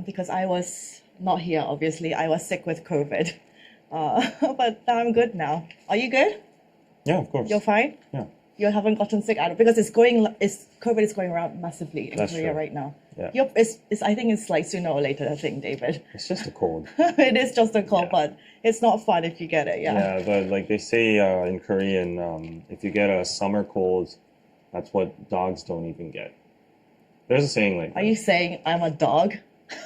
because I was not here, obviously. I was sick with COVID. But I'm good now. Are you good? Yeah, of course. You're fine? Yeah. You haven't gotten sick out of because COVID is going around massively in That's Korea true. right now. Yeah. I think it's like sooner or later, I think, David. It's just a cold. It is just a cold, Yeah. but it's not fun if you get it. Yeah. Yeah, but like they say in Korean, if you get a summer cold, that's what dogs don't even get. There's a saying like Are that. you saying I'm a dog?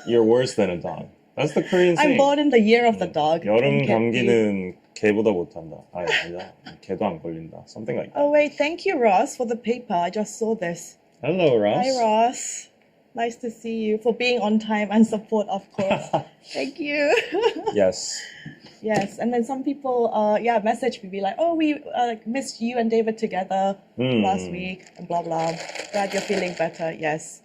You're worse than a dog. That's the Korean saying. I'm born in the year of the dog. 여름 and can't be- 감기는 개보다 못한다. 아니다. 개도 안 걸린다. Something like that. Oh wait, thank you, Ross, for the paper. I just saw this. Hello, Ross. Hi, Ross. Nice to see you. For being on time and support, of course. Thank you. Yes. Yes, and then some people, message me, be like, "Oh, we missed you and David together last week," and blah blah. Glad you're feeling better. Yes.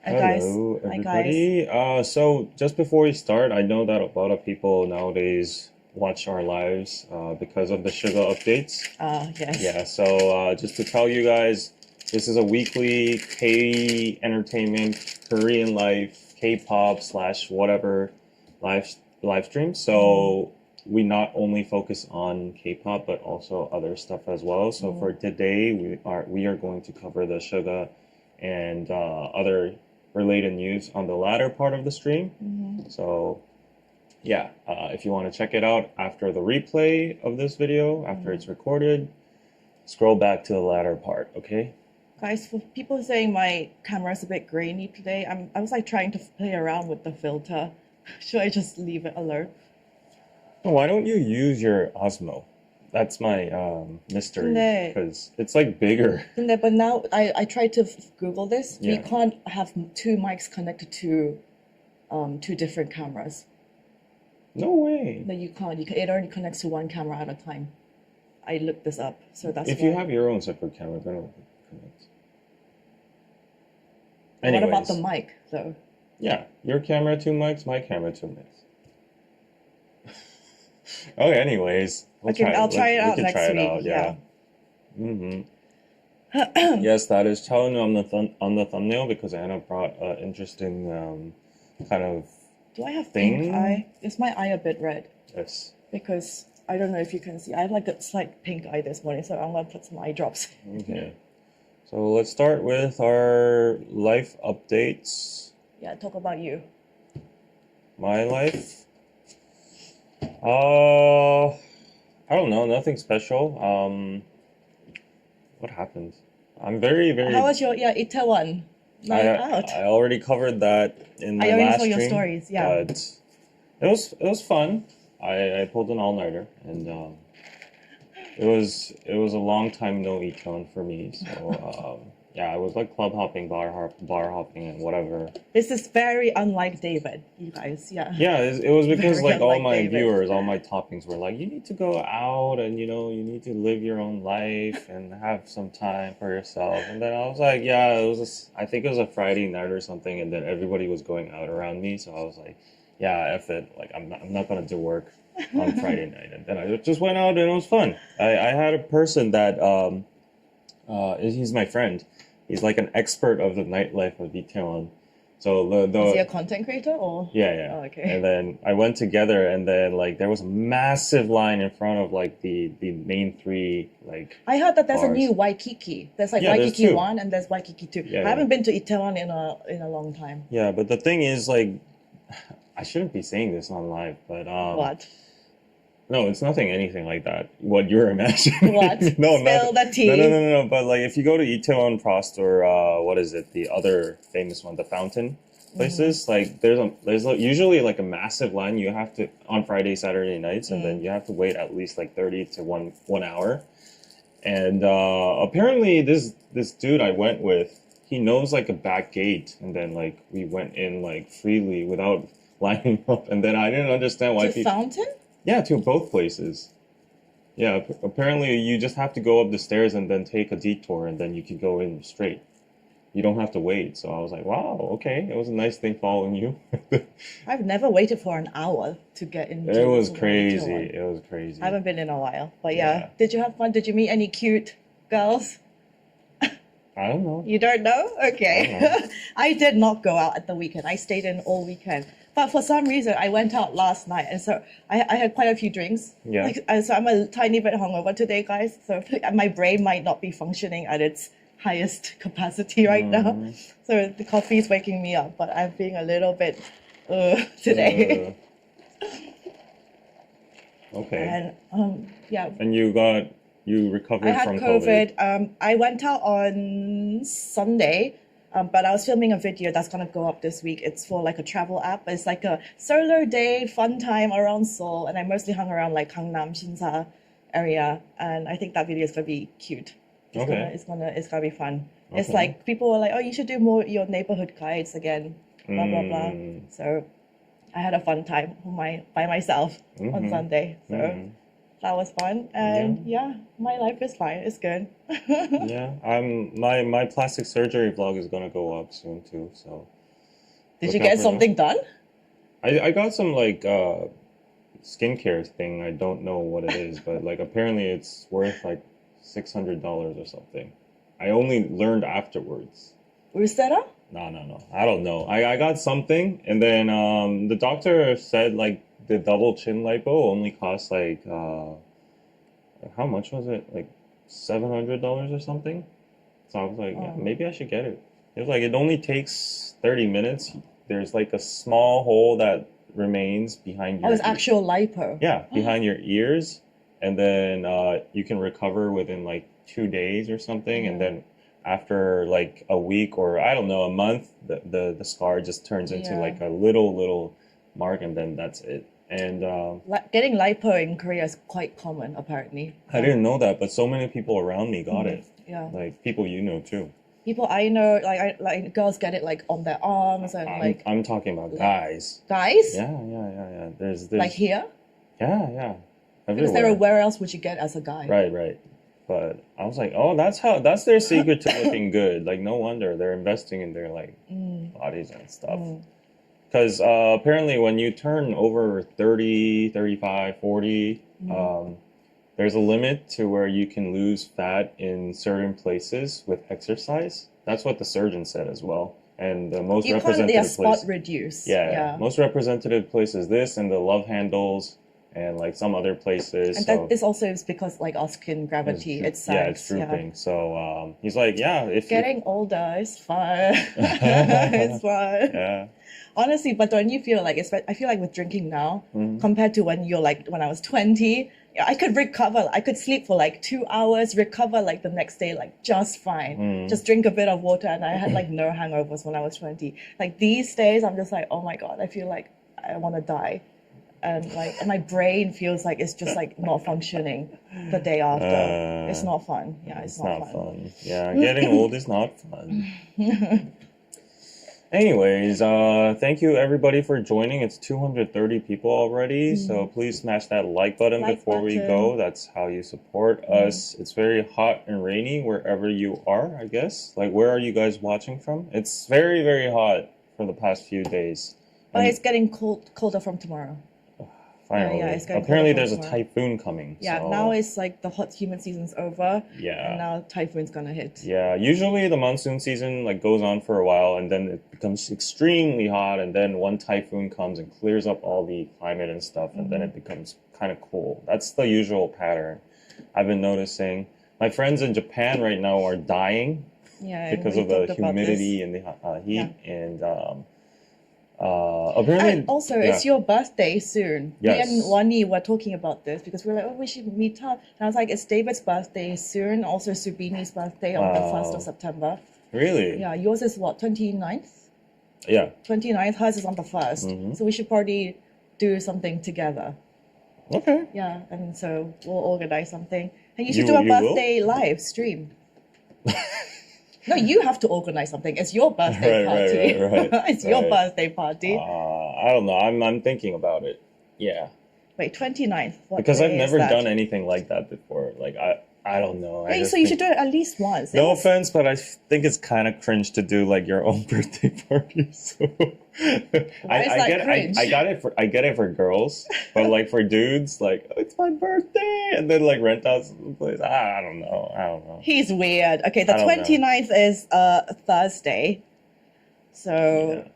And Hello, hi guys. everybody. So just before we start, I know that a lot of people nowadays watch our lives because of the SUGA updates. Yes. Yeah, so just to tell you guys, this is a weekly K entertainment, Korean life, K-pop / whatever live stream. So we not only focus on K-pop but also other stuff as well. So for today, we are going to cover the SUGA and other related news on the latter part of the stream. So yeah, if you want to check it out after the replay of this video, after it's recorded, scroll back to the latter part, okay? Guys, for people saying my camera's a bit grainy today, I was like trying to play around with the filter. Should I just leave it alone? Why don't you use your Osmo? That's my mystery, 네. because it's like bigger. But now I tried to Google this. Yeah. We can't have two mics connected to two different cameras. No way. No, you can't. It only connects to one camera at a time. I looked this up, so that's If why. you have your own separate camera, then it'll connect. What about Anyways, the mic, though? yeah, your camera 2 mics, my camera 2 mics. Okay, anyways, I'll try it out we can next try it week. out, yeah. Yes, that is telling you on the thumbnail because Anna brought an interesting kind of Do I have thing. pink eye? Is my eye a bit red? yes. Because I don't know if you can see. I have like a slight pink eye this morning, so I'm gonna put some eye drops. Okay. So let's start with our life updates. Yeah, talk about you. My life. I don't know, nothing special. What happened? I'm very. How was your Itaewon night out? I already covered that in the I already last saw your stream, stories, yeah. But it was fun. I pulled an all-nighter, and it was a long time no Itaewon for me. So yeah, I was like club hopping, bar hopping, and whatever. This is very unlike David, you guys. Yeah. Yeah, it was because Very like all unlike my David. viewers, all my toppings were like, you need to go out and you need to live your own life and have some time for yourself. And then I was like, yeah, I think it was a Friday night or something, and then everybody was going out around me, so I was like, yeah, F it, like I'm not gonna do work on Friday night. And then I just went out and it was fun. I had a person that he's my friend. He's like an expert of the nightlife of Itaewon. So Is he a content creator or? yeah. Oh, okay. And then I went together, and then like there was a massive line in front of like the main three like. I heard that there's a bars. new Waikiki. There's like Yeah, there's Waikiki two. 1 and there's Waikiki 2. Yeah, I haven't yeah. been to Itaewon in a long time. Yeah, but the thing is like, I shouldn't be saying this on live, but What? no, it's anything like that. What you're imagining? What? No, Spill the tea. No. But like, if you go to Itaewon Frost or what is it? The other famous one, the Fountain places. Like, there's usually like a massive line. You have to on Friday, Saturday nights, and then you have to wait at least like 30 to 1 hour. And apparently, this dude I went with, he knows like a back gate, and then like we went in like freely without lining up. And then I didn't understand why To people. Fountain? Yeah, to both places. Yeah, apparently you just have to go up the stairs and then take a detour, and then you can go in straight. You don't have to wait. So I was like, wow, okay, it was a nice thing following you. I've never waited for an hour to get into. It was Itaewon. crazy. It was crazy. I haven't been in a while, but yeah. Yeah. Did you have fun? Did you meet any cute girls? I don't know. You don't know? Okay. I don't know. I did not go out at the weekend. I stayed in all weekend. But for some reason, I went out last night, and so I had quite a few drinks. Yeah. So I'm a tiny bit hungover today, guys. So my brain might not be functioning at its highest capacity right now. So the coffee is waking me up, but I'm feeling a little bit today. Okay. And yeah. And you recovered I had from COVID. I went out on Sunday, but I was filming a video that's gonna go up this week. It's for like a travel app. It's like a solo day, fun time around Seoul, and I mostly hung around like Gangnam, Shinsa area, and I think that video is gonna be cute. It's gonna be fun. It's Okay. like people were like, oh, you should do more your neighborhood guides again, blah blah blah. So I had a fun time by myself on Sunday. So. That was fun, and yeah, my life is fine. It's good. Yeah, my plastic surgery vlog is gonna go up soon too. So Did look you out get for something done? I got some like skincare thing. I don't know what it is, but like apparently it's worth like $600 or something. I only learned afterwards. Rosetta? No. I don't know. I got something, and then the doctor said like the double chin lipo only costs like how much was it? Like $700 or something. So I was like, yeah, maybe I should get it. It was like it only takes 30 minutes. There's like a small hole that remains behind your Oh, it's actual lipo. yeah, behind your ears, and then you can recover within like 2 days or something, and then after like a week or I don't know, a month, the scar just turns into like a little mark, and then that's it. And Getting lipo in Korea is quite common, apparently. I didn't know that, but so many people around me got it. Yeah. Like people you know too. People I know, like girls get it like on their arms and like I'm talking about guys. guys. Yeah. There's Like here. yeah. Because Everywhere. where else would you get as a guy? Right. But I was like, oh, that's their secret to looking good. Like, no wonder they're investing in their like bodies and stuff. Because apparently when you turn over 30, 35, 40, there's a limit to where you can lose fat in certain places with exercise. That's what the surgeon said as well. And the most representative spot place, reduce. yeah, most representative place is this, and the love handles, and like some other places. And so this also is because like our skin gravity, it sags. yeah, it's drooping. So he's like, yeah, if getting older is fun. It's fun. yeah. Honestly, but don't you feel like I feel like with drinking now compared to when I was 20, I could recover. I could sleep for like 2 hours, recover like the next day like just fine. Just drink a bit of water, and I had like no hangovers when I was 20. Like these days, I'm just like, oh my god, I feel like I want to die. And like my brain feels like it's just like not functioning the day after. It's not fun. Yeah, it's not fun. Yeah, getting old is not fun. Anyways, thank you everybody for joining. It's 230 people already, so please smash that like button before we go. That's how you support us. It's very hot and rainy wherever you are, I guess. Like, where are you guys watching from? It's very, very hot for the past few days. But it's getting colder from tomorrow. Finally. Yeah, it's getting Apparently colder there's a tomorrow. typhoon coming. Yeah, so. now it's like the hot humid season's over. Yeah. And now typhoon's gonna hit. Yeah, usually the monsoon season like goes on for a while, and then it becomes extremely hot, and then one typhoon comes and clears up all the climate and stuff, and then it becomes kind of cool. That's the usual pattern I've been noticing. My friends in Japan right now are dying because of the humidity and the heat, and apparently, and also, it's your birthday soon. Yes. Me and Wani were talking about this because we were like, oh, we should meet up. And I was like, it's David's birthday soon. Also, Subini's birthday on the 1st of September. Really? Yeah, yours is what, 29th? Yeah. 29th, hers is on the 1st. So we should probably do something together. Okay. Yeah, and so we'll organize something. And you should do a birthday live stream. No, you have to organize something. It's your birthday party. Right. It's your birthday party. I don't know. I'm thinking about it. Yeah. Wait, 29th. What Because day I've is never that? done anything like that before. Like I don't know. Wait, so you should do it at least once. No offense, but I think it's kind of cringe to do like your own birthday party. So Why is that cringe? I get it for girls, but like for dudes, like oh, it's my birthday, and then like rent out some place. I don't know. He's weird. Okay, the I don't know. 29th is Thursday. So Yeah.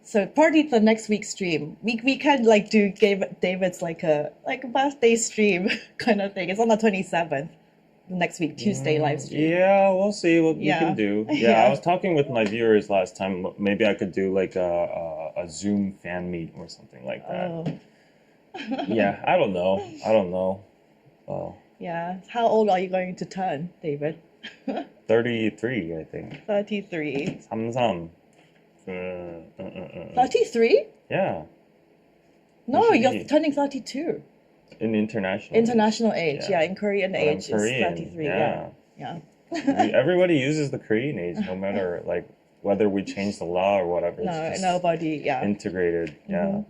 so probably the next week stream. We can like do David's like a birthday stream kind of thing. It's on the 27th. Next week, Tuesday live stream. Yeah, we'll see what we Yeah. can do. Yeah, Yeah. I was talking with my viewers last time. Maybe I could do like a Zoom fan meet or something like that. Oh. Yeah, I don't know. Well, Yeah. How old are you going to turn, David? 33, I think. 33. 33. 33? Yeah, No, should you're be. turning 32. in international. International age. Yeah. Yeah, in Korean But I'm age is Korean, 33. yeah. Yeah. Everybody uses the Korean age, no matter like whether we change the law or whatever. It's No, just nobody. Yeah. integrated. Yeah. Mhm.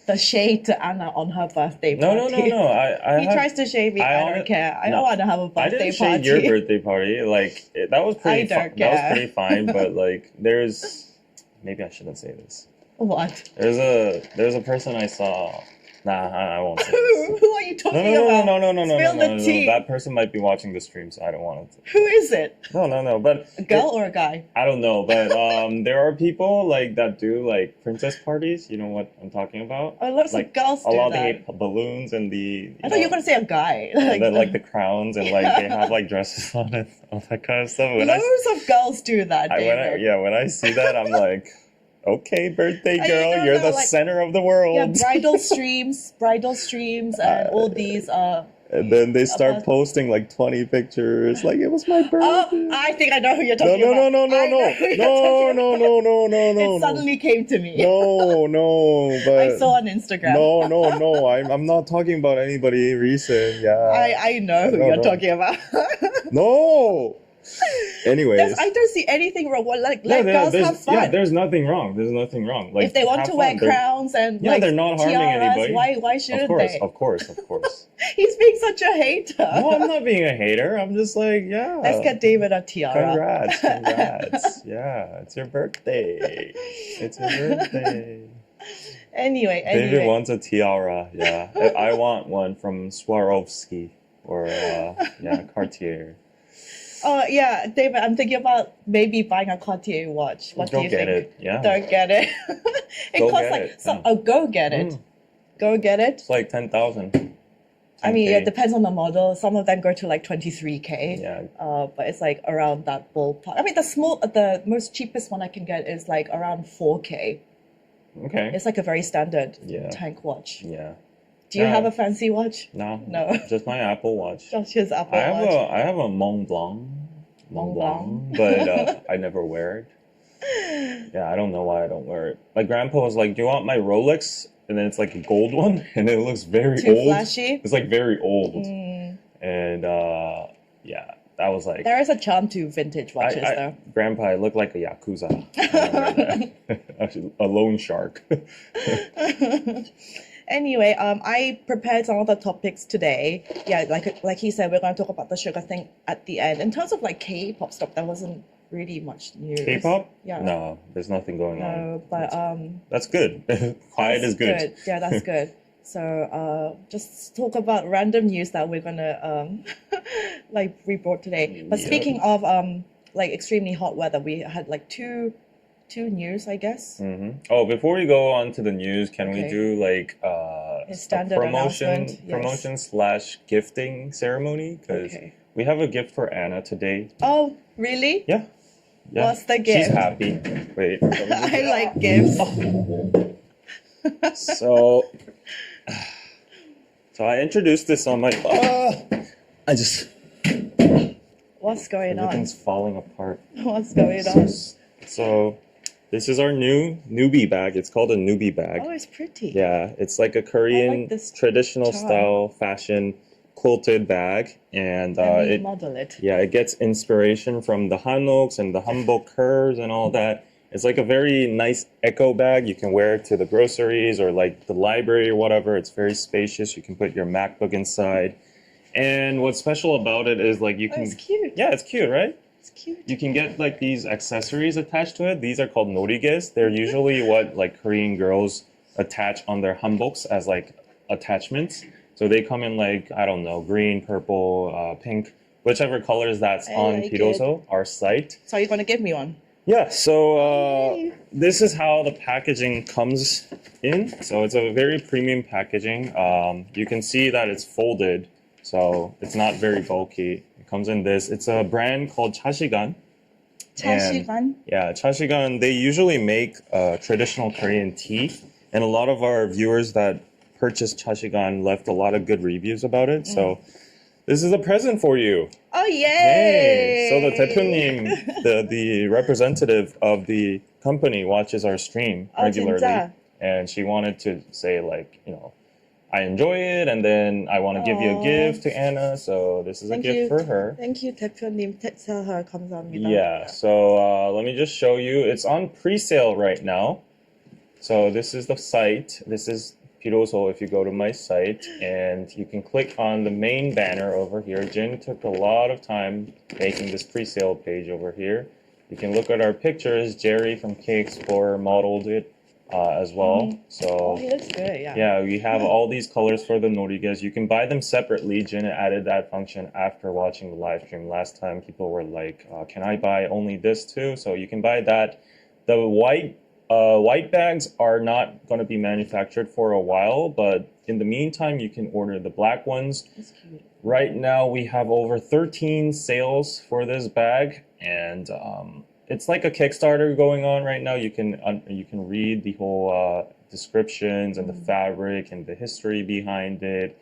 The shade to Anna on her birthday No, party. no. I He have, tries to shade me. I don't care. I don't no. want to have a I birthday didn't party. shade your birthday party. Like that was pretty. I don't That was care. pretty fine. But like, maybe I shouldn't say this. What? There's a person I saw. Nah, I won't say Who? this. Who are you No, talking no, about? no, no, no, no, no, Spill no, the no, no. tea. That person might be watching the stream, so I don't want to. Who is it? No. But A girl or a guy? I don't know. But there are people like that do like princess parties. You know what I'm talking about? Oh, lots Like, of girls A do lot of that. hate balloons and the. I thought you were gonna say a guy. And then like the crowns and like they have like dresses on and all that kind of stuff. Loads of girls do that, David. When I see that, I'm like, okay, birthday I girl, don't you're know, the like- center of the world. Yeah, bridal streams, and all these. And then they start About- posting like 20 pictures, like it was my birthday. Oh, I think I know who you're no, talking no, about. no, no, I know no, who you're no, talking no, about. no, no, no, no, It suddenly came to me. no, but I saw on Instagram. no. I'm not talking about anybody recent. Yeah, I know who No, you're no. talking about. no. Anyways, I don't see anything wrong. Let Yeah, girls have fun. Yeah, there's nothing wrong. There's nothing wrong. Like if they want have to wear fun. They're- crowns and Yeah, like they're not harming tiaras, anybody. why shouldn't they? Of course. He's being such a hater. No, I'm not being a hater. I'm just like, yeah. Let's get David a tiara. Congrats. Yeah, it's your birthday. It's your birthday. Anyway. David wants a tiara. Yeah, I want one from Swarovski or Cartier. Oh yeah, David, I'm thinking about maybe buying a Cartier watch. What do Go you get think? it. Yeah, Don't get it. It Go costs get like it, some. yeah. Oh, go get it. Go get it. it's like 10,000. I mean, 10K. it depends on the model. Some of them go to like 23K. Yeah. But it's like around that ballpark. I mean, the most cheapest one I can get is like around 4K. Okay. It's like a very standard Yeah. tank watch. Yeah. Do you Yeah. have a fancy watch? No. No. Just my Apple Watch. Just his Apple I have Watch. I have a Mont Blanc. Mont Blanc. But I never wear it. Yeah, I don't know why I don't wear it. My grandpa was like, "Do you want my Rolex?" And then it's like a gold one, and it looks very Too old. flashy. It's like very old, Mm. and yeah, that was like. There is a charm to vintage watches, though. Grandpa, I look like a yakuza, a loan shark. Anyway, I prepared some of the topics today. Yeah, like he said, we're going to talk about the sugar thing at the end. In terms of like K-pop stuff, there wasn't really much news. K-pop? Yeah. No, there's nothing going on. No, but That's good. Quiet is good. Yeah, that's good. So just talk about random news that we're gonna like we brought today. But Yeah. speaking of like extremely hot weather, we had like two news, I guess. Oh, before we go on to the news, can we Okay. do like A a standard announcement, yes. promotion slash gifting ceremony? Because Okay. we have a gift for Anna today. Oh, really? Yeah. Yeah. What's the She's gift? happy. Wait. let me just- I like gifts. So I introduced this on my. I just What's going on? everything's falling apart. What's going on? So this is our newbie bag. It's called a newbie bag. Oh, it's pretty. Yeah, it's like a Korean this traditional charm. style fashion quilted bag, and Let me it model it. it gets inspiration from the hanoks and the hanbok curves and all that. It's like a very nice eco bag. You can wear it to the groceries or like the library or whatever. It's very spacious. You can put your MacBook inside. And what's special about it is like you Oh, can it's cute. yeah, it's cute, right? It's cute. You can get like these accessories attached to it. These are called 노리개s. They're usually what like Korean girls attach on their hanboks as like attachments. So they come in like, I don't know, green, purple, pink, whichever colors that's I on like Piroso, our site. So you're gonna give me one? Yeah, so Yay. this is how the packaging comes in. So it's a very premium packaging. You can see that it's folded, so it's not very bulky. It comes in this. It's a brand called Chashigan. Chashigan. Yeah, Chashigan, they usually make traditional Korean tea. And a lot of our viewers that purchased Chashigan left a lot of good reviews about it. So this is a present for you. Oh, yay! Yay. So the 대표님, the representative of the company watches our stream regularly. 진짜? And she wanted to say like, you know, I enjoy it and then I want to give you a gift to Anna. So this is a gift for her. Thank you, 대표님. Tell her 감사합니다. Yeah, so let me just show you. It's on pre-sale right now. So this is the site. This is Piroso if you go to my site. And you can click on the main banner over here. Jin took a lot of time making this pre-sale page over here. You can look at our pictures. Jerry from K Explorer modeled it as well. So Oh, he looks good, yeah. yeah, we have all these colors for the 노리개s. You can buy them separately. Jin added that function after watching the live stream. Last time people were like, can I buy only this too? So you can buy that. The white bags are not going to be manufactured for a while, but in the meantime, you can order the black ones. That's cute. Right now, we have over 13 sales for this bag, and it's like a Kickstarter going on right now. You can read the whole descriptions and the fabric and the history behind it,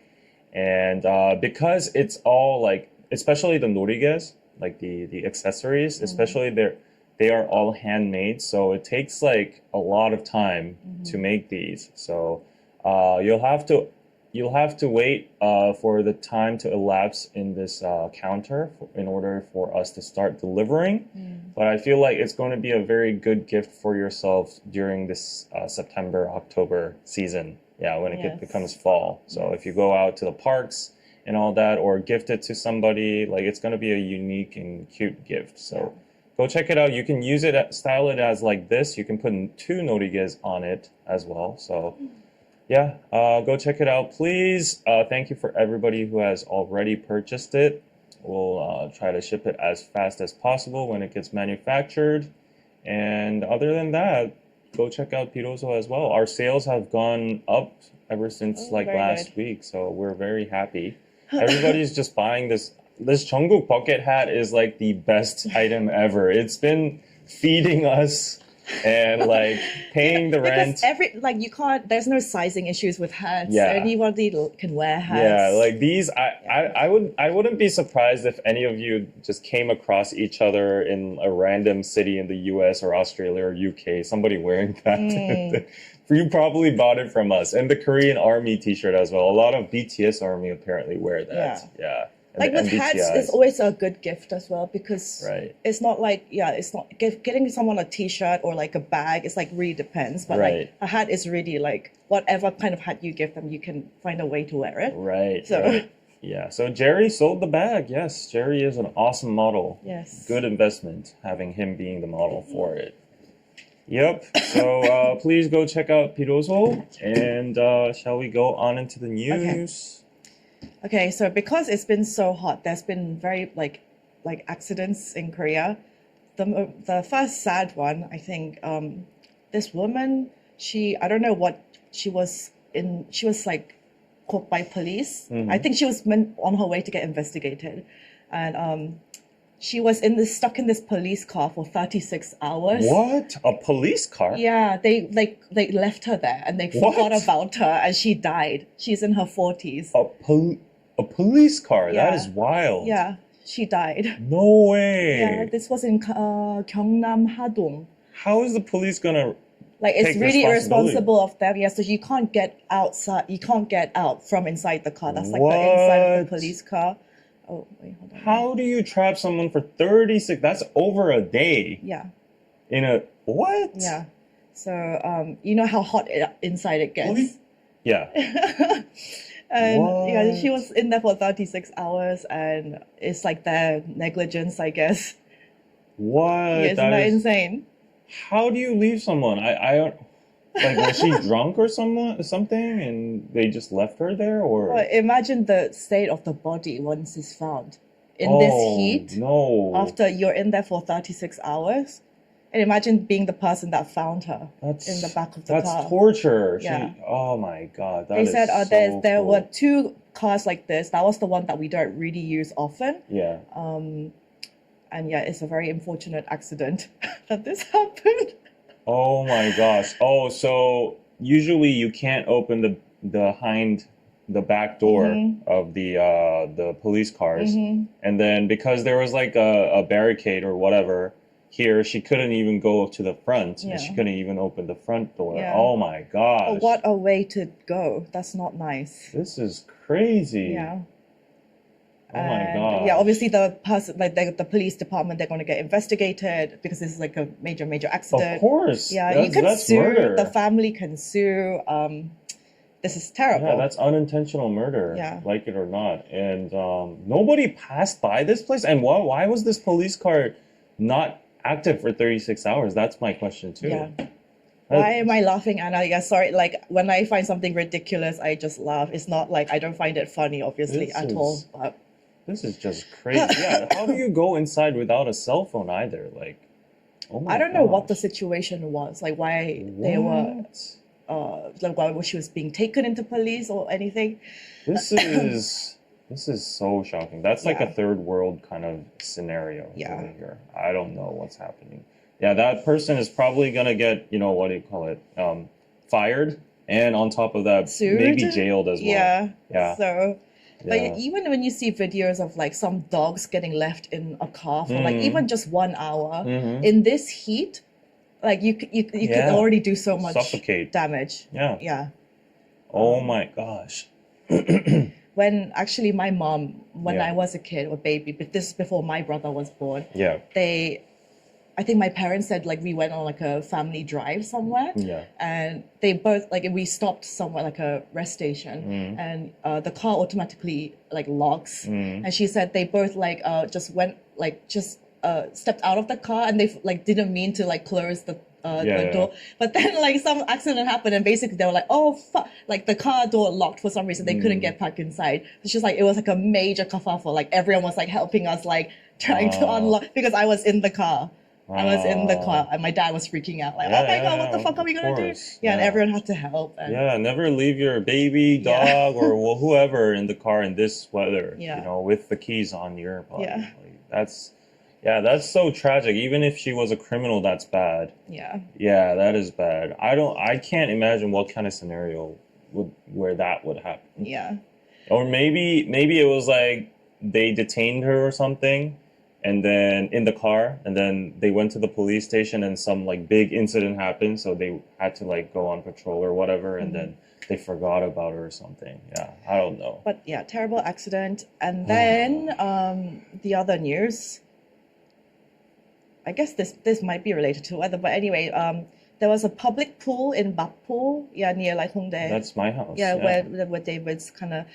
and because it's all like, especially the 노리개s, like the accessories, especially they are all handmade, so it takes like a lot of time to make these. So you'll have to wait for the time to elapse in this counter in order for us to start delivering. But I feel like it's going to be a very good gift for yourself during this September, October season. Yeah, when it becomes fall. So if you go out to the parks and all that, or gift it to somebody, like it's going to be a unique and cute gift. So. Go check it out. You can use it, style it as like this. You can put 2 노리개s on it as well. So yeah, go check it out, please. Thank you for everybody who has already purchased it. We'll try to ship it as fast as possible when it gets manufactured. And other than that, go check out Piroso as well. Our sales have gone up ever since like last week. So we're very happy. Everybody's just buying this. This Jungkook bucket hat is like the best item ever. It's been feeding us and like paying the rent. There's no sizing issues with hats. Yeah. Anybody can wear hats. Yeah, like these, I wouldn't be surprised if any of you just came across each other in a random city in the US or Australia or UK, somebody wearing that. You probably bought it from us. And the Korean Army t-shirt as well. A lot of BTS Army apparently wear that. Yeah. Like with hats, it's always a good gift as well, because it's not like, it's not getting someone a t-shirt or like a bag. It's like really depends. But like a hat is really like whatever kind of hat you give them, you can find a way to wear it. Yeah. So Jerry sold the bag. Yes, Jerry is an awesome model. Yes. Good investment having him being the model for it. Yep. So please go check out Piroso, and shall we go on into the news? Okay, so because it's been so hot, there's been very like accidents in Korea. The first sad one, I think, this woman, I don't know what she was like caught by police. I think she was on her way to get investigated, and she was stuck in this police car for 36 hours. What? A police car? Yeah, they left her there and they forgot about her and she died. She's in her 40s. A police car? Yeah. That is wild. Yeah, she died. No way. Yeah, this was in Gyeongnam Hadong. How is the police gonna it's really irresponsible of them. Yeah, so you can't get outside. You can't get out from inside the car. That's like the inside of the police car. Oh, wait, hold on. How do you trap someone for 36? That's over a day. Yeah. In a what? Yeah. So you know how hot inside it gets. Yeah. And she was in there for 36 hours, and it's like their negligence, I guess. What? Yeah, isn't that insane? How do you leave someone? I don't like was she drunk or something and they just left her there or Well, imagine the state of the body once it's found in this oh heat no. after you're in there for 36 hours. And imagine being the person that found her That's in the back of the that's car. torture. Yeah. Oh my God, that They is said so there were cruel. 2 cars like this. That was the one that we don't really use often. Yeah. And yeah, it's a very unfortunate accident that this happened. Oh my gosh. Oh, so usually you can't open the back door of the police cars. And then because there was like a barricade or whatever here, she couldn't even go to the front and she Yeah. couldn't even open the front door. Yeah. Oh my gosh. What a way to go. That's not nice. This is crazy. Yeah. Oh my And gosh. yeah, obviously the person, like the police department, they're going to get investigated because this is like a major accident. Of course. Yeah, you can That's sue. murder. The family can sue. This is terrible. Yeah, that's unintentional murder, Yeah. like it or not. And nobody passed by this place. And why was this police car not active for 36 hours? That's my question too. Yeah. Why am I laughing, Anna? Yeah, sorry. Like when I find something ridiculous, I just laugh. It's not like I don't find it funny, obviously, This at is- all. But This is just crazy. Yeah, how do you go inside without a cell phone either? Like, oh my I don't know what the gosh. situation was, like why they were, What? like why she was being taken into police or anything. This is so shocking. That's like a Yeah. third world kind of scenario Yeah. over here. I don't know what's happening. Yeah, that person is probably gonna get, what do you call it? Fired, and on top of that, Sued? maybe jailed as well. Yeah. Yeah. So, like Yeah. even when you see videos of like some dogs getting left in a car for like even just 1 hour in this heat, like you could Yeah. already do so much Suffocate. damage. Yeah. Yeah. Oh my gosh. When actually my mom, when Yeah. I was a kid or baby, but this is before my brother was born, Yeah. I think my parents said like we went on like a family drive somewhere, Yeah. and they both like we stopped somewhere like a rest station, and the car automatically like locks, and she said they both like just went like just stepped out of the car and they like didn't mean to like close the Yeah. door, but then like some accident happened and basically they were like, oh fuck, like the car door locked for some reason, they couldn't get back inside. So she's like, it was like a major kerfuffle, like everyone was like helping us like trying to unlock, because I was in the car. I was in the car and my dad was freaking out like, Yeah, oh my yeah, God, what the yeah, fuck are we of gonna do? course. Yeah, and Yeah. everyone had to help. And Yeah, never leave your baby, dog, or whoever in the car in this weather. Yeah. With the keys on your body. Yeah. Like, that's so tragic. Even if she was a criminal, that's bad. yeah. Yeah, that is bad. I can't imagine what kind of scenario where that would happen. Yeah. Or maybe it was like they detained her or something, and then in the car, and then they went to the police station, and some like big incident happened, so they had to like go on patrol or whatever, and then they forgot about her or something. Yeah, I don't know. But yeah, terrible accident. And then the other news, I guess this might be related to weather, but anyway, there was a public pool in Bappo, yeah, near like Hongdae. That's my house. Yeah, where David's kind of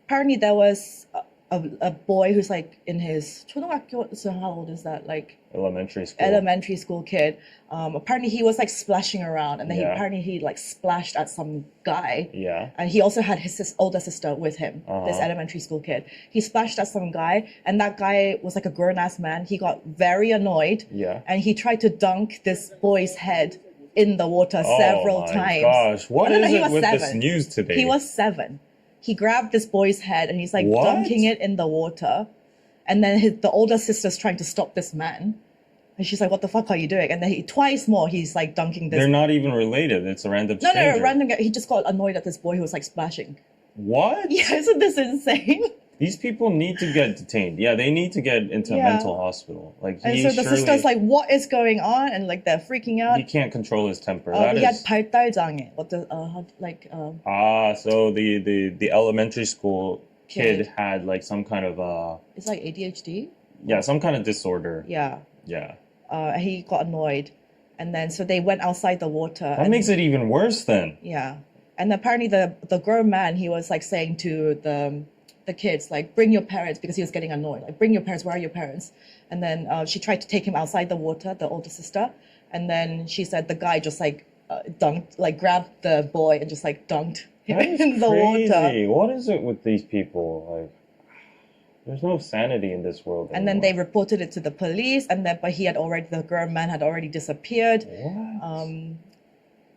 apparently there was a boy who's like in his 초등학교, so how old is that, like elementary school kid. Apparently he was like splashing around, and then he like splashed at some guy. Yeah. And he also had his older sister with him, this elementary school kid. He splashed at some guy, and that guy was like a grown-ass man. He got very annoyed. Yeah. And he tried to dunk this boy's head in the water several times. Oh my gosh, what No, is he it was with this 7. news today? He was 7. He grabbed this boy's head and he's like What? dunking it in the water. And then the older sister's trying to stop this man. And she's like, what the fuck are you doing? And then twice more, he's like dunking this. They're not even related. It's a random No, stranger. random guy. He just got annoyed at this boy who was like splashing. What? Yeah, isn't this insane? These people need to get detained. Yeah, they need to get into a Yeah. mental hospital. Like And so the sister's like, what is going on? And like they're freaking out. he can't control his temper. That He had is 발달장애. What the so the elementary school kid Kid. had like some kind of it's like ADHD. some kind of disorder. Yeah. Yeah. He got annoyed, and then so they went outside the water. That and, makes it even worse then. yeah. And apparently the grown man, he was like saying to the kids like, bring your parents, because he was getting annoyed, like, bring your parents, where are your parents? And then she tried to take him outside the water, the older sister. And then she said the guy just like dunked, like grabbed the boy and just like dunked him That is in the water. crazy. What is it with these people? Like, there's no sanity in this world And then anymore. they reported it to the police, and then but the grown man had already disappeared. What?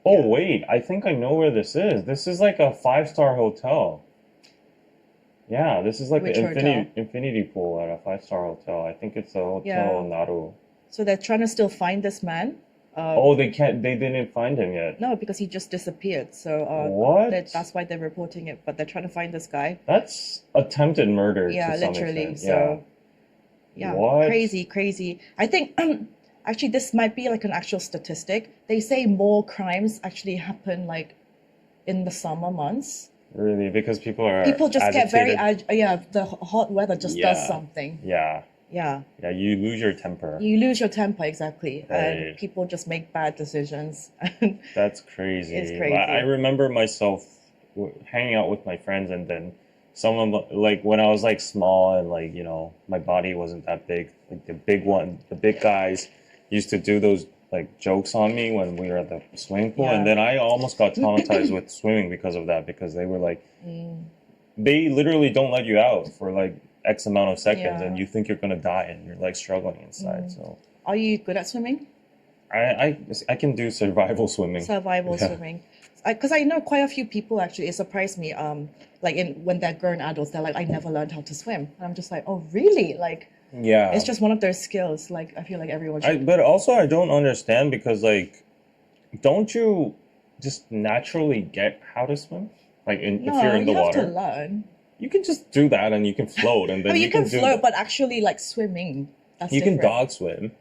Yeah. Wait, I think I know where this is. This is like a 5-star hotel. Yeah, this is like Which an hotel? infinity pool at a 5-star hotel. I think it's a hotel Yeah. Naru. So they're trying to still find this man. They didn't find him yet. No, because he just disappeared. So What? that's why they're reporting it. But they're trying to find this guy. That's attempted murder Yeah, to some literally. extent. So yeah, What? crazy. I think actually this might be like an actual statistic. They say more crimes actually happen like in the summer months. Really, because people People just get very agitated. the hot weather just Yeah. does something. Yeah, Yeah, you lose your temper. you lose your temper exactly, and Right. people just make bad decisions. That's crazy. It's crazy. I remember myself hanging out with my friends, and then someone, like, when I was like small and like, my body wasn't that big, like the big guys used to do those like jokes on me when we were at the swimming pool, Yeah. and then I almost got traumatized with swimming because of that, because they were like, they literally don't let you out for like X amount of seconds, Yeah. and you think you're gonna die, and you're like struggling inside. So Are you good at swimming? I can do survival swimming. Survival Yeah. swimming. Because I know quite a few people actually. It surprised me. Like when they're grown adults, they're like, I never learned how to swim. And I'm just like, oh really? Like Yeah, it's just one of those skills. Like I feel like everyone should. but also I don't understand, because like, don't you just naturally get how to swim? Like if No, you're in the you have to water, learn. you can just do that and you can float, and then I mean, you can do, float, but actually like swimming, that's you can different. dog swim,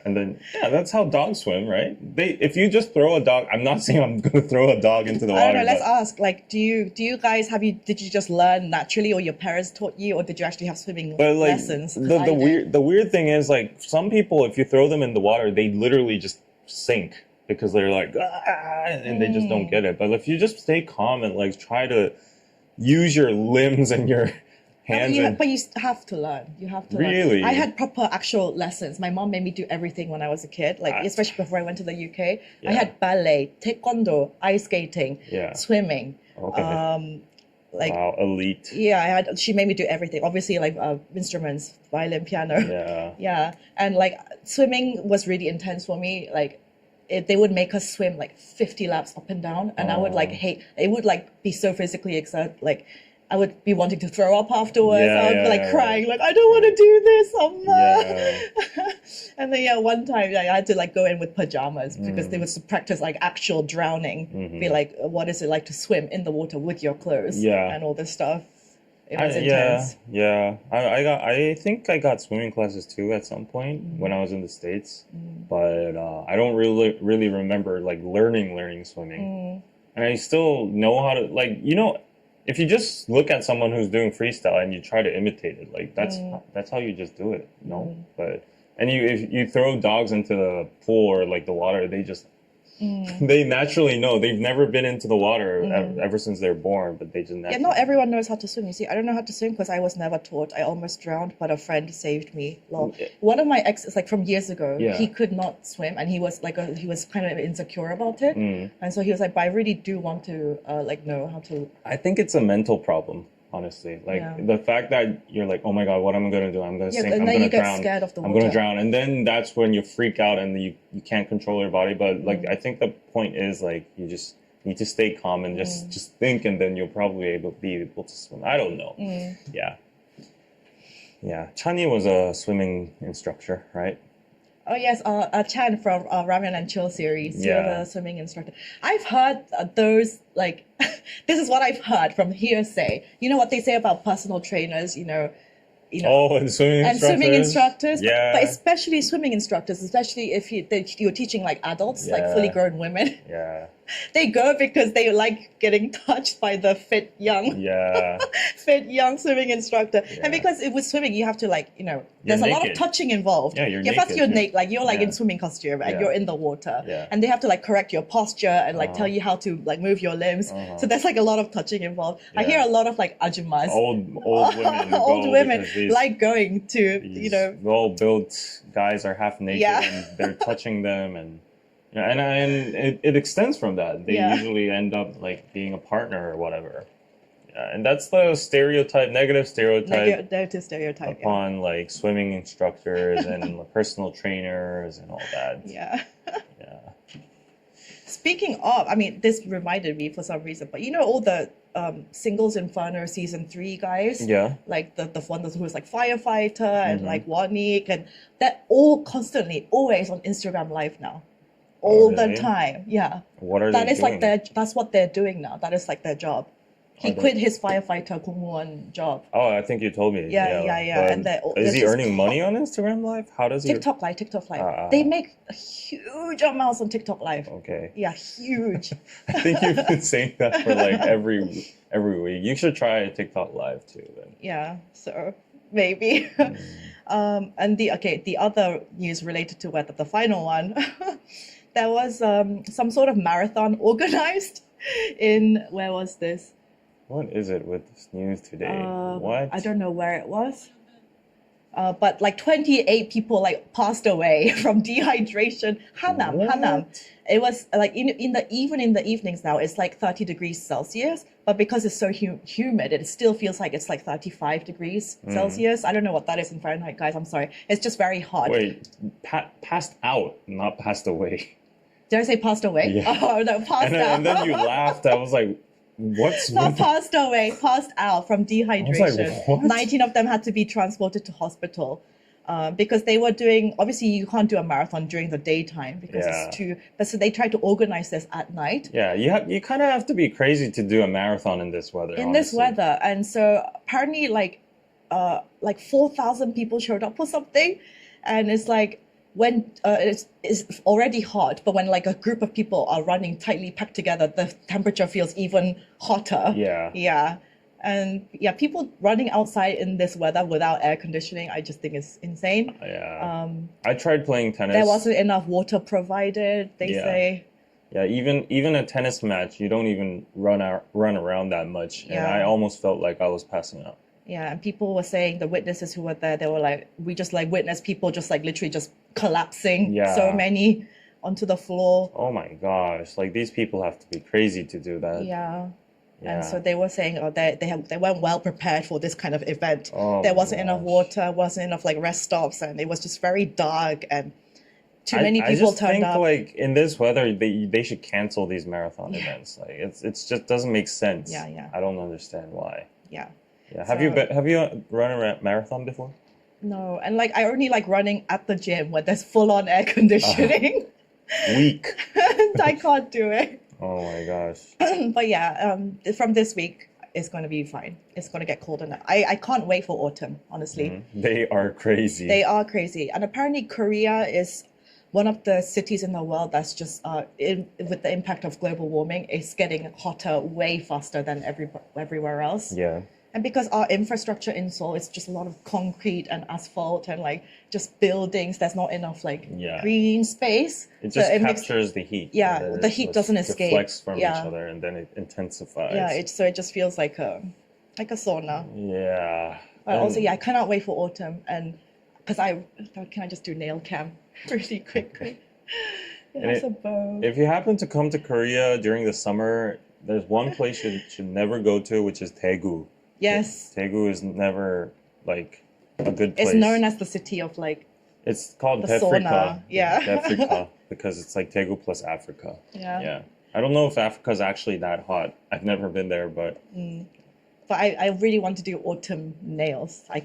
and then that's how dogs swim, right? If you just throw a dog, I'm not saying I'm gonna throw a dog into the I water. don't know. Let's but- ask. Like, do you guys did you just learn naturally, or your parents taught you, or did you actually have swimming But like lessons? 'Cause I the did. weird thing is, like, some people, if you throw them in the water, they literally just sink because they're like, "Ah," and they just don't get it. But if you just stay calm and like try to use your limbs and your hands, But you have to learn. You have to Really? learn. I had proper actual lessons. My mom made me do everything when I was a kid, like Ah. especially before I went to the UK. I Yeah. had ballet, taekwondo, ice skating, Yeah. swimming. Okay. Like wow, elite. yeah, she made me do everything. Obviously, like instruments, violin, piano. Yeah. Yeah, and like swimming was really intense for me. Like they would make us swim like 50 laps up and down, and I would like hate. It would like be so physically like I would be wanting to throw up afterwards. Yeah, I would yeah, be like yeah, crying, like I don't want to do this, Yeah. And then one time I had to like go in with pajamas because they was to practice like actual drowning. Be like, what is it like to swim in the water with your clothes? Yeah. And all this stuff. It was Yeah, intense. yeah. I think I got swimming classes too at some point when I was in the States, but I don't really remember like learning swimming. And I still know how to, like, if you just look at someone who's doing freestyle and you try to imitate it, like that's how you just do it, But if you throw dogs into the pool or like the water, they just they naturally know. They've never been into the water ever since they're born, but they just Yeah, naturally. not everyone knows how to swim. You see, I don't know how to swim because I was never taught. I almost drowned, but a friend saved me. Lol. One of my exes, like from years ago, Yeah. he could not swim, and he was like he was kind of insecure about it, and so he was like, "But I really do want to like know how to." I think it's a mental problem, honestly. Like Yeah. the fact that you're like, oh my god, what am I gonna do? I'm gonna Yeah, sink. and I'm then gonna you get drown. scared of the I'm gonna water. drown, and then that's when you freak out and you can't control your body. But like, I think the point is like you just need to stay calm and just think, and then you'll probably be able to swim. I don't know. Yeah. Yeah, Chani was a swimming instructor, right? Oh yes, Chan from Ramen and Chill series. He Yeah. was a swimming instructor. I've heard those like, this is what I've heard from hearsay. You know what they say about personal trainers? You know. Oh, and swimming And instructors. swimming instructors, Yeah. but especially swimming instructors, especially if you're teaching like adults, like Yeah. fully grown women. Yeah. They go because they like getting touched by the fit young Yeah. fit young swimming instructor. Yeah. And because with swimming you have to like, there's a lot of naked. touching involved. Yeah, you're first naked. you're naked, like you're like Yeah. in swimming costume and Yeah. you're in the water. Yeah. And they have to like correct your posture and like tell you how to like move your limbs. So there's like a lot of touching involved. I Yeah. hear a lot of like ajumas. Old women who Old go women because these- like going to, these well-built guys are half naked Yeah. and they're touching them, and it extends from that. They Yeah. usually end up like being a partner or whatever. Yeah, and that's the stereotype, negative stereotype negative stereotype. upon like swimming instructors and personal trainers and all that. Yeah. Yeah. Speaking of, I mean, this reminded me for some reason, but all the Singles Inferno season 3 guys, Yeah. like the one who was like firefighter and like Warnick, and that all constantly, always on Instagram Live now, all the really? time. Yeah, What are that they is doing? like that's what they're doing now. That is like their job. He Are they- quit his firefighter Kungwon job. Oh, I think you told me. Yeah. but And is they're he just earning money on Instagram Live? How does he? TikTok Live. Ah. They make huge amounts on TikTok Live. Okay. Yeah, huge. I think you've been saying that for like every week. You should try TikTok Live too. Then. Yeah, so maybe. And the other news related to weather, the final one, there was some sort of marathon organized in, where was this? What is it with this news today? What? I don't know where it was. But like 28 people like passed away from dehydration. Hanam. It was like in the evenings now, it's like 30 degrees Celsius, but because it's so humid, it still feels like it's like 35 degrees Celsius. I don't know what that is in Fahrenheit, guys. I'm sorry. It's just very hot. Wait, passed out, not passed away. Did I say passed away? Yeah. Oh no, passed out. And then you laughed. I was like, what's Not with passed away, passed out from dehydration. what? 19 of them had to be transported to hospital because they were doing, obviously you can't do a marathon during the daytime because it's too, but so they tried to organize this at night. Yeah, you kind of have to be crazy to do a marathon in this weather. This weather. And so apparently like 4,000 people showed up or something. And it's like, when it's already hot, but when like a group of people are running tightly packed together, the temperature feels even hotter. Yeah. Yeah. And yeah, people running outside in this weather without air conditioning, I just think is insane. Yeah. I tried playing tennis. There wasn't enough water provided, they say. Yeah, even a tennis match, you don't even run around that much. And I almost felt like I was passing out. Yeah, and people were saying, the witnesses who were there, they were like, we just like witnessed people just like literally just collapsing, so many onto the floor. Oh my gosh, like these people have to be crazy to do that. Yeah. And so they were saying, they weren't well prepared for this kind of event. Oh there wasn't enough water, wasn't enough like rest stops, and it was just very dark, and too many people turned up. I just think like in this weather, they should cancel these marathon events. Like it's just doesn't make sense. Yeah. I don't understand why. Yeah. Yeah. Have you run a marathon before? No, and like I only like running at the gym where there's full on air conditioning. Weak. I can't do it. Oh my gosh. But yeah, from this week it's going to be fine. It's going to get colder now. I can't wait for autumn, honestly. They are crazy. They are crazy. And apparently Korea is one of the cities in the world that's just, with the impact of global warming, is getting hotter way faster than everywhere else. Yeah. And because our infrastructure in Seoul is just a lot of concrete and asphalt and like just buildings, there's not enough like green space. It just captures the heat. Yeah, the heat doesn't escape. It deflects from each other and then it intensifies. Yeah, so it just feels like a sauna. Yeah. But also, I cannot wait for autumn, and because can I just do nail cam really quickly? It has a bow. If you happen to come to Korea during the summer, there's one place you should never go to, which is Daegu. Yes. Daegu is never like a good place. It's known as the city of like. It's called the Africa. sauna. Yeah. Africa, because it's like Daegu plus Africa. Yeah. Yeah. I don't know if Africa's actually that hot. I've never been there, but. But I really want to do autumn nails. I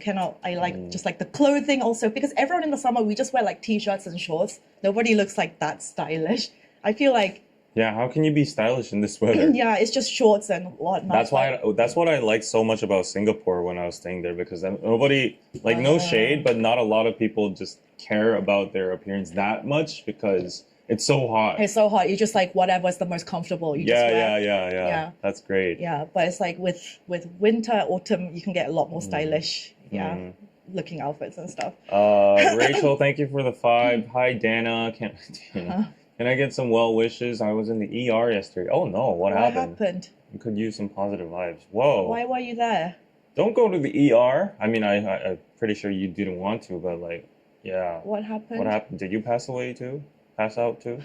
like just like the clothing also, because everyone in the summer, we just wear like t-shirts and shorts. Nobody looks like that stylish. I feel like. Yeah, how can you be stylish in this weather? Yeah, it's just shorts and whatnot. That's what I like so much about Singapore when I was staying there, because nobody, no shade, but not a lot of people just care about their appearance that much, because It's so hot. It's so hot. You just like whatever's the most comfortable. You just wear. Yeah. That's great. Yeah, but it's like with winter, autumn, you can get a lot more stylish. Yeah, looking outfits and stuff. Rachel, thank you for the 5. Hi, Dana. Can I get some well wishes? I was in the ER yesterday. Oh no, what happened? You could use some positive vibes. Whoa. Why were you there? Don't go to the ER. I mean, I'm pretty sure you didn't want to, but like, yeah. What happened? What happened? Did you pass away too? Pass out too?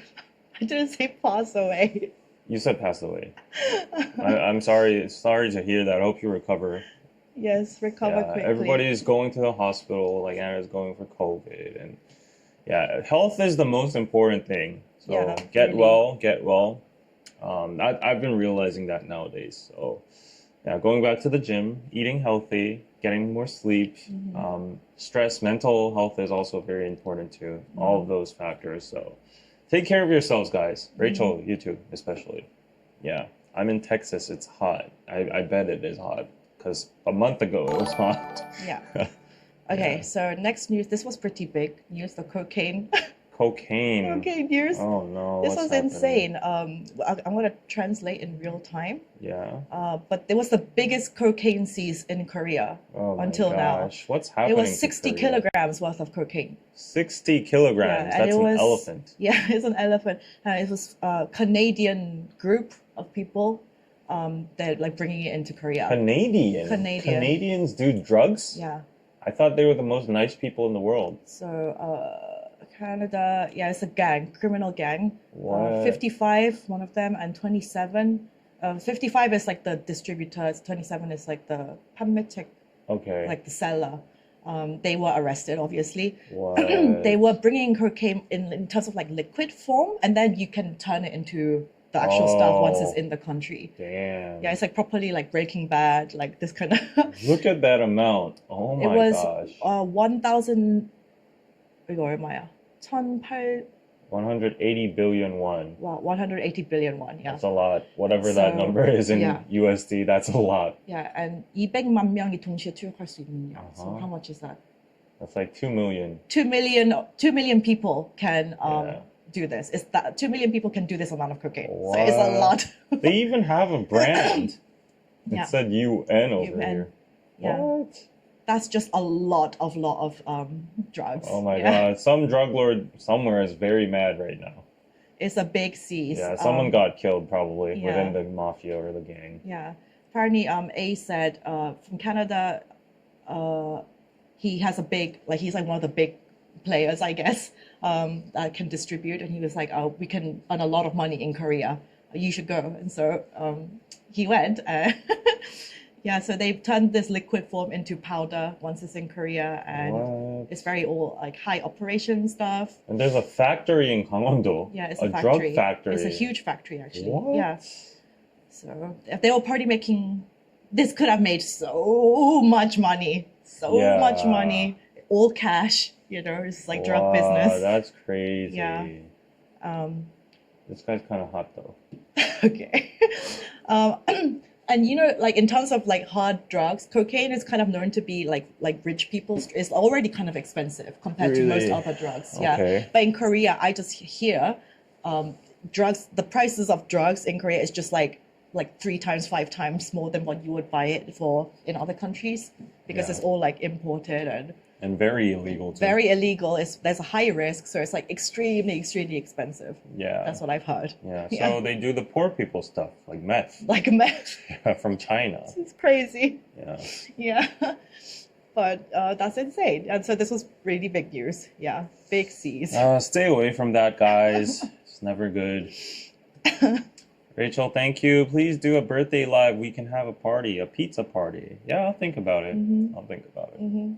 I didn't say pass away. You said pass away. I'm sorry. Sorry to hear that. I hope you recover. Yes, recover quickly. Everybody is going to the hospital. Like Anna's going for COVID, and yeah, health is the most important thing. So get well. I've been realizing that nowadays. So yeah, going back to the gym, eating healthy, getting more sleep, stress, mental health is also very important too. All of those factors. So take care of yourselves, guys. Rachel, you too, especially. Yeah, I'm in Texas. It's hot. I bet it is hot because a month ago it was hot. Yeah. Okay, so next news. This was pretty big news. The cocaine. Cocaine news. Oh no. This was insane. I'm going to translate in real time. Yeah. But it was the biggest cocaine seize in Korea until now. What's happening? It was 60 kilograms worth of cocaine. 60 kilograms. Yeah, that's an elephant. Yeah, it's an elephant. It was a Canadian group of people. They're like bringing it into Korea. Canadian. Canadians do drugs? Yeah. I thought they were the most nice people in the world. So, Canada, yeah, it's a gang, criminal gang. What? 55, one of them, and 27. 55 is like the distributor. 27 is like the 판매책, like the seller. They were arrested, obviously. What? They were bringing cocaine in terms of like liquid form, and then you can turn it into the actual stuff once it's in the country. Damn. Yeah, it's like properly like Breaking Bad, like this kind of. Look at that amount. Oh my gosh. It was 1,000. 이거 얼마야? 180 billion won. Wow, 180 billion won. Yeah. That's a lot. Whatever that number is in USD, that's a lot. Yeah, and 200만 명이 동시에 투약할 수 있는 양. So how much is that? That's like 2 million. 2 million people can do this. It's that 2 million people can do this amount of cocaine. What? So it's a lot. They even have a brand. It said UN over here. Yeah. What? That's just a lot of drugs. Oh my god. Some drug lord somewhere is very mad right now. It's a big seize. Yeah, someone got killed probably within the mafia or the gang. Yeah. Apparently, A said from Canada, he has a big, like he's like one of the big players, I guess, that can distribute. And he was like, oh, we can earn a lot of money in Korea. You should go. And so he went. Yeah, so they've turned this liquid form into powder once it's in Korea, and it's very all like high operation stuff. And there's a factory in Gangwon-do. Yeah, it's a drug factory. It's a huge factory, actually. What? Yeah. So if they were party making, this could have made so much money. So much money. All cash, you know, it's like drug business. That's crazy. Yeah. This guy's kind of hot though. Okay. And you know, like in terms of like hard drugs, cocaine is kind of known to be like rich people's. It's already kind of expensive compared to most other drugs. Yeah. Okay. But in Korea, I just hear drugs. The prices of drugs in Korea is just like 3 times, 5 times more than what you would buy it for in other countries because it's all like imported and very illegal too. Very illegal. There's a high risk, so it's like extremely expensive. Yeah. That's what I've heard. Yeah. So they do the poor people stuff, like meth. Like meth. Yeah, from China. It's crazy. Yeah. Yeah. But that's insane. And so this was really big news. Yeah. Big seize. Stay away from that, guys. It's never good. Rachel, thank you. Please do a birthday live. We can have a party, a pizza party. Yeah, I'll think about it. I'll think about it.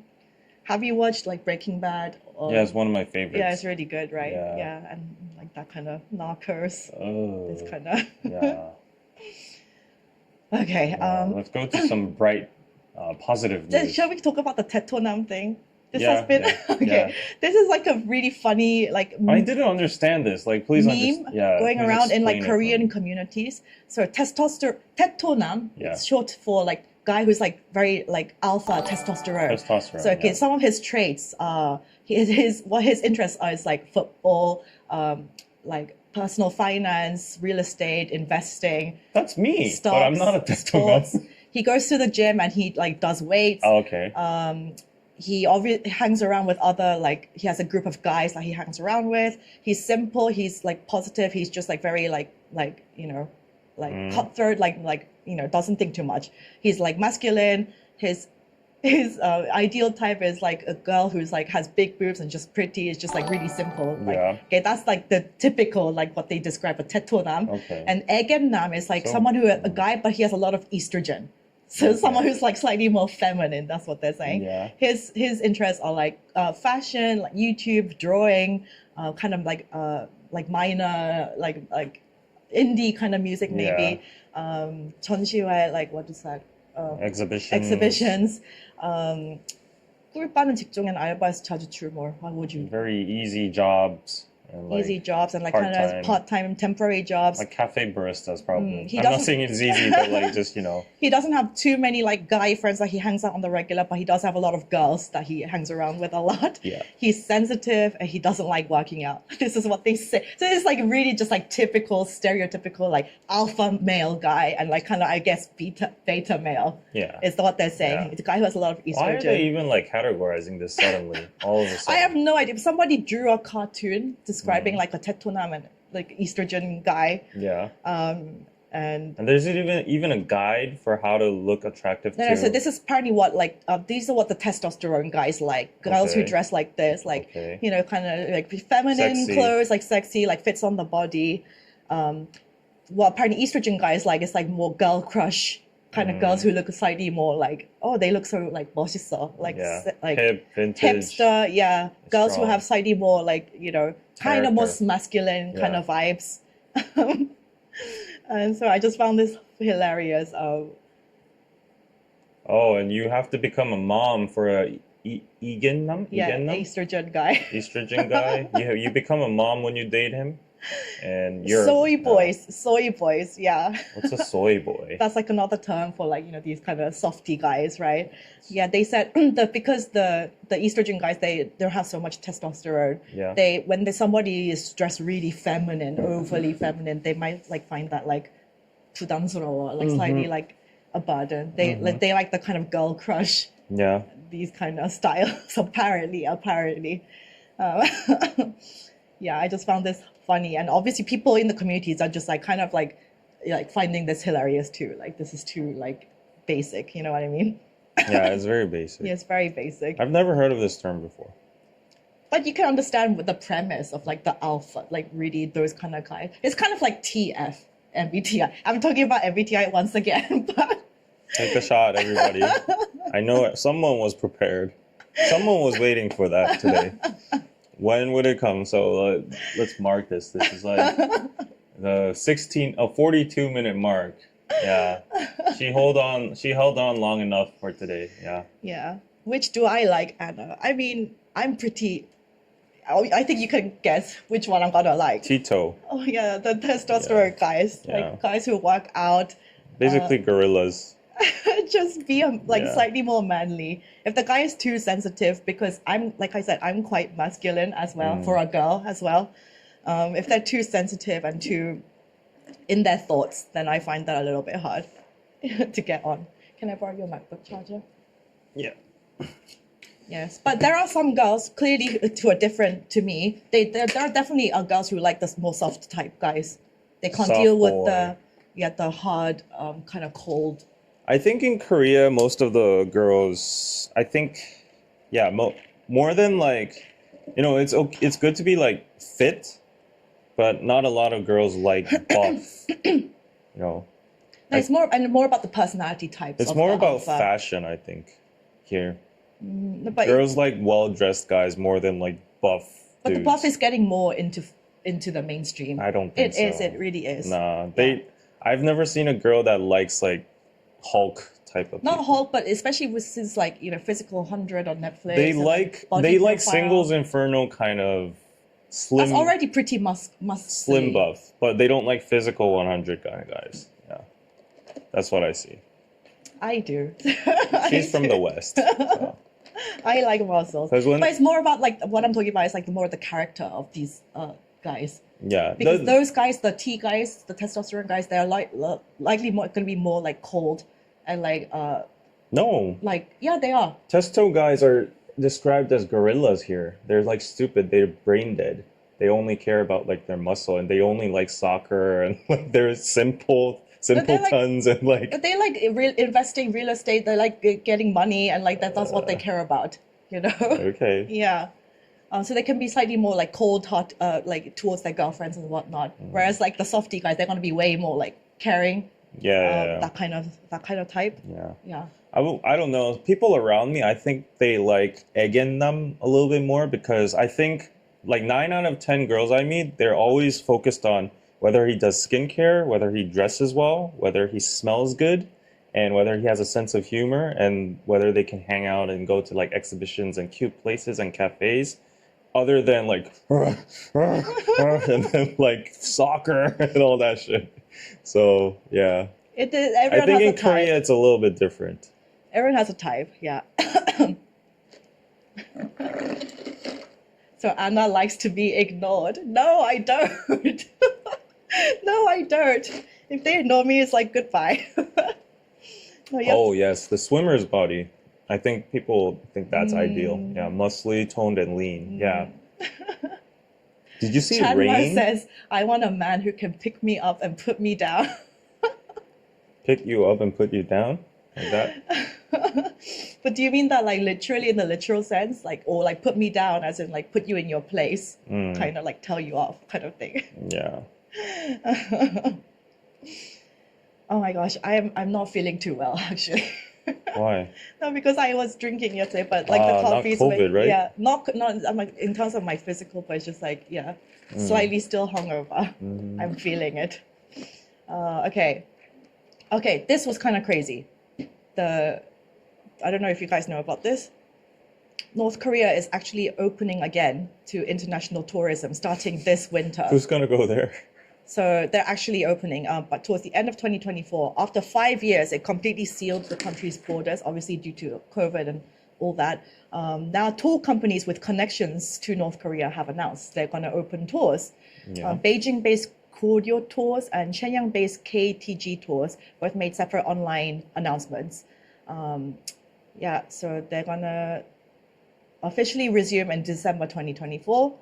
Have you watched like Breaking Bad? Yeah, it's one of my favorites. Yeah, it's really good, right? Yeah. And like that kind of narcos. Oh. This kind of. Yeah. Okay. Let's go to some bright, positive news. Shall we talk about the Testo thing? This Yeah, has been yeah, okay. yeah. This is like a really funny like I didn't understand this. Like, please meme going please around in like explain it Korean for me. communities. So tetonam, it's short for like guy who's like very like alpha testosterone. Testosterone. So okay, yeah. some of his traits are his interests are is like football, like personal finance, real estate, investing, That's me, stocks, but I'm not a testo sports. man. He goes to the gym and he like does weights. Oh, okay. He obviously hangs around with other, like, he has a group of guys that he hangs around with. He's simple. He's like positive. He's just like very like you know, like cutthroat, like you know, doesn't think too much. He's like masculine. His ideal type is like a girl who's like has big boobs and just pretty. It's just like really simple. Like, Yeah. okay, that's like the typical, like what they describe a Testo nam. Okay. And Ege Male is like So- someone who a guy, but he has a lot of estrogen. So Okay. someone who's like slightly more feminine. That's what they're saying. Yeah. His interests are like fashion, like YouTube, drawing, kind of like minor, like indie kind of music maybe. 전시회, like what is that? Exhibitions. 꿀 빠는 직종엔 알바에서 자주 출몰. How would you? Very easy jobs. And like Easy jobs and like kind part-time. of part-time temporary jobs. Like cafe baristas, probably. He I'm not doesn't- saying it's easy, but like just, you know. He doesn't have too many like guy friends that he hangs out on the regular, but he does have a lot of girls that he hangs around with a lot. Yeah. He's sensitive and he doesn't like working out. This is what they say. So it's like really just like typical, stereotypical like alpha male guy and like kind of, I guess, beta male. Yeah. Is what they're saying. Yeah. It's a guy who has a lot of estrogen. Why are they even like categorizing this suddenly? All of a sudden. I have no idea. Somebody drew a cartoon describing like a tetonam and like estrogen guy. Yeah. And there's even a guide for how to look attractive no, to. so this is apparently what like these are what the testosterone guys like. Girls who Okay. dress like this, like Okay. you know, kind of like feminine Sexy. clothes, like sexy, like fits on the body. What apparently estrogen guys like is like more girl crush kind of girls who look slightly more like, oh, they look so like 멋있어, like Yeah. like Hip, vintage. hipster, yeah. Girls who Strong. have slightly more like, you know, kind of more Character. masculine kind Yeah. of vibes. And so I just found this hilarious. Oh, and you have to become a mom for a Egenam? Yeah, Egenam? estrogen guy. Estrogen guy. You become a mom when you date him, and you're Soy boys, yeah. What's a soy boy? That's like another term for like, you know, these kind of softy guys, right? Yeah, they said that because the estrogen guys, they don't have so much testosterone. Yeah. When somebody is dressed really feminine, overly feminine, they might like find that like 부담스러워, like slightly like a burden. They like the kind of girl crush, Yeah. these kind of styles. apparently. Yeah, I just found this funny, and obviously people in the communities are just like kind of like finding this hilarious too. Like this is too like basic, you know what I mean? Yeah, it's very basic. Yeah, it's very basic. I've never heard of this term before. But you can understand the premise of like the alpha, like really those kind of guys. It's kind of like TF, MBTI. I'm talking about MBTI once again, but Take a shot, everybody. I know someone was prepared. Someone was waiting for that today. When would it come? So let's mark this. This is like the 42-minute mark. Yeah. She held on long enough for today. Yeah. yeah. Which do I like, Anna? I mean, I think you can guess which one I'm gonna like. Tito. Oh yeah, the testosterone guys, Yeah. like guys who work out, Basically gorillas. just be Yeah. slightly more manly. If the guy is too sensitive, because I'm like I said, I'm quite masculine as well for a girl as well. If they're too sensitive and too in their thoughts, then I find that a little bit hard to get on. Can I borrow your MacBook charger? Yeah. Yes, but there are some girls clearly who are different to me. There are definitely girls who like the more soft type guys. They can't Soft deal with boy. the hard kind of cold. I think in Korea, most of the girls, more than like, you know, it's good to be like fit, but not a lot of girls like buff. You know, No, it's more about the personality types. it's of more the about alpha. fashion, I think, here. But Girls like well-dressed guys more than like buff the dudes. buff is getting more into the mainstream. I don't think It is. so. It really is. Nah, I've never seen a girl that likes like Hulk type of Not people. Hulk, but especially with since like Physical 100 on Netflix. They and, like body profile. Singles Inferno kind of slim. That's already pretty Slim buff, but they don't like Physical 100 guys. Yeah, that's what I see. I do. She's from the West. So. I like muscles. 'Cause when- But it's more about like what I'm talking about is like more the character of these guys. Yeah. Because those guys, the T guys, the testosterone guys, they're likely more going to be more like cold and no. Yeah, they are. Testo guys are described as gorillas here. They're like stupid. They're brain dead. They only care about like their muscle, and they only like soccer, and like they're simpletons, and like they like investing real estate. They like getting money, and like that's what they care about. You know. Okay. Yeah. So they can be slightly more like cold, hot, like towards their girlfriends and whatnot. Whereas like the softy guys, they're gonna be way more like caring. Yeah. That kind of type. Yeah. Yeah. I don't know. People around me, I think they like egging them a little bit more, because I think like 9 out of 10 girls I meet, they're always focused on whether he does skincare, whether he dresses well, whether he smells good, and whether he has a sense of humor, and whether they can hang out and go to like exhibitions and cute places and cafes, other than like and then like soccer and all that shit. So yeah, I think in Korea it's a little bit different. Everyone has a type, yeah. So Anna likes to be ignored. No, I don't. No, I don't. If they ignore me, it's like goodbye. Oh yes, the swimmer's body. I think people think that's ideal. Yeah, muscly, toned, and lean. Yeah. Did you see Chandler Rain? says, I want a man who can pick me up and put me down. Pick you up and put you down? Like that? But do you mean that like literally in the literal sense? Like, or like put me down as in like put you in your place? Kind of like tell you off kind of thing. Yeah. Oh my gosh, I'm not feeling too well actually. Why? No, because I was drinking yesterday, but like the coffee's not COVID, right? Yeah, not I'm like in terms of my physical, but it's just like slightly still hungover. I'm feeling it. Okay, this was kind of crazy. I don't know if you guys know about this. North Korea is actually opening again to international tourism starting this winter. Who's gonna go there? So they're actually opening, but towards the end of 2024, after 5 years, it completely sealed the country's borders, obviously due to COVID and all that. Now, tour companies with connections to North Korea have announced they're going to open tours. Yeah. Beijing-based Koryo Tours and Shenyang-based KTG Tours both made separate online announcements. So they're going to officially resume in December 2024.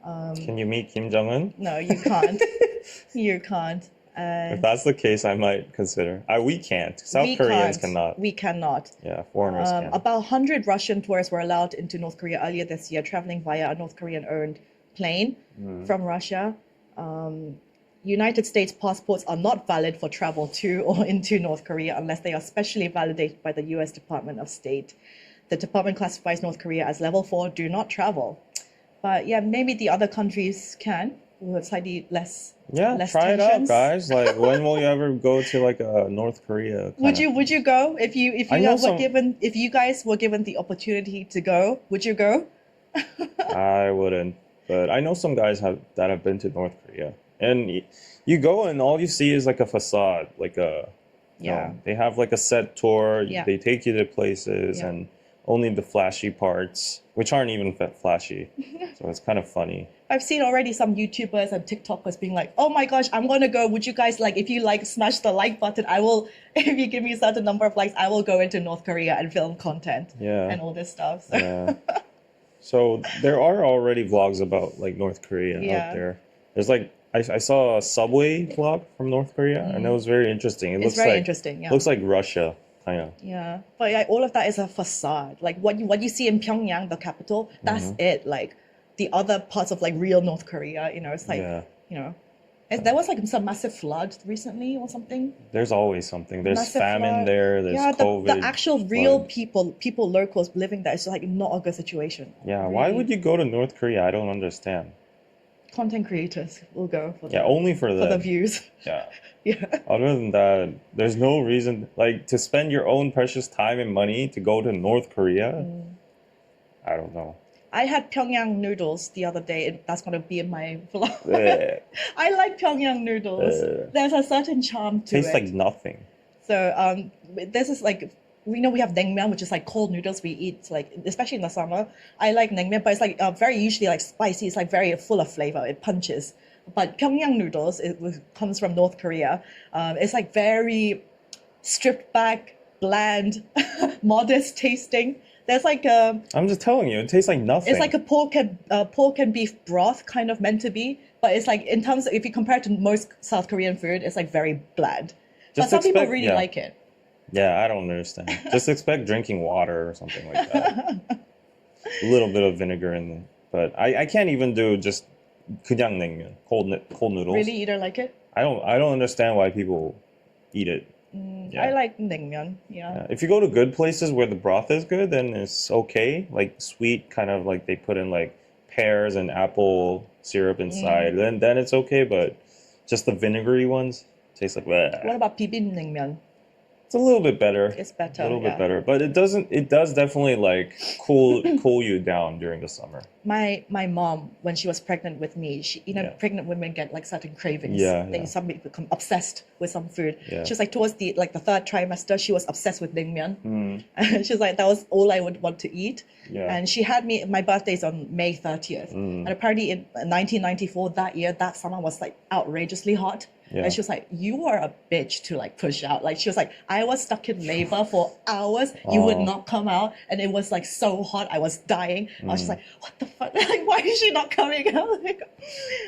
Can you meet Kim Jong-un? No, you can't. You can't. If that's the case, I might consider. We can't. South Koreans cannot. We cannot. Yeah, foreigners can. About 100 Russian tourists were allowed into North Korea earlier this year, traveling via a North Korean-owned plane from Russia. United States passports are not valid for travel to or into North Korea unless they are specially validated by the U.S. Department of State. The department classifies North Korea as level 4, do not travel. But yeah, maybe the other countries can with slightly less. Yeah, less try tensions. it out, guys. Like, when will you ever go to like a North Korea? Would you go if you guys were given the opportunity to go? Would you go? I wouldn't, but I know some guys that have been to North Korea, and you go and all you see is like a facade, like they have like a set tour. Yeah. They take you to places and only the flashy parts, which aren't even flashy. So it's kind of funny. I've seen already some YouTubers and TikTokers being like, oh my gosh, I'm going to go. Would you guys like, if you like smash the like button, if you give me a certain number of likes, I will go into North Korea and film content and all this stuff. So. Yeah. So there are already vlogs about like North Korea out there. There's like, I saw a subway vlog from North Korea and it was very interesting. It's very interesting. Yeah. Looks like Russia. Kind of. Yeah, but like, all of that is a facade. Like what you see in Pyongyang, the capital, that's it. Like the other parts of like real North Korea, it's like there was like some massive flood recently or something. There's always something. There's massive famine flood. there. There's COVID. The actual real people locals living there is like not a good situation. Yeah, really. Why would you go to North Korea? I don't understand. Content creators will go for only for the views. Yeah. Yeah. Other than that, there's no reason like to spend your own precious time and money to go to North Korea. I don't know. I had Pyongyang noodles the other day. That's going to be in my vlog. I like Pyongyang noodles. There's a certain charm to it. Tastes like nothing. So this is like, we know we have naengmyeon, which is like cold noodles we eat, like especially in the summer. I like naengmyeon, but it's like very usually like spicy. It's like very full of flavor. It punches. But Pyongyang noodles, comes from North Korea. It's like very stripped back, bland, modest tasting. There's like a I'm just telling you, it tastes like nothing. it's like a pork and beef broth kind of meant to be, but it's like in terms of, if you compare it to most South Korean food, it's like very bland. But Just some people expect- really yeah. like it. Yeah, I don't understand. Just expect drinking water or something like that. A little bit of vinegar in them. But I can't even do just 그냥 냉면, cold noodles. Really, you don't like it? I don't understand why people eat it. Yeah. I like naengmyeon. Yeah. Yeah. If you go to good places where the broth is good, then it's okay. Like sweet, kind of like they put in like pears and apple syrup inside. Then it's okay. But just the vinegary ones taste like bleh. What about bibimbap? It's a little bit better. It's better. A little yeah. bit better, but it does definitely like cool you down during the summer. My mom, when she was pregnant with me, Yeah. pregnant women get like certain cravings. Yeah, They yeah. some people become obsessed with some food. Yeah. She was like towards the third trimester, she was obsessed with naengmyeon. Mm, She was like, that was all I would want to eat. yeah. And she had me, my birthday's on May 30th. And apparently in 1994, that summer was like outrageously hot. Yeah. And she was like, you are a bitch to like push out. Like she was like, I was stuck in labor for hours. You would not come out. And it was like so hot. I was dying. I was just like, what the fuck? Like, why is she not coming out? Like,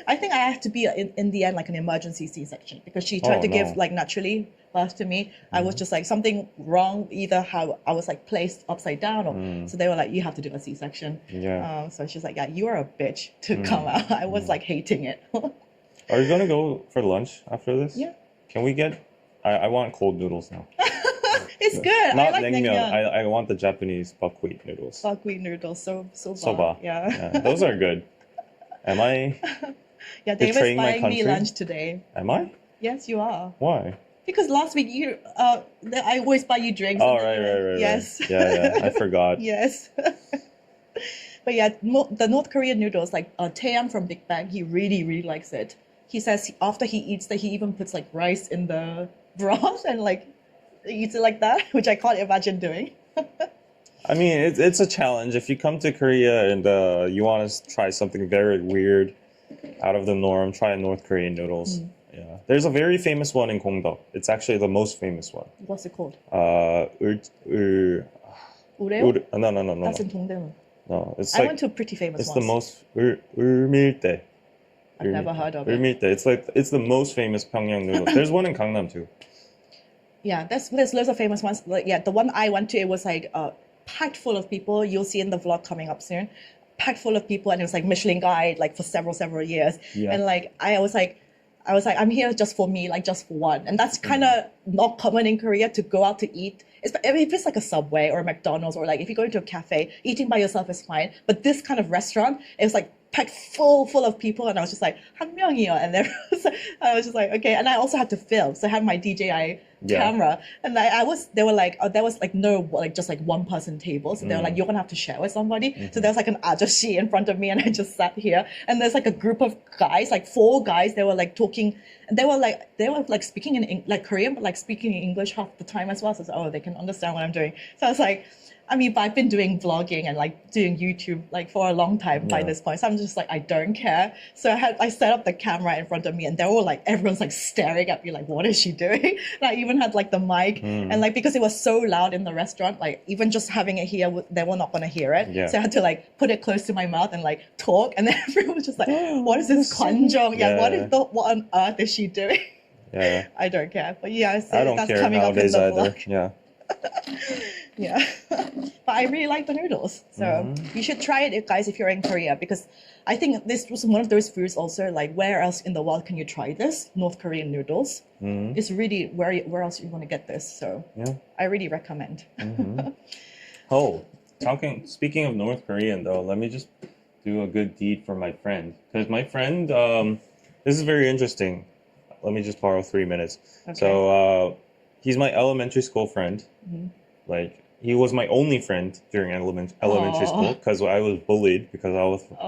I think I had to be in the end like an emergency C-section because she tried Oh, to no. give like naturally birth to me. I was just like something wrong, either how I was like placed upside down or so they were like, you have to do a C-section. Yeah. So she's like, yeah, you are a bitch to come out. I was like hating it. Are you gonna go for lunch after this? Yeah. Can we get? I want cold noodles now. It's good. Not I like naengmyeon. naengmyeon. I want the Japanese buckwheat noodles. Buckwheat noodles, soba. Soba. Yeah. Yeah, those are good. Am I? Yeah, David's Betraying my buying me country? lunch today. Am I? Yes, you are. Why? Because last week I always buy you drinks. Oh, and then right. Yes. Yeah. I forgot. Yes. But yeah, the North Korean noodles, like Taeyang from Big Bang, he really, really likes it. He says after he eats that, he even puts like rice in the broth and like eats it like that, which I can't imagine doing. I mean, it's a challenge. If you come to Korea and you want to try something very weird, out of the norm, try North Korean noodles. Yeah, there's a very famous one in Gongdeok. It's actually the most famous one. What's it called? Ureo? No. That's in Dongdaemun. No, it's I like went to a pretty famous it's one. the most Urmildae. I've never heard of it. Urmildae. It's the most famous Pyongyang noodles. There's one in Gangnam too. Yeah, there's loads of famous ones. Like, yeah, the one I went to, it was like packed full of people. You'll see in the vlog coming up soon. Packed full of people, and it was like Michelin guide, like for several years. Yeah. And like I was like, I'm here just for me, like just for one. And that's kind of not common in Korea to go out to eat. If it's like a Subway or a McDonald's or like if you go into a cafe, eating by yourself is fine. But this kind of restaurant, it was like packed full of people, and I was just like, 한 명이요. And I was just like, okay. And I also had to film, so I had my DJI camera, and they were like, there was like no like just like one person table, so they were like, you're gonna have to share with somebody. So there was like an ajashi in front of me, and I just sat here, and there's like a group of guys, like 4 guys. They were like talking, and they were like speaking in like Korean, but like speaking in English half the time as well. So I was like, oh, they can understand what I'm doing. So I was like, I mean, but I've been doing vlogging and like doing YouTube like for a long time by this point. So I'm just like, I don't care. So I set up the camera in front of me, and they're all like, everyone's like staring at me like, what is she doing? And I even had like the mic, and like because it was so loud in the restaurant, like even just having it here, they were not gonna hear it. Yeah. So I had to like put it close to my mouth and like talk, and then everyone was just like, what is this kwanjong? Yeah, what on earth is she doing? Yeah. I don't care, but yeah, so I don't that's care coming nowadays up in the either. vlog. Yeah. Yeah, but I really like the noodles, so you should try it, guys, if you're in Korea, because I think this was one of those foods also, like where else in the world can you try this? North Korean noodles. It's really where else you want to get this, so Yeah. I really recommend. Oh, speaking of North Korean though, let me just do a good deed for my friend. Because my friend, this is very interesting. Let me just borrow 3 minutes. Okay. So, he's my elementary school friend. Like, he was my only friend during elementary school because I was bullied because I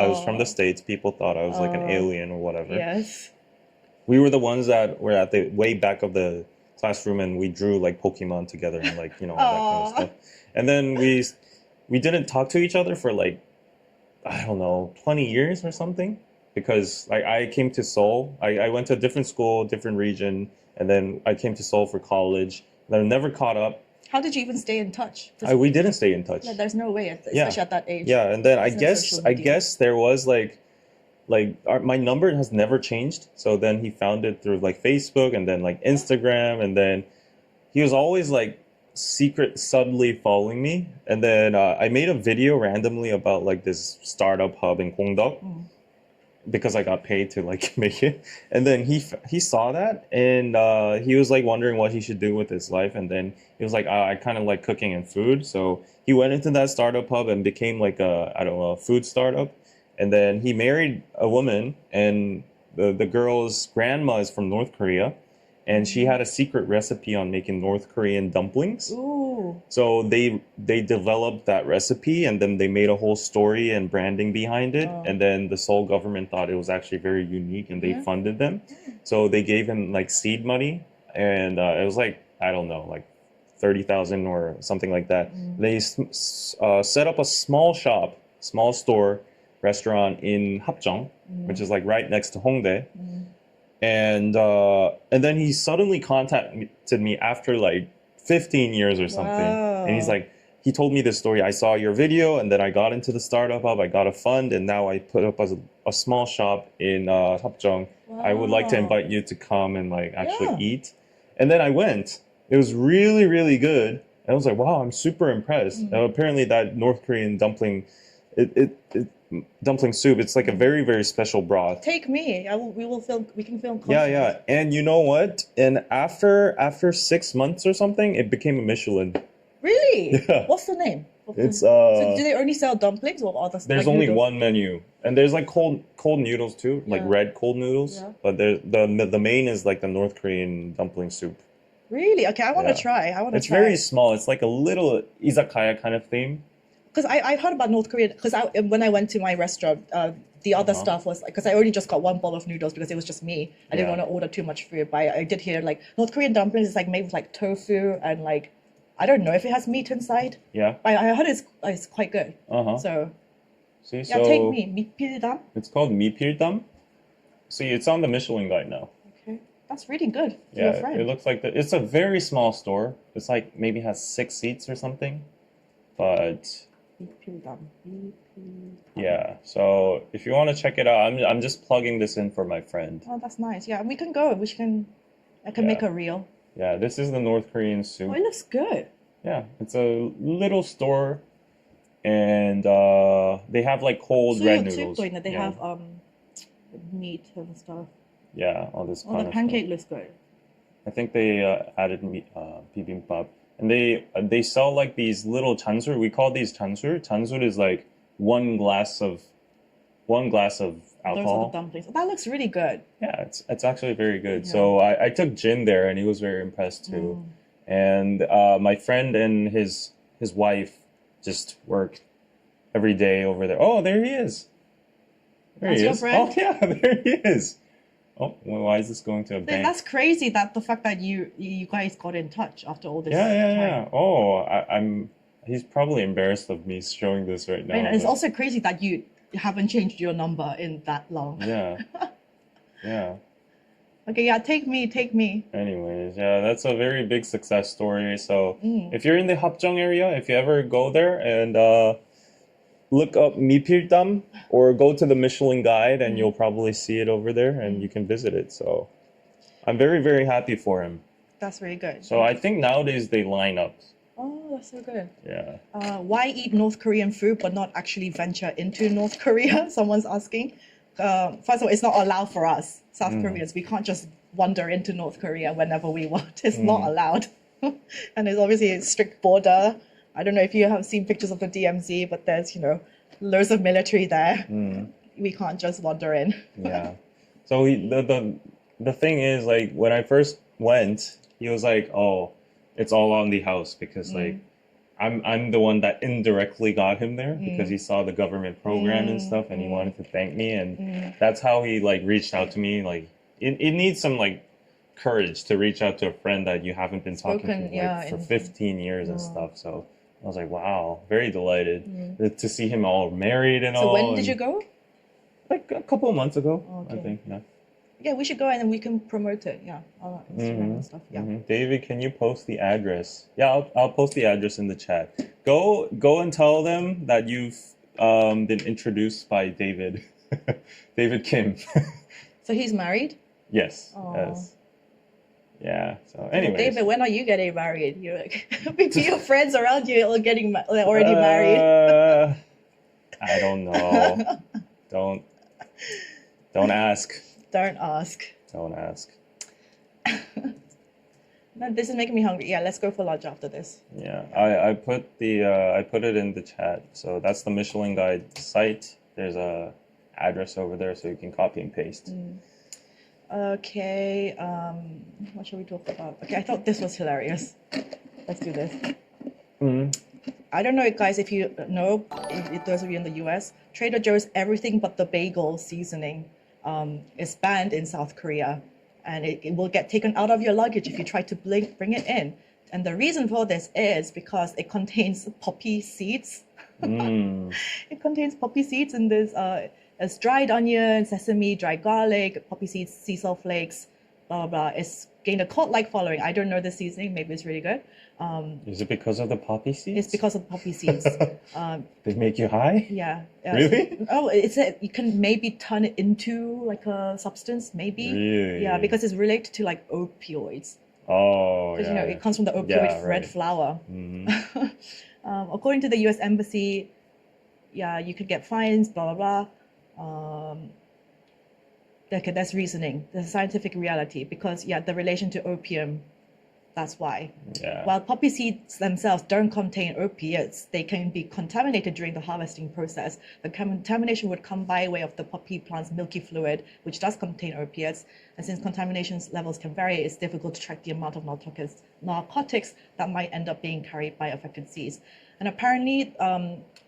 was from the States. People thought I was like an alien or whatever. Yes. We were the ones that were at the way back of the classroom, and we drew like Pokemon together and like, you know, all that kind of stuff. And then we didn't talk to each other for like, I don't know, 20 years or something. because like I came to Seoul. I went to a different school, different region, and then I came to Seoul for college. And I never caught up. How did you even stay in touch? We didn't stay in touch. Yeah, there's no way, especially at that age. Yeah, and then There's no social media. I guess there was my number has never changed. So then he found it through like Facebook and then like Instagram, and then he was always like subtly following me. And then I made a video randomly about like this startup hub in Gongdeok because I got paid to like make it. And then he saw that, and he was like wondering what he should do with his life. And then he was like, I kind of like cooking and food. So he went into that startup hub and became like a food startup. And then he married a woman, and the girl's grandma is from North Korea, and she had a secret recipe on making North Korean dumplings. Ooh. So they developed that recipe, and then they made a whole story and branding behind it. Oh. And then the Seoul government thought it was actually very unique, and they funded them. So they gave him like seed money, and it was like, I don't know, like 30,000 or something like that. They set up a small store, restaurant in Hapjeong, which is like right next to Hongdae. And then he suddenly contacted me after like 15 years or something. Wow. And he's like, he told me this story. I saw your video, and then I got into the startup hub. I got a fund, and now I put up a small shop in Hapjeong. Wow. I would like to invite you to come and like actually eat. And then I went. It was really, really good. And I was like, wow, I'm super impressed. Apparently that North Korean dumpling, dumpling soup, it's like a very, very special broth. Take me. We can film content. Yeah. And you know what? And after 6 months or something, it became a Michelin. Really? Yeah. What's the name? It's So do they only sell dumplings or other stuff? there's like only noodles? one menu, and there's like cold noodles too, like red cold noodles. Yeah. But the main is like the North Korean dumpling soup. Really? Okay, I want to Yeah. try. It's very small. It's like a little izakaya kind of theme. Because I heard about North Korea, because when I went to my restaurant, the other stuff was like, because I only just got one bowl of noodles because it was just me. I didn't Yeah. want to order too much food, but I did hear like North Korean dumplings is like made with like tofu and like, I don't know if it has meat inside. Yeah. But I heard it's quite good. So See, yeah, so take me. Mipildam. it's called Mipirdam. See, it's on the Michelin Guide now. Okay, that's really good for Yeah, your friend. it looks like it's a very small store. It's like maybe has 6 seats or something. But Mipildam. yeah, so if you want to check it out, I'm just plugging this in for my friend. Oh, that's nice. Yeah, we can go. I can make a reel. Yeah, this is the North Korean soup. Oh, it looks good. Yeah, it's a little store, and they have like cold red noodles. They Yeah. have meat and stuff. Yeah, all this Oh, kind the of pancake stuff. looks good. I think they added meat, bibimbap, and they sell like these little chansur. We call these chansur. Chansur is like one glass of Those are alcohol. the dumplings. That looks really good. Yeah, it's actually very good. Yeah. So I took Jin there, and he was very impressed too. And my friend and his wife just work every day over there. Oh, there he is. There That's he your is. friend? Oh yeah, there he is. Oh, well, why is this going to a bank? That's crazy. That the fact that you guys got in touch after all this Yeah. time. Oh, he's probably embarrassed of me showing this right now. And it's but- also crazy that you haven't changed your number in that long. Yeah. Okay, yeah, take me. Anyways, yeah, that's a very big success story. So if you're in the Hapjeong area, if you ever go there and look up Mipirdam or go to the Michelin Guide, and you'll probably see it over there, and you can visit it. So I'm very, very happy for him. That's really good. So I think nowadays they line up. Oh, that's so good. Yeah. Why eat North Korean food but not actually venture into North Korea? Someone's asking. First of all, it's not allowed for us, South Koreans. We can't just wander into North Korea whenever we want. It's not allowed. And there's obviously a strict border. I don't know if you have seen pictures of the DMZ, but there's, loads of military there. We can't just wander in. Yeah. So the thing is, like, when I first went, he was like, "Oh, it's all on the house," because like I'm the one that indirectly got him there because he saw the government program and stuff, and he wanted to thank me, and that's how he like reached out to me. Like it needs some like courage to reach out to a friend that you haven't been talking to for 15 years and stuff. So I was like, wow, very delighted to see him all married and all. So when did you go? like a couple of months ago, I Okay. think. Yeah. Yeah, we should go and then we can promote it. Yeah, on our Instagram and stuff. Yeah. David, can you post the address? Yeah, I'll post the address in the chat. Go and tell them that you've been introduced by David, David Kim. So he's married? Yes. Aw. Yes. Yeah. So, Well, anyways. David, when are you getting married? You're like, maybe your friends around you are getting already married. I don't know. Don't ask. Don't ask. Don't ask. Man, this is making me hungry. Yeah, let's go for lunch after this. Yeah, I put it in the chat. So that's the Michelin Guide site. There's a address over there, so you can copy and paste. Okay. What shall we talk about? Okay, I thought this was hilarious. Let's do this. I don't know, guys, if you know, if those of you in the US, Trader Joe's everything but the bagel seasoning is banned in South Korea, and it will get taken out of your luggage if you try to bring it in. And the reason for this is because it contains poppy seeds. It contains poppy seeds in this. It's dried onion, sesame, dried garlic, poppy seeds, sea salt flakes, blah, blah, blah. It's gained a cult-like following. I don't know the seasoning. Maybe it's really good. Is it because of the poppy seeds? It's because of the poppy seeds. They make you high? Yeah. Really? You can maybe turn it into like a substance, maybe. Really? Yeah, because it's related to like opioids. Oh, Because yeah. it comes from the opioid red right. flower. According to the U.S. Embassy, yeah, you could get fines, blah blah blah. Okay, that's reasoning. There's a scientific reality because the relation to opium. That's why. Yeah. While poppy seeds themselves don't contain opiates, they can be contaminated during the harvesting process. The contamination would come by way of the poppy plant's milky fluid, which does contain opiates. And since contamination levels can vary, it's difficult to track the amount of narcotics that might end up being carried by affected seeds. And apparently,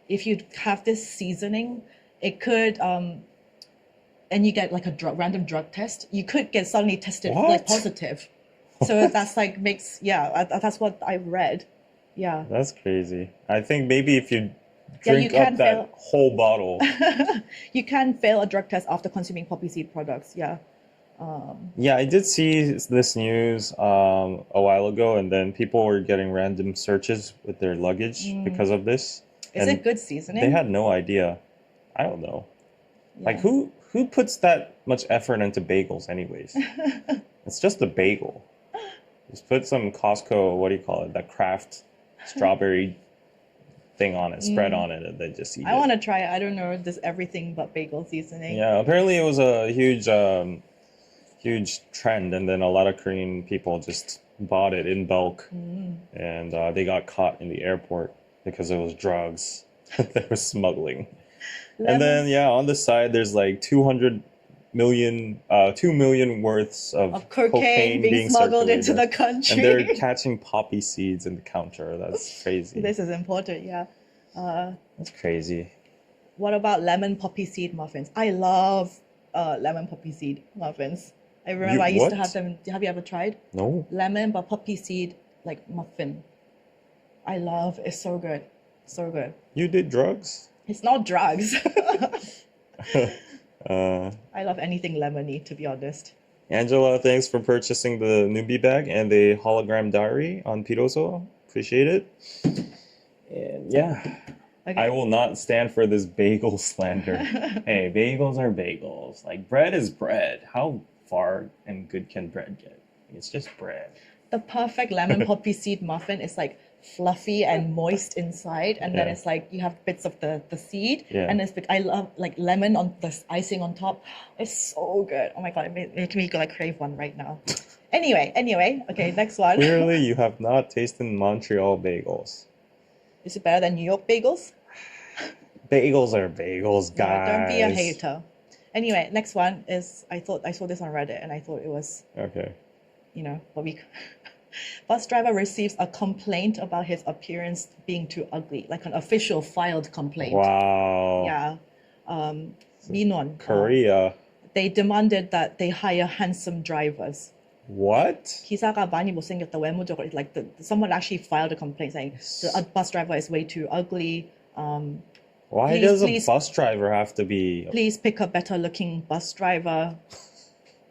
if you have this seasoning, it could, and you get like a random drug test, you could get suddenly tested like positive. So that's like that's what I read. Yeah. That's crazy. I think maybe if you drink up that whole bottle. You can fail a drug test after consuming poppy seed products. Yeah. Yeah, I did see this news a while ago, and then people were getting random searches with their luggage because of this. Is it good seasoning? They had no idea. I don't know. Yeah. Like who puts that much effort into bagels anyways? It's just a bagel. Just put some Costco, what do you call it? That Kraft strawberry thing on it, spread on it, and then just eat it. I want to try it. I don't know this everything but bagel seasoning. Yeah, apparently it was a huge trend, and then a lot of Korean people just bought it in bulk, and they got caught in the airport because it was drugs they were smuggling. And then on the side there's like 2 million worths of cocaine being smuggled into the country. And they're catching poppy seeds in the counter. That's crazy. This is important, yeah. That's crazy. What about lemon poppy seed muffins? I love lemon poppy seed muffins. I remember I used to have them. Have you ever tried? No. Lemon but poppy seed like muffin. I love it. It's so good. So good. You did drugs? It's not drugs. I love anything lemony, to be honest. Angela, thanks for purchasing the newbie bag and the hologram diary on Piroso. Appreciate it. And okay. I will not stand for this bagel slander. Hey, bagels are bagels. Like, bread is bread. How far and good can bread get? It's just bread. The perfect lemon poppy seed muffin is like fluffy and moist inside, and then it's like you have bits of the seed, and I love like lemon on the icing on top. It's so good. Oh my god, it makes me like crave one right now. Anyway, okay, next one. Clearly you have not tasted Montreal bagels. Is it better than New York bagels? Bagels are bagels, guys. Don't be a hater. Anyway, next one is I saw this on Reddit and I thought it was okay. What we bus driver receives a complaint about his appearance being too ugly, like an official filed complaint. Wow. Yeah. Minwon. Korea. They demanded that they hire handsome drivers. What? 기사가 많이 못생겼다 외모적으로. Like someone actually filed a complaint saying the bus driver is way too ugly. Why Please, does a please. bus driver have to be? Please pick a better looking bus driver.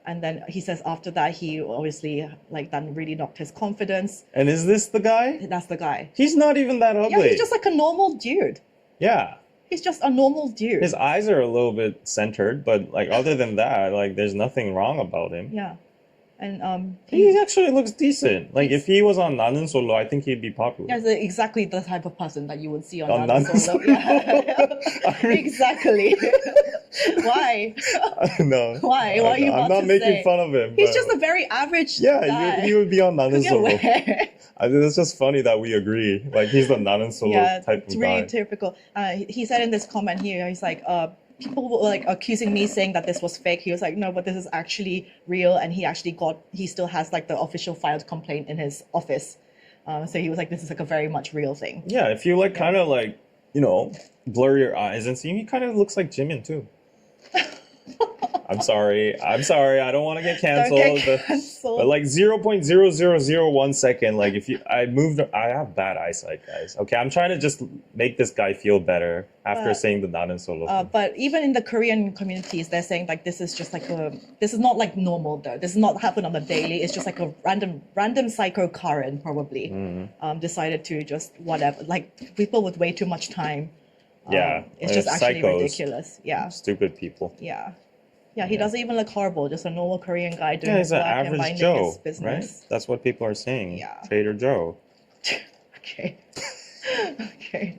And then he says after that, he obviously like that really knocked his confidence. And is this the guy? That's the guy. He's not even that ugly. Yeah, he's just like a normal dude. Yeah. He's just a normal dude. His eyes are a little bit centered, but like other than that, like there's nothing wrong about him. Yeah. And He actually looks decent. Like if he was on Nanan Solo, I think he'd be popular. yeah, exactly the type of person that you would see on Nanan Nanan Solo. Yeah. Exactly. Why? No. Why? What are you about I'm not to making say? fun of him. He's but- just a very average Yeah, guy. he would be on Nanan Yeah, Solo. where? I think it's just funny that we agree. Like he's the Nanan Solo Yeah, type it's of really guy. typical. He said in this comment here, he's like, people were like accusing me saying that this was fake. He was like, no, but this is actually real, and he still has like the official filed complaint in his office. So he was like, this is like a very much real thing. Yeah, if you like kind of like, blur your eyes and see, he kind of looks like Jimin too. I'm sorry. I don't want to get canceled. Don't get canceled. But like 0.0001 second, like I have bad eyesight, guys. Okay, I'm trying to just make this guy feel better after saying the Nanan Solo. But even in the Korean communities, they're saying like this is just like this is not like normal though. This is not happen on the daily. It's just like a random psycho Karen probably decided to just whatever, like people with way too much time. Yeah, It's just actually psychos. ridiculous. Yeah. Stupid people. Yeah. Yeah, he doesn't even look horrible. Just a normal Korean guy doing Yeah, his he's an work and average minding Joe, his business. right? That's what people are saying. Yeah. Trader Joe. Okay. Okay.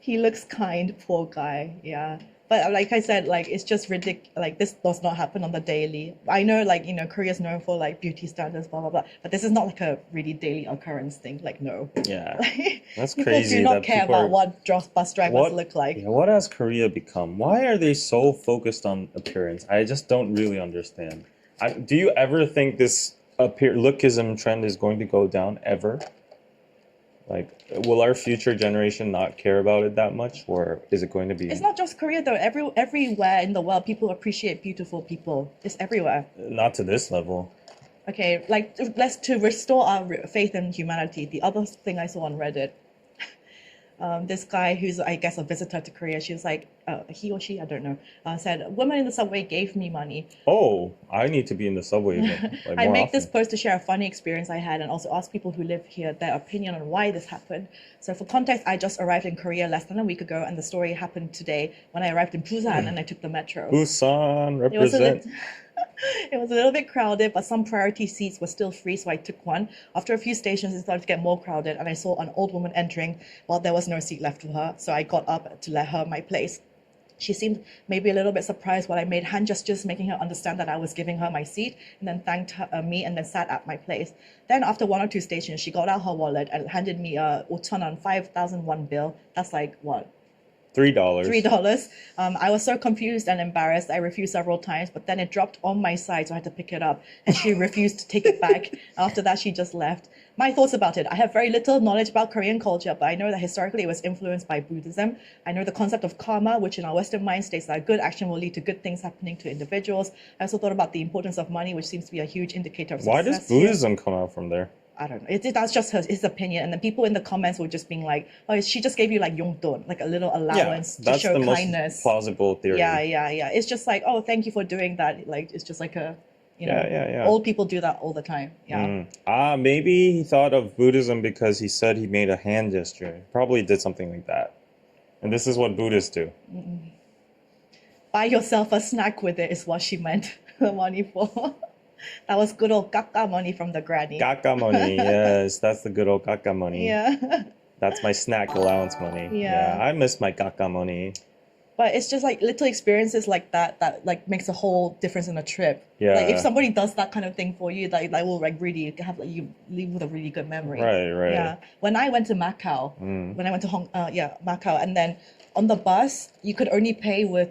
He looks kind, poor guy. Yeah. But like I said, like it's just ridiculous. Like this does not happen on the daily. I know, like Korea's known for like beauty standards, blah blah blah. But this is not like a really daily occurrence thing. Like no. Yeah. Like, That's people crazy do not that care people about are- what bus drivers look like. Yeah, what has Korea become? Why are they so focused on appearance? I just don't really understand. Do you ever think this lookism trend is going to go down ever? Like, will our future generation not care about it that much, or is it going to be? It's not just Korea though. Everywhere in the world, people appreciate beautiful people. It's everywhere. Not to this level. Okay, like to restore our faith in humanity. The other thing I saw on Reddit, this guy who's I guess a visitor to Korea, she was like, he or she, I don't know, said, women in the subway gave me money. Oh, I need to be in the subway again. Like, I more make often. this post to share a funny experience I had and also ask people who live here their opinion on why this happened. So for context, I just arrived in Korea less than a week ago, and the story happened today when I arrived in Busan and I took the metro. Busan It was represent. it was a little bit crowded, but some priority seats were still free, so I took one. After a few stations, it started to get more crowded, and I saw an old woman entering while there was no seat left for her, so I got up to let her my place. She seemed maybe a little bit surprised while I made hand gestures, making her understand that I was giving her my seat, and then thanked me and then sat at my place. Then after one or two stations, she got out her wallet and handed me a 5,001 bill. That's like, what? $3. $3. I was so confused and embarrassed. I refused several times, but then it dropped on my side, so I had to pick it up. And she refused to take it back. After that, she just left. My thoughts about it. I have very little knowledge about Korean culture, but I know that historically it was influenced by Buddhism. I know the concept of karma, which in our Western mind states that good action will lead to good things happening to individuals. I also thought about the importance of money, which seems to be a huge indicator of Why success does here. Buddhism come out from there? I don't know. That's just his opinion. And then people in the comments were just being like, oh, she just gave you like yongdon, like a little allowance to that's show the kindness. most plausible theory. Yeah. It's just like, oh, thank you for doing that. Like, it's just like a, Yeah. old people do that all the time. Yeah. Maybe he thought of Buddhism because he said he made a hand gesture. Probably did something like that. And this is what Buddhists do. Buy yourself a snack with it is what she meant the money for. That was good old kaka money from the granny. Kaka money, yes, that's the good old kaka money. Yeah. That's my snack allowance money. Yeah. I miss my kaka money. But it's just like little experiences like that like makes a whole difference in a trip. Yeah. Like if somebody does that kind of thing for you, that will like really have like you leave with a really good memory. Right. Yeah. When I went to Macau, when I went to Macau, and then on the bus you could only pay with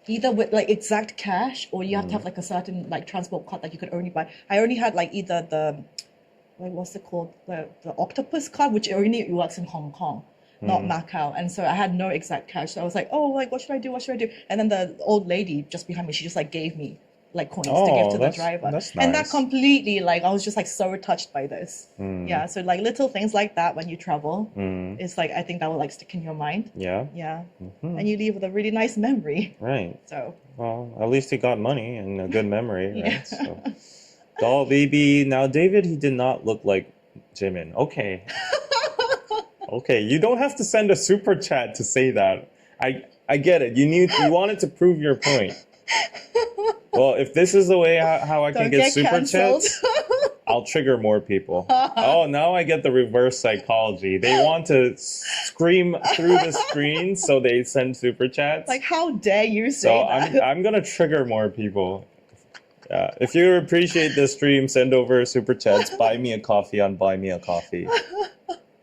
either with like exact cash, or you have to have like a certain like transport card that you could only buy. I only had like either the what's it called, the octopus card, which only works in Hong Kong, not Macau, and so I had no exact cash. So I was like, oh, like what should I do? And then the old lady just behind me, she just like gave me like coins to give to the driver. That's And that nice. completely, like, I was just like so touched by this. Yeah, so like little things like that when you travel, it's like, I think that will like stick in your mind. Yeah. Yeah. And you leave with a really nice memory. Right. So. Well, at least he got money and a good memory, Yeah. right? So. Doll baby. Now, David, he did not look like Jimin. Okay. Okay, you don't have to send a super chat to say that. I get it. You wanted to prove your point. Well, if this is the way how I can get super cancelled. chats, I'll trigger more people. Oh, now I get the reverse psychology. They want to scream through the screen, so they send super chats. Like, how dare you say So that? I'm gonna trigger more people. If you appreciate this stream, send over super chats. Buy me a coffee on Buy Me a Coffee.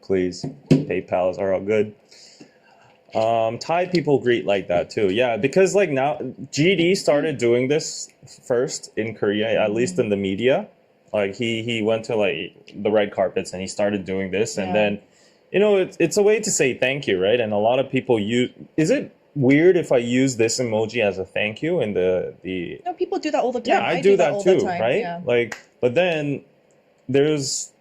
Please. PayPals are all good. Thai people greet like that too. Yeah, because like now GD started doing this first in Korea, at least in the media. Like he went to like the red carpets and he started doing this, and then it's a way to say thank you, right? And a lot of people use. Is it weird if I use this emoji as a thank you in the? No, people do that all the time. Yeah, I do that all too, the time. right? Yeah. Like, but then there's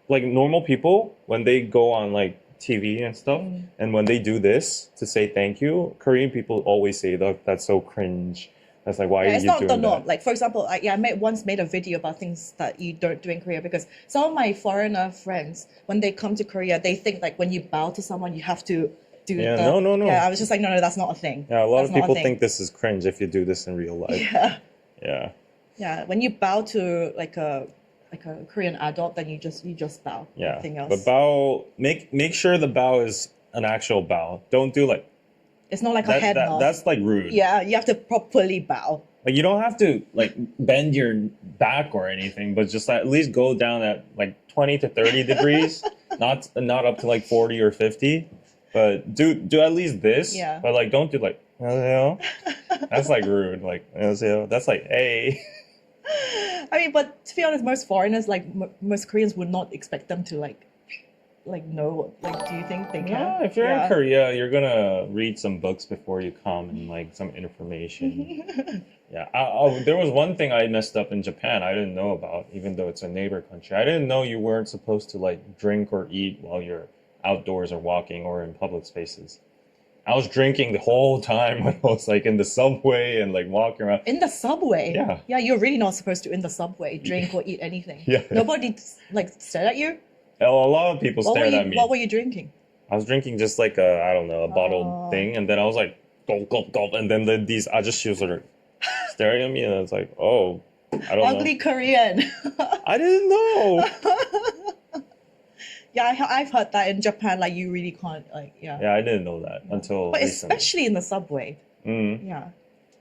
like normal people when they go on like TV and stuff, and when they do this to say thank you, Korean people always say that's so cringe. That's like, why are It's you not doing the norm. that? Like, for example, I once made a video about things that you don't do in Korea, because some of my foreigner friends, when they come to Korea, they think like when you bow to someone, you have to do Yeah, the... no. Yeah, I was just like, no, that's not a thing. Yeah, a lot That's of not a people thing. think this is cringe if you do this in real life. Yeah. Yeah. Yeah, when you bow to like a Korean adult, then you just bow. Yeah. Nothing else. But bow, make sure the bow is an actual bow. Don't do like It's not like a head nod. that's like rude. Yeah, you have to properly bow. Like you don't have to like bend your back or anything, but just at least go down at like 20 to 30 degrees, not up to like 40 or 50. But do at least this. Yeah. But like don't do like that's like rude. Like that's like hey. I mean, but to be honest, most foreigners, like most Koreans, would not expect them to like know. Like, do you think they can? Yeah, if you're in Korea, you're gonna read some books before you come and like some information. Yeah, there was one thing I messed up in Japan I didn't know about, even though it's a neighbor country. I didn't know you weren't supposed to like drink or eat while you're outdoors or walking or in public spaces. I was drinking the whole time when I was like in the subway and like walking around. In the subway? Yeah. Yeah, you're really not supposed to in the subway drink or eat anything. Yeah. Nobody like stared at you? A lot of people stared at me. What were you drinking? I was drinking just like a bottled thing, and then I was like gulp gulp gulp, and then these ajashis were staring at me, and I was like, oh, I don't Ugly know. Korean. I didn't know. Yeah, I've heard that in Japan, like you really can't, like, yeah. Yeah, I didn't know that until But recently. especially in the subway. Mm. Yeah.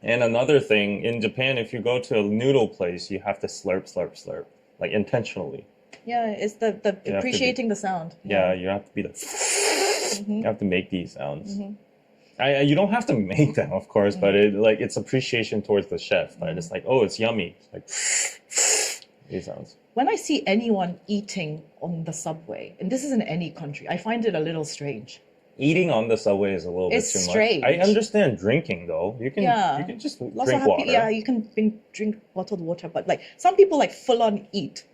And another thing, in Japan, if you go to a noodle place, you have to slurp, like intentionally. Yeah, it's the appreciating the sound. Yeah, you have to be like, you have to make these sounds. You don't have to make them, of course, but it's appreciation towards the chef. Right? It's like, oh, it's yummy. It's like these sounds. When I see anyone eating on the subway, and this is in any country, I find it a little strange. Eating on the subway is a little bit too strange. much. I understand drinking though. You can just Lots drink of water. Yeah, you can drink bottled water, but like some people like full on eat.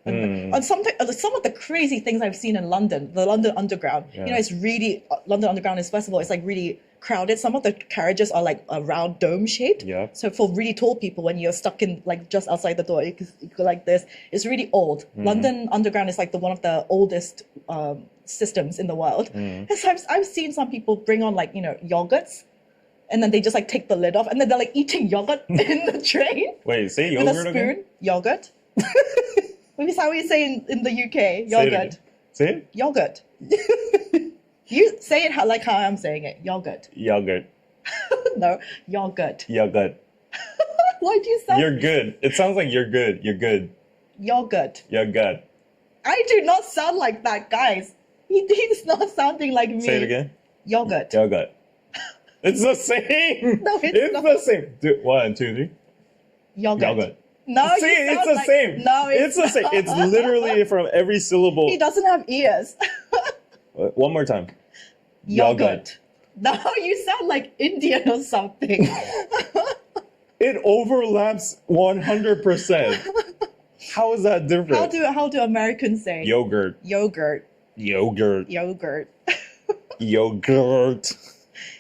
And some of the crazy things I've seen in London, the London Underground. Yeah. You know, it's really London Underground is first of all, it's like really crowded. Some of the carriages are like a round dome shaped. Yeah. So for really tall people, when you're stuck in like just outside the door, you go like this. It's really old. London Underground is like one of the oldest systems in the world. And so I've seen some people bring on like yogurts, and then they just like take the lid off, and then they're like eating yogurt in the train. Wait, say With yogurt a spoon. again? Yogurt. Maybe it's how we say in the UK. Yogurt. Say it? Yogurt. You say it like how I'm saying it. Yogurt. Yogurt. No, yogurt. Yogurt. Why do you sound... You're good. It sounds like you're good. You're good. Yogurt. Yogurt. I do not sound like that, guys. He's not sounding like me. Say it again. Yogurt. Yogurt. It's the same. No, it's not. the same. Do, 1, 2, 3. Yogurt. Yogurt. No, See, you it's sound the like... same. No, it's the same. It's literally from every syllable. He doesn't have ears. One more time. Yogurt. No, you sound like Indian or something. It overlaps 100%. How is that different? How do Americans say Yogurt. Yogurt. Yogurt. Yogurt. Yogurt.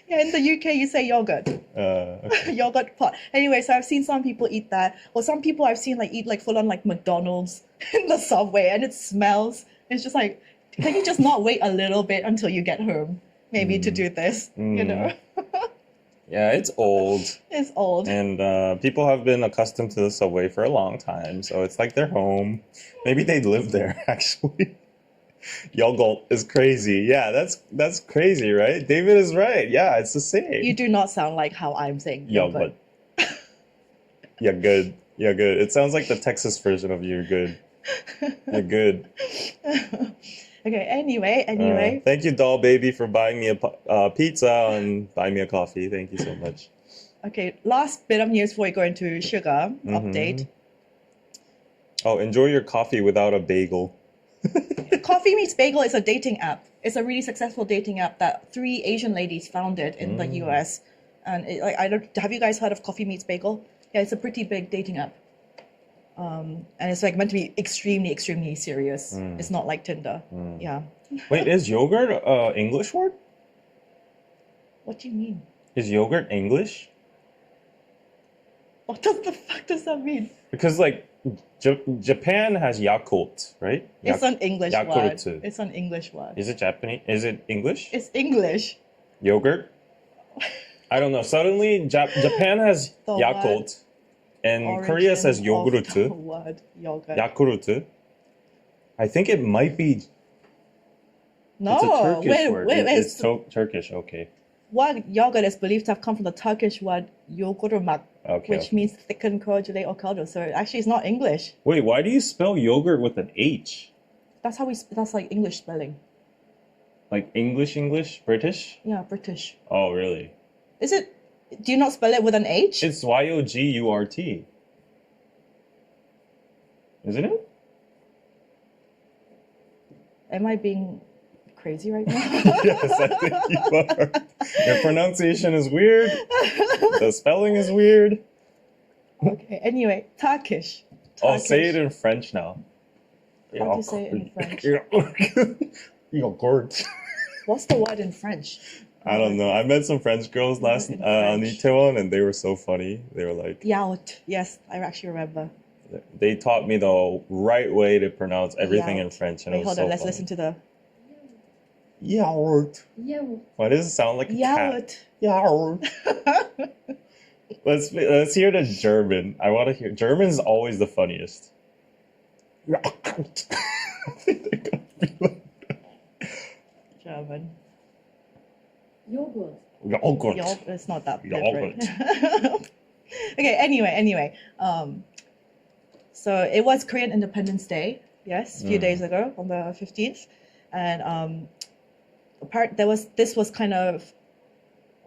Yeah, in the UK you say yogurt. Okay. Yogurt pot. Anyway, so I've seen some people eat that, or some people I've seen like eat like full on like McDonald's in the subway, and it smells. It's just like, can you just not wait a little bit until you get home, maybe to do this? You know. Yeah, it's old. It's old. And people have been accustomed to the subway for a long time, so it's like their home. Maybe they live there, actually. Yogurt is crazy. Yeah, that's crazy, right? David is right. Yeah, it's the same. You do not sound like how I'm saying yogurt. Yeah, good. Yeah, good. It sounds like the Texas version of you're good. You're good. Okay, anyway. Thank you, doll baby, for buying me a pizza and buying me a coffee. Thank you so much. Okay, last bit of news before we go into sugar update. Oh, enjoy your coffee without a bagel. Coffee Meets Bagel is a dating app. It's a really successful dating app that 3 Asian ladies founded in the US. And have you guys heard of Coffee Meets Bagel? Yeah, it's a pretty big dating app. And it's like meant to be extremely, extremely serious. It's not like Tinder. Yeah. Wait, is yogurt a English word? What do you mean? Is yogurt English? What the fuck does that mean? Because like Japan has Yakult, right? It's an English Yakult. word. It's an English word. Is it Japanese? Is it English? It's English. Yogurt? I don't know. Suddenly Japan has The Yakult and Korea says origin of the yogurt. word yogurt. Yakult. I think it might be. No, It's a Turkish word. wait. It's Turkish. Okay. Word yogurt is believed to have come from the Turkish word yoğurmak, which means thicken, coagulate, or curdle. So actually, it's not English. Wait, why do you spell yogurt with an H? That's that's like English spelling. Like English, British? Yeah, British. Oh, really? Is it? Do you not spell it with an H? It's Yogurt. Isn't it? Am I being crazy right now? Yes, I think you are. Your pronunciation is weird. The spelling is weird. Okay, anyway, Turkish. Oh, say it in French now. How do you say it in French? Yogurt. What's the word in French? I don't know. I met some French girls on Itaewon, and they were so funny. They were like... Yaourt. Yes, I actually remember. They taught me the right way to pronounce everything in French, and Wait, it was hold on. so Let's funny. listen to the... Yaourt. Yaourt. Why does it sound like a cat? Yaourt. Yaourt. Let's hear the German. I want to hear... German's always the funniest. Yaourt. German. Yogurt. Yogurt. It's not that Yogurt. different. Okay, anyway. So it was Korean Independence Day, yes, a few days ago on the 15th. And this was kind of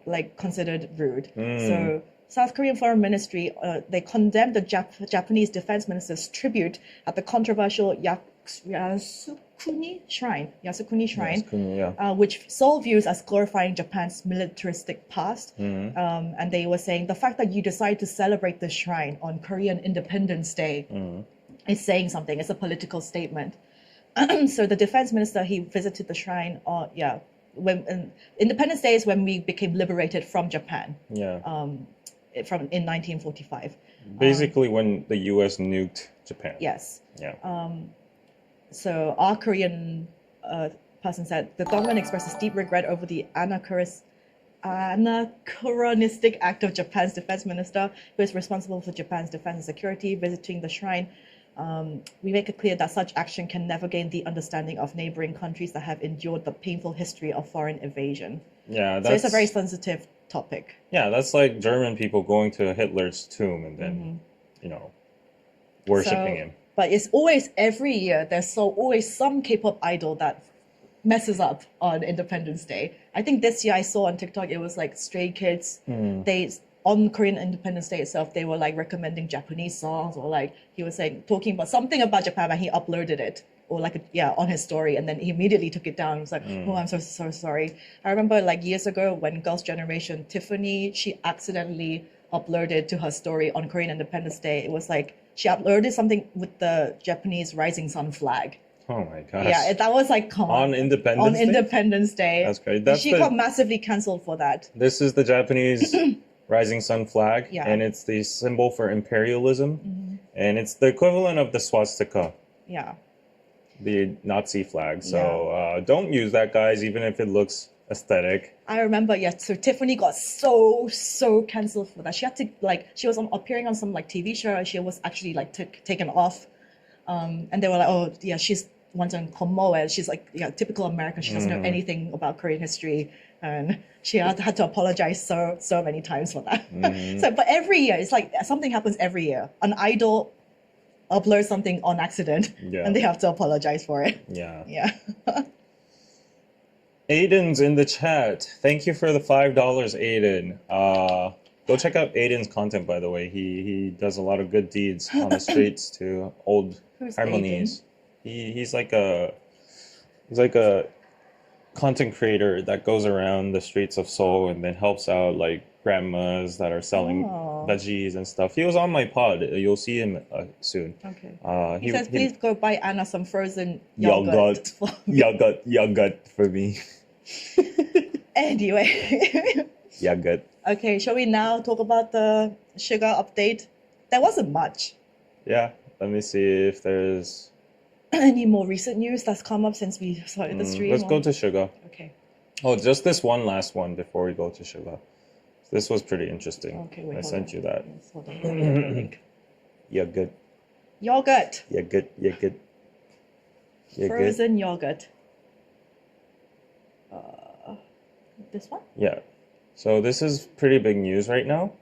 like considered rude. So South Korean Foreign Ministry, they condemned the Japanese defense minister's tribute at the controversial Yasukuni Shrine, which Seoul views as glorifying Japan's militaristic past. And they were saying the fact that you decide to celebrate the shrine on Korean Independence Day is saying something. It's a political statement. So the defense minister, he visited the shrine. When Independence Day is when we became liberated from Japan. In 1945. Basically, when the U.S. nuked Japan. Yes. Yeah. So our Korean person said the government expresses deep regret over the anachronistic act of Japan's defense minister, who is responsible for Japan's defense and security, visiting the shrine. We make it clear that such action can never gain the understanding of neighboring countries that have endured the painful history of foreign invasion. Yeah, so it's a very sensitive topic. Yeah, that's like German people going to Hitler's tomb and then, worshipping him. But it's always, every year, there's always some K-pop idol that messes up on Independence Day. I think this year I saw on TikTok, it was like Stray Kids. On Korean Independence Day itself, they were like recommending Japanese songs, or like he was talking about something about Japan, and he uploaded it, or on his story, and then he immediately took it down. It was like, oh, I'm so sorry. I remember like years ago when Girls' Generation, Tiffany, she accidentally uploaded to her story on Korean Independence Day. It was like she uploaded something with the Japanese rising sun flag. Oh my gosh. Yeah, that was like come On Independence on Day? Independence Day. That's great. That's She got massively cancelled for that. This is the Japanese rising sun flag, Yeah. and it's the symbol for imperialism, and it's the equivalent of the swastika, Yeah. the Nazi flag. So don't use that, guys, even if it looks aesthetic. I remember, yeah, so Tiffany got so cancelled for that. She had to, like, she was appearing on some, like, TV show, and she was actually, like, taken off. And they were like, oh, yeah, she's 완전 Komoe. She's, like, yeah, typical American. She doesn't know anything about Korean history. And she had to apologize so many times for that. So, but every year, it's like something happens every year. An idol uploads something on accident, and they have to apologize for it. Yeah. Yeah. Aiden's in the chat. Thank you for the $5, Aiden. Go check out Aiden's content, by the way. He does a lot of good deeds on the streets to old Who's harmonies. He's like a content creator that goes around the streets of Seoul and then helps out like grandmas that are selling veggies and stuff. He was on my pod. You'll see him soon. Okay. He says, please go buy Anna some frozen yogurt. Yogurt for me. Anyway. Yogurt. Okay, shall we now talk about the SUGA update? There wasn't much. Yeah, let me see if there's any more recent news that's come up since we started the stream. Let's go to SUGA. Okay. Oh, just this one last one before we go to SUGA. This was pretty interesting. Okay, wait, I sent you that. Yes, hold on. Let me get the link. Yogurt. Yogurt. Yogurt. Frozen yogurt. This one? Yeah. So this is pretty big news right now.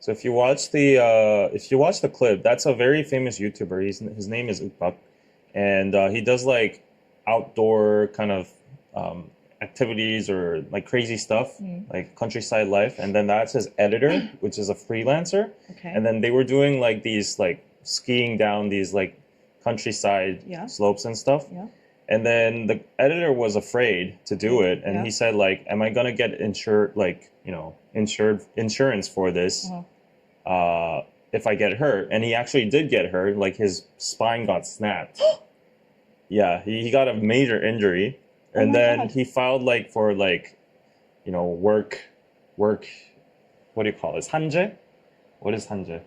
So if you watch the clip, that's a very famous YouTuber. His name is Ukbak, and he does like outdoor kind of activities or like crazy stuff, like countryside life. And then that's his editor, which is a freelancer. Okay. And then they were doing like these like skiing down these like countryside slopes and stuff. Yeah. And then the editor was afraid to do it, and he said, like, am I gonna get insurance for this if I get hurt? And he actually did get hurt, like his spine got snapped. Yeah, he got a major injury, and then he filed like for like, work. What do you call it? Hanje? What is hanje?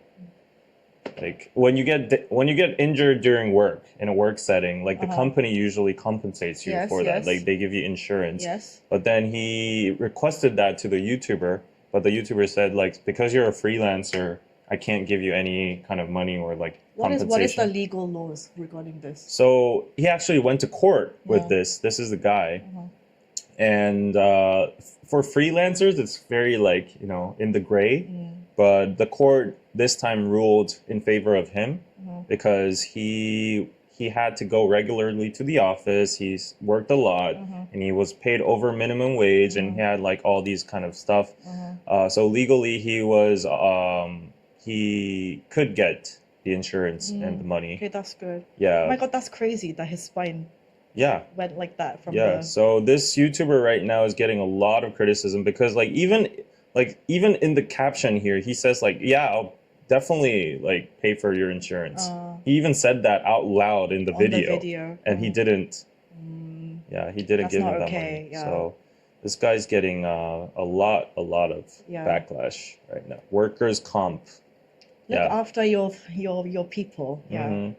Like when you get injured during work in a work setting, like the company usually compensates you for that. Like they give you insurance. Yes. But then he requested that to the YouTuber, but the YouTuber said like, because you're a freelancer, I can't give you any kind of money or like compensation. What is the legal laws regarding this? So he actually went to court with this. This is the guy. And for freelancers, it's very like, in the gray. But the court this time ruled in favor of him because he had to go regularly to the office. He's worked a lot and he was paid over minimum wage and he had like all these kind of stuff. So legally he could get the insurance and the money. Okay, that's good. Yeah. Oh my God, that's crazy that his spine went like that from So this YouTuber right now is getting a lot of criticism because even in the caption here, he says like, yeah, I'll definitely like pay for your insurance. He even said that out loud in the video. And he didn't. Yeah, he didn't give him that money. Yeah. So this guy's getting a lot of backlash right now. Workers' comp. Look after your people. Yeah.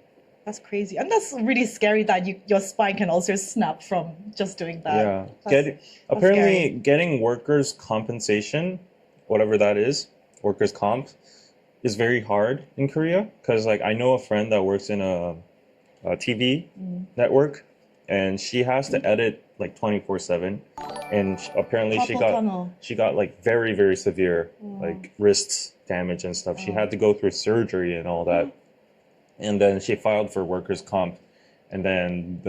That's crazy. And that's really scary that your spine can also snap from just doing that. Yeah. Apparently getting workers' compensation, whatever that is, workers' comp, is very hard in Korea. Because like I know a friend that works in a TV network, and she has to edit like 24/7. And apparently she got like very, very severe like wrist damage and stuff. She had to go through surgery and all that. And then she filed for workers' comp, and then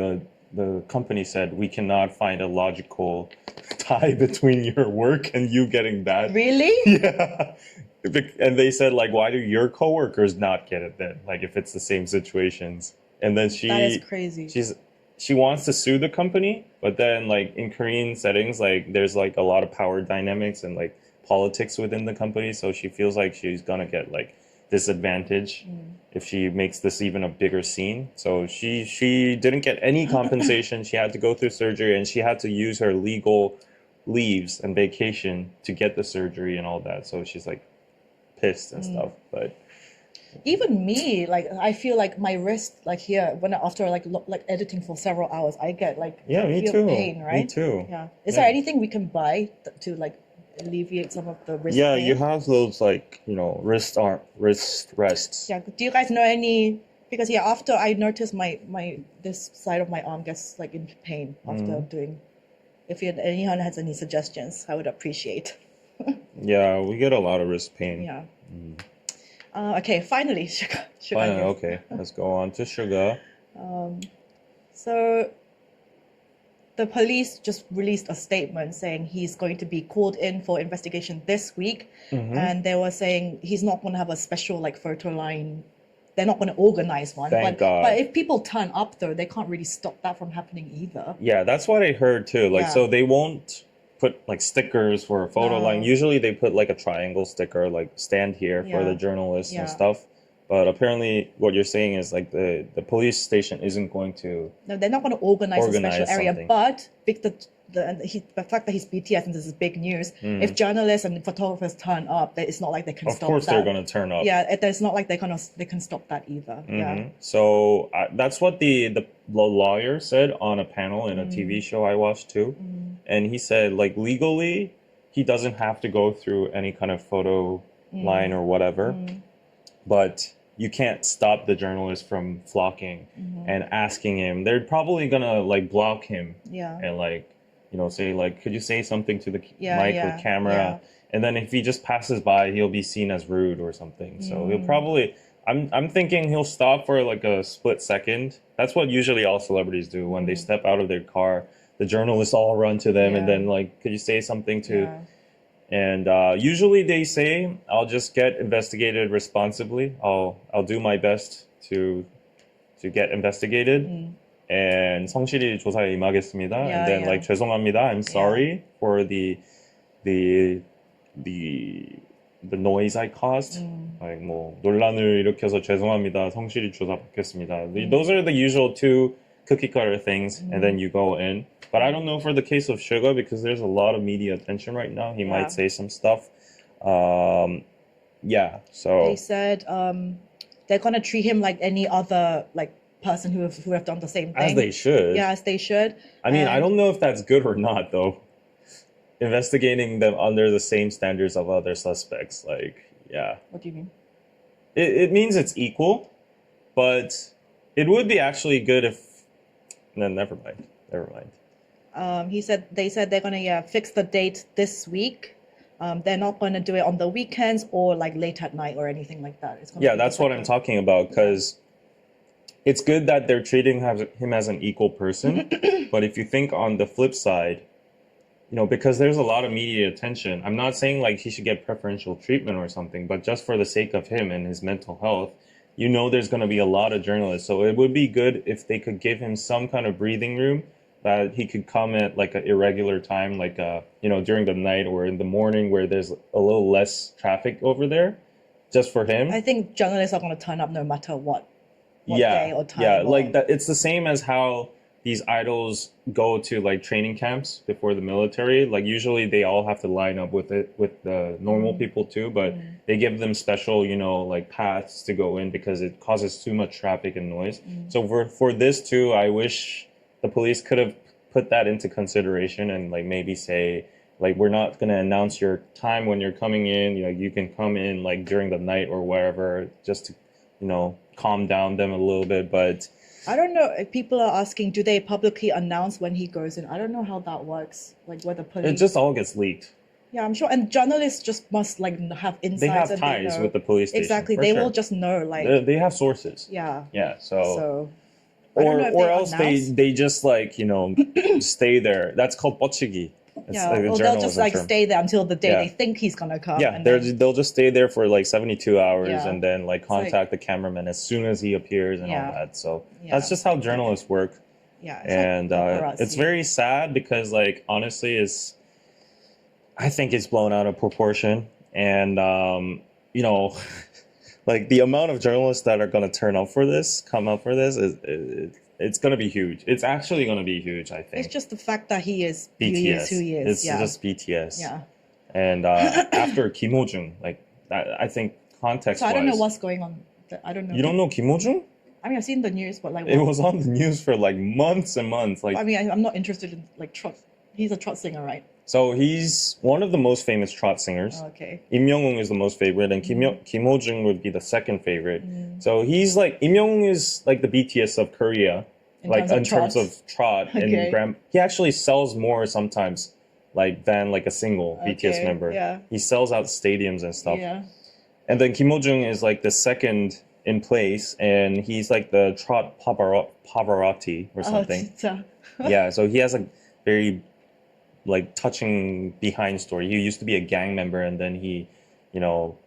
the company said, we cannot find a logical tie between your work and you getting that. Really? Yeah. And they said, like, why do your coworkers not get it then? Like, if it's the same situations. And then that is crazy. She wants to sue the company, but then like in Korean settings, like there's like a lot of power dynamics and like politics within the company, so she feels like she's gonna get like disadvantage if she makes this even a bigger scene. So she didn't get any compensation. She had to go through surgery, and she had to use her legal leaves and vacation to get the surgery and all that. So she's like pissed and stuff. But Even me, like I feel like my wrist, like here, when after like editing for several hours, I get like yeah, me feel too. pain, right? Me too. Yeah. Is there anything we can buy to like alleviate some of the wrist Yeah, pain? you have those like, you know, wrist rests. Yeah. Do you guys know any? Because yeah, after I noticed my this side of my arm gets like in pain after doing. If anyone has any suggestions, I would appreciate. Yeah, we get a lot of wrist pain. Yeah. Okay. Finally, sugar. Fine, news. okay, let's go on to SUGA. So the police just released a statement saying he's going to be called in for investigation this week, and they were saying he's not going to have a special like photo line. They're not going to organize one. Thank God. But if people turn up though, they can't really stop that from happening either. Yeah, that's what I heard too. Like, Yeah. so they won't put like stickers for a photo No. line. Usually they put like a triangle sticker, like stand here for Yeah. the journalists Yeah. and stuff. But apparently what you're saying is like the police station isn't going to. No, they're not going to organize a special area. something. But the fact that he's BT, I think this is big news. If journalists and photographers turn up, it's not like they can Of stop course that. they're going to turn up. Yeah, it's not like they can stop that either. Yeah. So that's what the lawyer said on a panel in a TV show I watched too. And he said like legally he doesn't have to go through any kind of photo line or whatever. But you can't stop the journalist from flocking and asking him. They're probably going to like block him Yeah. and like, you know, say like, could you say something to the Yeah, mic yeah, or camera? yeah. And then if he just passes by, he'll be seen as rude or something. So he'll probably, I'm thinking he'll stop for like a split second. That's what usually all celebrities do when they step out of their car. The journalists all run to them and Yeah. then like, could you say something to? Yeah. And usually they say, I'll just get investigated responsibly. I'll do my best to get investigated. And 성실히 조사에 임하겠습니다. Yeah, and then yeah. like 죄송합니다. I'm sorry for the noise I caused. Like 뭐 논란을 일으켜서 죄송합니다. 성실히 조사 받겠습니다. Those are the usual two cookie cutter things, and then you go in. But I don't know for the case of SUGA because there's a lot of media attention right now. He Yeah. might say some stuff. Yeah. So They said they're gonna treat him like any other like person who have done the same thing. as they should. Yeah, as they should. I mean, I And- don't know if that's good or not, though. Investigating them under the same standards of other suspects, like, yeah. What do you mean? It means it's equal, but it would be actually good if. No, never mind. Never mind. They said they're gonna fix the date this week. They're not gonna do it on the weekends or like late at night or anything like that. It's gonna Yeah, be that's what I'm talking about, because it's good that they're treating him as an equal person, but if you think on the flip side, you know, because there's a lot of media attention, I'm not saying like he should get preferential treatment or something, but just for the sake of him and his mental health, you know, there's going to be a lot of journalists. So it would be good if they could give him some kind of breathing room that he could come at like an irregular time, like, you know, during the night or in the morning where there's a little less traffic over there just for him. I think journalists are gonna turn up no matter what day or time. Yeah, or- like that. It's the same as how these idols go to like training camps before the military. Like usually they all have to line up with the normal people too, but they give them special, you know, like paths to go in because it causes too much traffic and noise. So for this too, I wish the police could have put that into consideration and like maybe say like, we're not going to announce your time when you're coming in. You know, you can come in like during the night or wherever, just to, you know, calm down them a little bit. But I don't know if people are asking, do they publicly announce when he goes in? I don't know how that works. Like whether police. it just all gets leaked. Yeah, I'm sure. And journalists just must like have insights. They have and ties know. with the police station. Exactly. for They sure. will just know. Like They have sources. yeah. Yeah. So. I don't know if Or they else announce. they just like, you know, stay there. That's called 뻗치기. It's Yeah, like a or they'll just journalism like term. stay there until the day Yeah. they think he's gonna come. Yeah, and they'll then, just stay there for like 72 hours Yeah. and then like like- contact the cameraman as soon as he appears and Yeah. all that. So Yeah. that's just how journalists work. yeah, And like paparazzi. it's very sad because like honestly I think it's blown out of proportion, and you know, like the amount of journalists that are going to come out for this, it's going to be huge. It's actually going to be huge. I think It's just the fact that he is BTS. who he is. It's just BTS. Yeah. And after Kim Ho Jung, like that, I think context. So I don't know what's going on. I don't know. You don't know Kim Ho Jung? I mean, I've seen the news, but like, It was on the news for like months and months. Like, I mean, I'm not interested in like trot. He's a trot singer, right? so he's one of the most famous trot singers. Oh, okay. Im Young-woong is the most favorite, and Kim Ho Jung would be the second favorite. So he's like Im Young-woong is like the BTS of Korea, in terms of trot. Okay. And he actually sells more sometimes, like than like a single BTS member. Yeah. He sells out stadiums and stuff. Yeah. And then Kim Ho Jung is like the second in place, and he's like the trot Pavarotti or something. Yeah, so he has a very like touching behind story. He used to be a gang member, and then he, you know,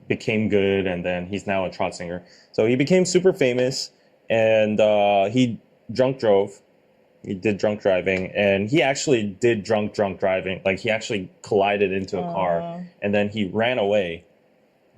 became good, and then he's now a trot singer. So he became super famous, and he drunk drove. He did drunk driving, and he actually did drunk driving. Like he actually collided into a car, and then he ran away.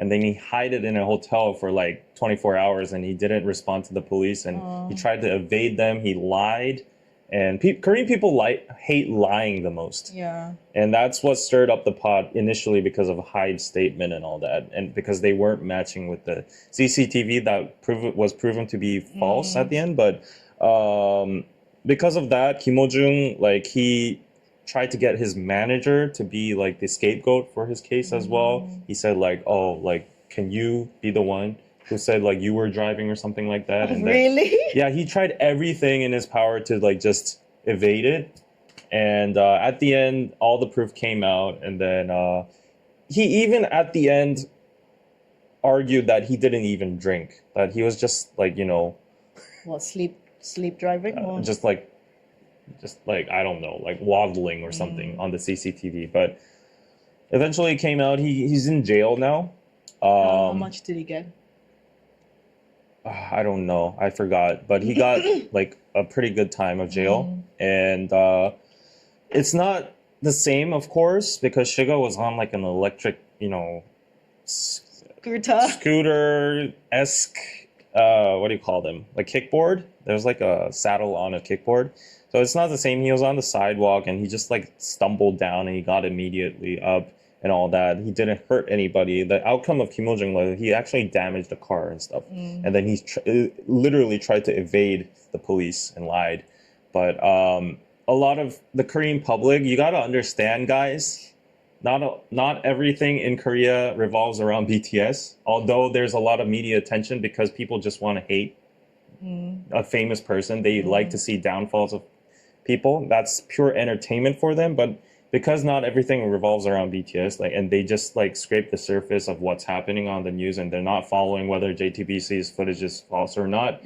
And then he hid it in a hotel for like 24 hours, and he didn't respond to the police, and he tried to evade them. He lied, and Korean people hate lying the most. Yeah. And that's what stirred up the pot initially, because of Hyde's statement and all that, and because they weren't matching with the CCTV that was proven to be false at the end. But because of that, Kim Ho Jung, like he tried to get his manager to be like the scapegoat for his case as well. He said like, oh, like, can you be the one who said like you were driving or something like that? And Really? then, yeah, he tried everything in his power to like just evade it. And at the end, all the proof came out. And then he even at the end argued that he didn't even drink, that he was just like, you know, What, sleep driving? Or? just like I don't know, like waddling or something on the CCTV. But eventually it came out he's in jail now. How much did he get? I don't know, I forgot, but he got like a pretty good time of jail. And it's not the same, of course, because SUGA was on like an electric, you know, scooter-esque, what do you call them, like kickboard. There's like a saddle on a kickboard. So it's not the same. He was on the sidewalk, and he just like stumbled down, and he got immediately up and all that. He didn't hurt anybody. The outcome of Kim Ho Jung, like, he actually damaged the car and stuff. And then he literally tried to evade the police and lied. But a lot of the Korean public, you got to understand, guys, not everything in Korea revolves around BTS, although there's a lot of media attention because people just want to hate a famous person. They like to see downfalls of people. That's pure entertainment for them. But because not everything revolves around BTS, like, and they just like scrape the surface of what's happening on the news, and they're not following whether JTBC's footage is false or not,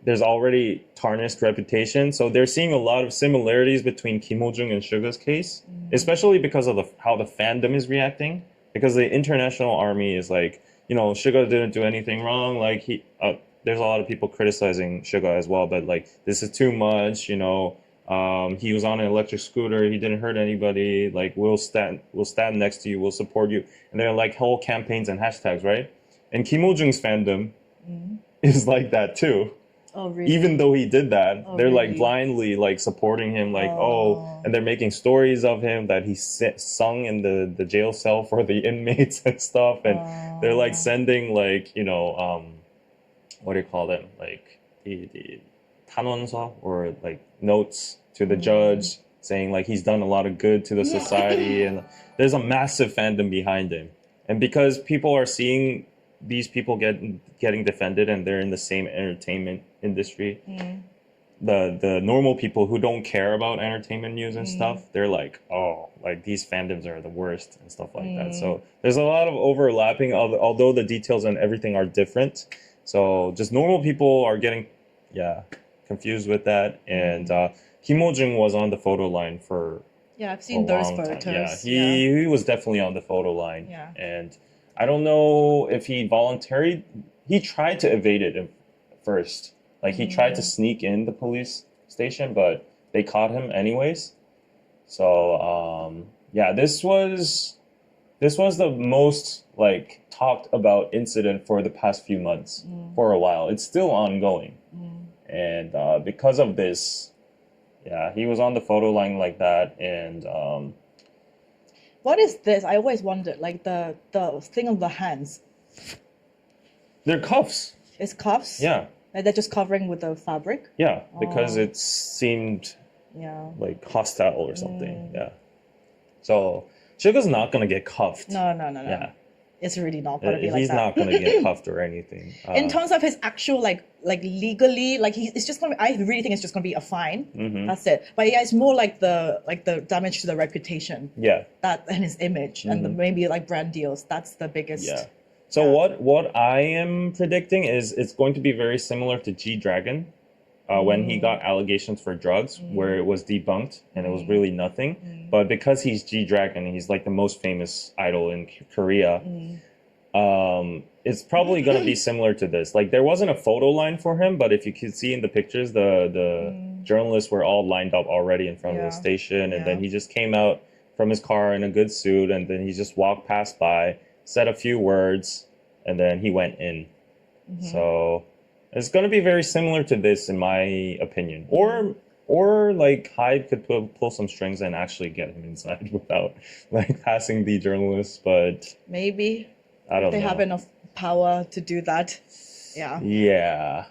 there's already tarnished reputation. So they're seeing a lot of similarities between Kim Ho Jung and SUGA's case, especially because of how the fandom is reacting. Because the international army is like, you know, SUGA didn't do anything wrong. Like there's a lot of people criticizing SUGA as well, but like, this is too much, you know. He was on an electric scooter. He didn't hurt anybody. Like, we'll stand next to you. We'll support you. And they're like whole campaigns and hashtags, right? And Kim Ho Jung's fandom is like that too. Oh, really? Even though he did that, they're really? like blindly like supporting him, like, and they're making stories of him that he sung in the jail cell for the inmates and stuff. And they're like sending like, you know, what do you call them? Like the 탄원서, or like notes to the judge saying like he's done a lot of good to the society, and there's a massive fandom behind him. And because people are seeing these people getting defended, and they're in the same entertainment industry, the normal people who don't care about entertainment news and stuff, they're like, oh, like these fandoms are the worst and stuff like that. So there's a lot of overlapping, although the details and everything are different. So just normal people are getting confused with that. And Kim Ho Jung was on the photo line for I've seen those photos. Yeah, he was definitely on the photo line. Yeah. And I don't know if he tried to evade it at first. Like, he tried to sneak in the police station, but they caught him anyways. So Yeah, this was the most like talked about incident for the past few months for a while. It's still ongoing, and because of this, yeah, he was on the photo line like that, and What is this? I always wondered, like the thing on the hands. they're cuffs. It's cuffs? Yeah, Like they're just covering with the fabric? yeah, because Oh. it seemed Yeah. like hostile or something. Yeah, so Suga's not gonna get cuffed. No, no, no, no. Yeah, It's really not gonna be like he's that. not gonna get cuffed or anything. In terms of his actual like legally, like it's just gonna be, I really think it's just gonna be a fine. That's it. But yeah, it's more like the damage to the reputation Yeah. that and his image and the, maybe like brand deals. That's the biggest. Yeah. So what I am predicting is it's going to be very similar to G Dragon, when he got allegations for drugs, where it was debunked and it was really nothing. But because he's G Dragon, he's like the most famous idol in Korea. It's probably going to be similar to this. Like there wasn't a photo line for him, but if you could see in the pictures, the journalists were all lined up already in front of the Yeah. station, and then Yeah. he just came out from his car in a good suit, and then he just walked past by, said a few words, and then he went in. So it's going to be very similar to this, in my opinion. Or like Hyde could pull some strings and actually get him inside without like passing the journalists, but Maybe I don't they know. have enough power to do that. Yeah. Yeah.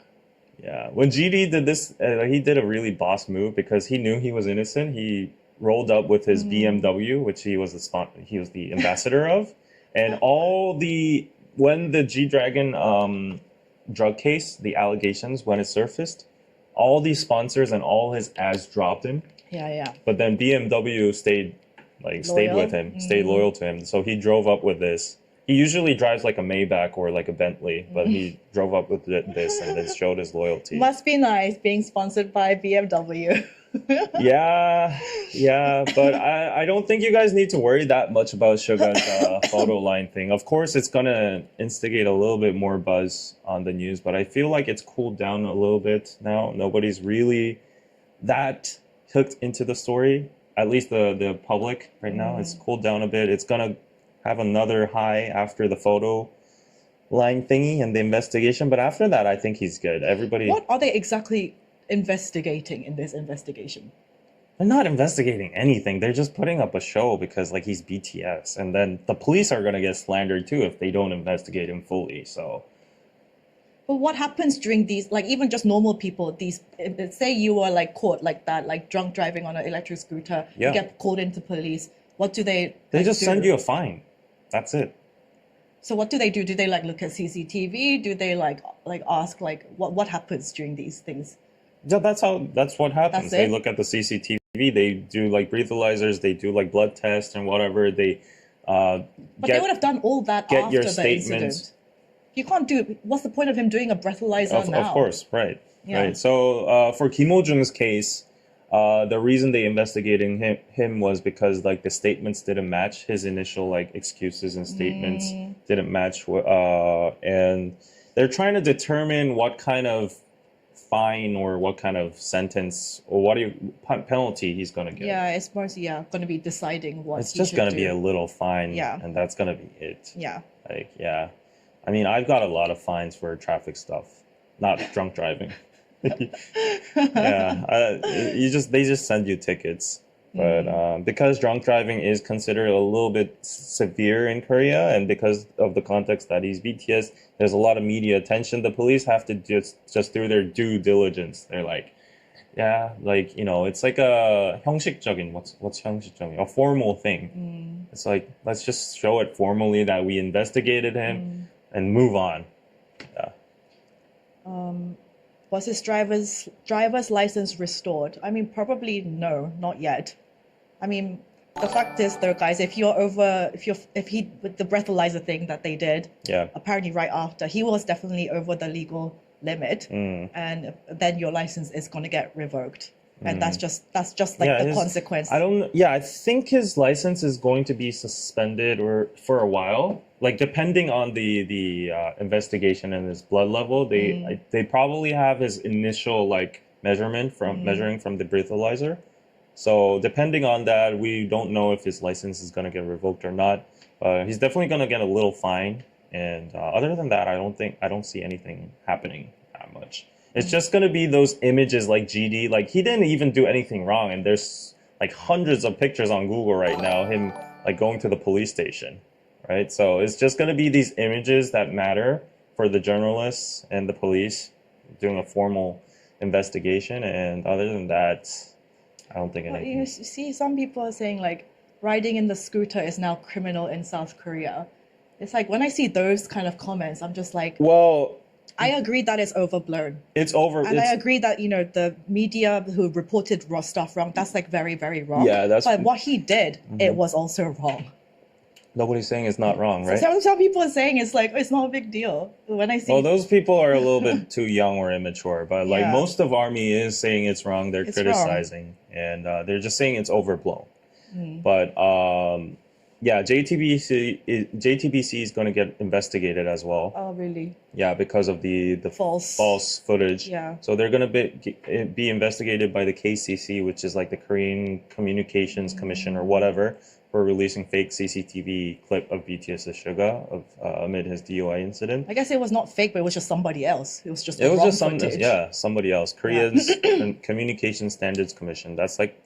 Yeah. When GD did this, he did a really boss move because he knew he was innocent. He rolled up with his BMW, which he was the ambassador of, and when the G Dragon drug case, the allegations when it surfaced, all these sponsors and all his ads dropped him. Yeah, yeah. But then BMW stayed Loyal? with him, stayed loyal to him. So he drove up with this. He usually drives like a Maybach or like a Bentley, but he drove up with this and then showed his loyalty. Must be nice being sponsored by BMW. Yeah, but I don't think you guys need to worry that much about Suga's photo line thing. Of course, it's gonna instigate a little bit more buzz on the news, but I feel like it's cooled down a little bit now. Nobody's really that hooked into the story. At least the public right now, it's cooled down a bit. It's gonna have another high after the photo line thingy and the investigation, but after that, I think he's good. Everybody. What are they exactly investigating in this investigation? They're not investigating anything. They're just putting up a show because like he's BTS, and then the police are gonna get slandered too if they don't investigate him fully. So But what happens during these, like even just normal people, say you were like caught like that, like drunk driving on an electric scooter, Yeah. you get called into police. What do they they like, just do? send you a fine. That's it. So what do they do? Do they like look at CCTV? Do they like ask like what happens during these things? Yeah, that's what happens. That's They it? look at the CCTV. They do like breathalyzers. They do like blood tests and whatever. They But they would have done all that get after your the statements. incident. You can't do. What's the point of him doing a breathalyzer now? Of course, right, Yeah. right. So for Kim Ho-jung's case, the reason they investigating him was because like the statements didn't match his initial like excuses and statements didn't match, and they're trying to determine what kind of fine or what kind of sentence or penalty he's gonna get. Yeah, it's more going to be deciding what. It's he just should gonna do. be a little fine, Yeah. and that's gonna be it. Yeah. Like, yeah. I mean, I've got a lot of fines for traffic stuff, not drunk driving. Yeah, they just send you tickets, but because drunk driving is considered a little bit severe in Korea, and because of the context that he's BTS, there's a lot of media attention. The police have to just do their due diligence. They're like, yeah, like it's like a 형식적인 what's 형식적인, a formal thing. It's like let's just show it formally that we investigated him and move on. Yeah. Was his driver's license restored? I mean, probably no, not yet. I mean, the fact is, though, guys, if he with the breathalyzer thing that they did, Yeah. apparently right after, he was definitely over the legal limit, and then your license is going to get revoked, and that's just like Yeah, the consequence. I think his license is going to be suspended or for a while. Like depending on the investigation and his blood level, they probably have his initial like measuring from the breathalyzer. So depending on that, we don't know if his license is going to get revoked or not. He's definitely going to get a little fine. And other than that, I don't see anything happening that much. It's just going to be those images like GD. Like he didn't even do anything wrong. And there's like hundreds of pictures on Google right now, him like going to the police station, right? So it's just going to be these images that matter for the journalists and the police doing a formal investigation. And other than that, I don't think Well, anything. you see, some people are saying like riding in the scooter is now criminal in South Korea. It's like when I see those kind of comments, I'm just like, Well, I agree that it's overblown. it's over. And I agree that, the media who reported raw stuff wrong, that's like very, very wrong. Yeah, that's- But what he did, it was also wrong. Nobody's saying it's not wrong, right? Some people are saying it's like, it's not a big deal. When I see Well, those people are a little bit too young or immature, but like Yeah. most of Army is saying it's wrong. They're It's criticizing, and they're just saying it's overblown. Mm. But yeah, JTBC is going to get investigated as well. Oh, really? Yeah, because of the false footage. Yeah. So they're going to be investigated by the KCC, which is like the Korean Communications Commission or whatever, for releasing fake CCTV clip of BTS's SUGA amid his DUI incident. I guess it was not fake, but it was just somebody else. It was just It was wrong just footage. somebody else. Korea's Communication Standards Commission. That's like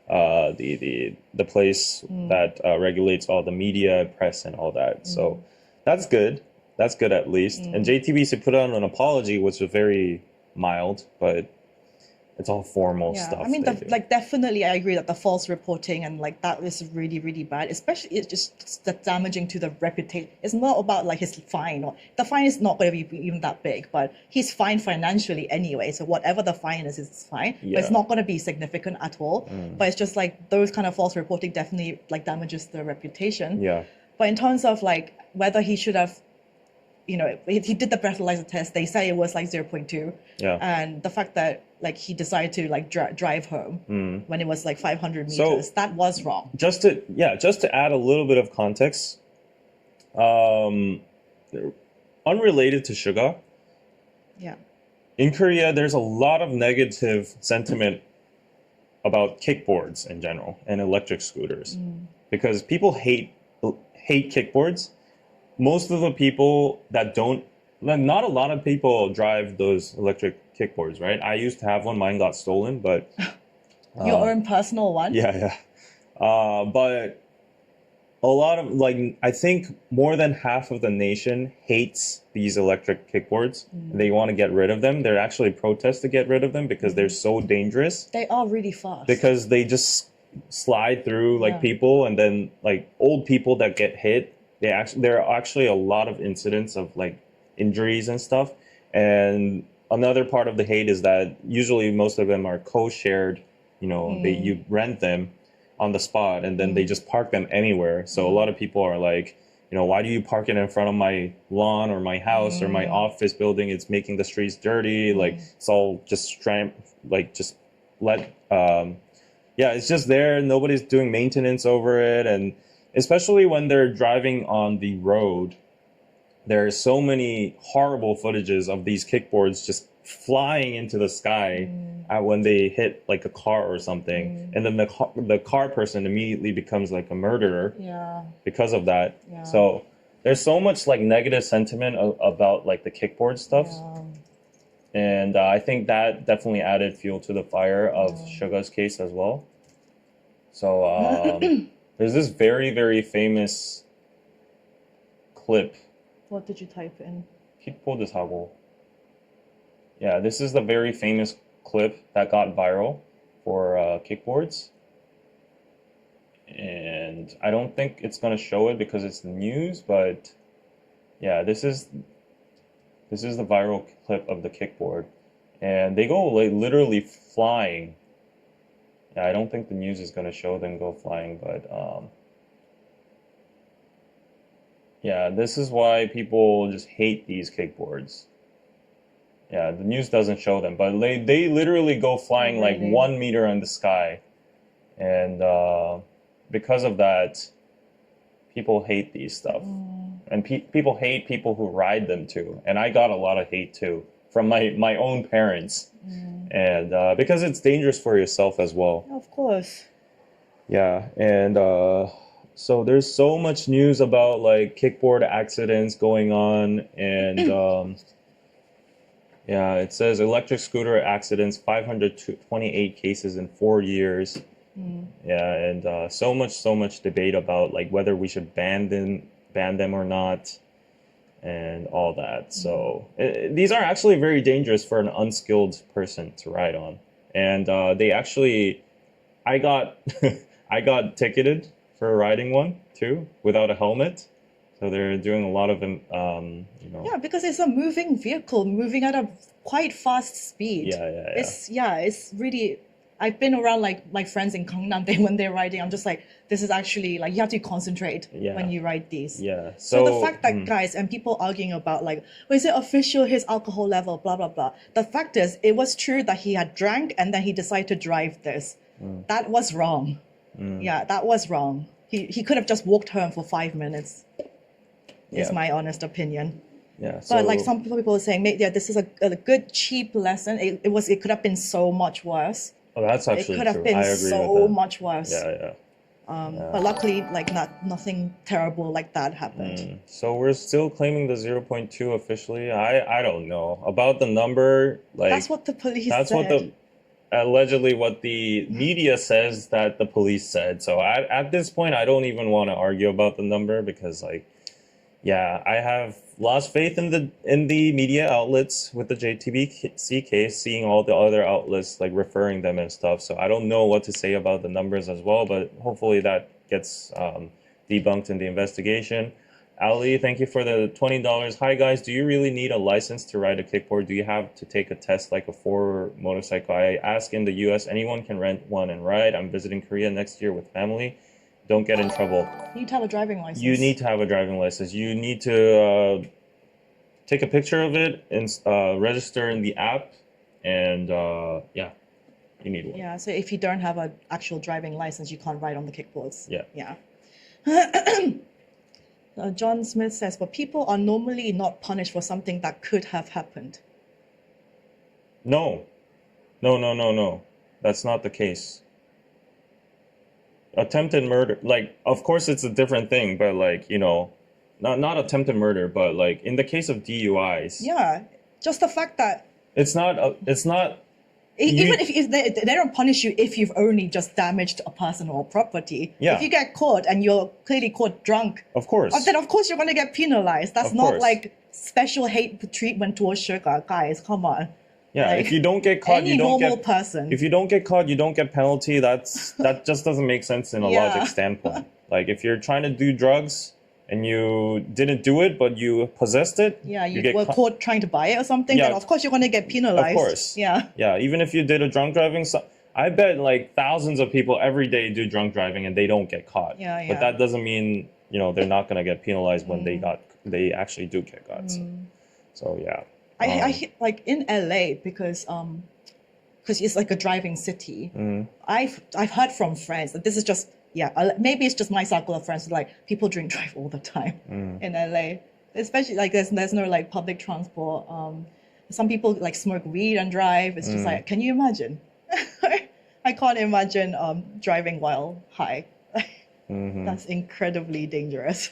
the place that regulates all the media, press, and all that. So that's good. That's good at least. And JTBC put out an apology, which was very mild, but it's all formal stuff. I mean, they do. definitely, I agree that the false reporting and like that is really, really bad. Especially, it's just damaging to the reputation. It's not about like his fine, or the fine is not going to be even that big, but he's fined financially anyway. So whatever the fine is fine. But it's Yeah. not going to be significant at all. But it's just like those kind of false reporting definitely like damages the reputation. Yeah. But in terms of like whether he should have, if he did the breathalyzer test, they say it was like 0.2. Yeah. And the fact that like he decided to like drive home when it was like 500 meters, So- that was wrong. Just to add a little bit of context, unrelated to SUGA, Yeah. in Korea, there's a lot of negative sentiment about kickboards in general and electric scooters because people hate kickboards. Most of the people that don't, not a lot of people drive those electric kickboards, right? I used to have one, mine got stolen, but Your own personal one. yeah. But a lot of I think more than half of the nation hates these electric kickboards. They want to get rid of them. They're actually protest to get rid of them because they're so dangerous. They are really fast. Because they just slide through like Yeah. people, and then like old people that get hit. There are actually a lot of incidents of like injuries and stuff. And another part of the hate is that usually most of them are co-shared. You rent them on the spot, and then they just park them anywhere. So a lot of people are like, why do you park it in front of my lawn or my house or my office building? It's making the streets dirty. Like it's all just it's just there. Nobody's doing maintenance over it. And especially when they're driving on the road, there are so many horrible footages of these kickboards just flying into the sky when they hit like a car or something. And then the car person immediately becomes like a murderer Yeah. because of that. Yeah. So there's so much like negative sentiment about like the kickboard stuff. And I think that definitely added fuel to the fire of SUGA's case as well. So there's this very, very famous clip. What did you type in? 킥보드 사고. Yeah, this is the very famous clip that got viral for kickboards. And I don't think it's going to show it because it's the news, but yeah, this is the viral clip of the kickboard. And they go like literally flying. Yeah, I don't think the news is going to show them go flying, but yeah, this is why people just hate these kickboards. Yeah, the news doesn't show them, but they literally go flying like Really? 1 meter in the sky. And because of that, people hate these stuff. And people hate people who ride them too. And I got a lot of hate too. from my own parents, and because it's dangerous for yourself as well. Of course. Yeah, and so there's so much news about like kickboard accidents going on, and yeah, it says electric scooter accidents, 528 cases in 4 years. Yeah, and so much debate about like whether we should ban them or not, and all that. So these are actually very dangerous for an unskilled person to ride on, and they actually, I got I got ticketed for riding one too without a helmet. So they're doing a lot of Yeah, because it's a moving vehicle moving at a quite fast speed. Yeah. It's really. I've been around like my friends in Gangnam. When they're riding, I'm just like, this is actually like you have to concentrate when you ride these. Yeah. So the fact that guys and people arguing about like, well, is it official his alcohol level, blah blah blah. The fact is, it was true that he had drank and then he decided to drive this. That was wrong. Yeah, that was wrong. He could have just walked home for 5 minutes. Is my honest opinion. Yeah. But like some people are saying, yeah, this is a good cheap lesson. It could have been so much worse. Oh, that's actually It could have true. been I agree so with that. much worse. Yeah. But luckily, like nothing terrible like that happened. So we're still claiming the 0.2 officially. I don't know about the number. Like That's what the police that's said. what the allegedly what the media says that the police said. So at this point, I don't even want to argue about the number because like, yeah, I have lost faith in the media outlets with the JTBC case, seeing all the other outlets like referring them and stuff. So I don't know what to say about the numbers as well, but hopefully that gets debunked in the investigation. Ali, thank you for the $20. Hi guys, do you really need a license to ride a kickboard? Do you have to take a test like a 4 motorcycle? I ask in the US, anyone can rent one and ride. I'm visiting Korea next year with family. Don't get in trouble. You need to have a driving license. You need to have a driving license. You need to take a picture of it and register in the app. And yeah, you need one. Yeah, so if you don't have an actual driving license, you can't ride on the kickboards. Yeah. John Smith says, but people are normally not punished for something that could have happened. No. That's not the case. Attempted murder, like, of course it's a different thing, but like, you know, not attempted murder, but like in the case of DUIs. Yeah, just the fact that it's not even if they don't punish you if you've only just damaged a person or property. Yeah. If you get caught and you're clearly caught drunk, of course, then of course you're going to get penalized. That's of not course. like special hate treatment towards SUGA, guys. Come on. Yeah, Like, if you don't get caught, any you don't normal get person. If you don't get caught, you don't get penalty. That just doesn't make sense in a Yeah. logic standpoint. Like if you're trying to do drugs and you didn't do it, but you possessed it, Yeah, you get were caught trying to buy it or something, Yeah. then of course you're going to get penalized. Of course. Yeah. Yeah, even if you did a drunk driving, I bet like thousands of people every day do drunk driving and they don't get caught. Yeah. But that doesn't mean, you know, they're not gonna get penalized when they actually do get caught. So yeah. I like in LA because it's like a driving city. I've heard from friends that this is just maybe it's just my circle of friends, like people drink drive all the time in LA, especially like there's no like public transport. Some people like smoke weed and drive. It's just like, can you imagine? I can't imagine driving while high. That's incredibly dangerous.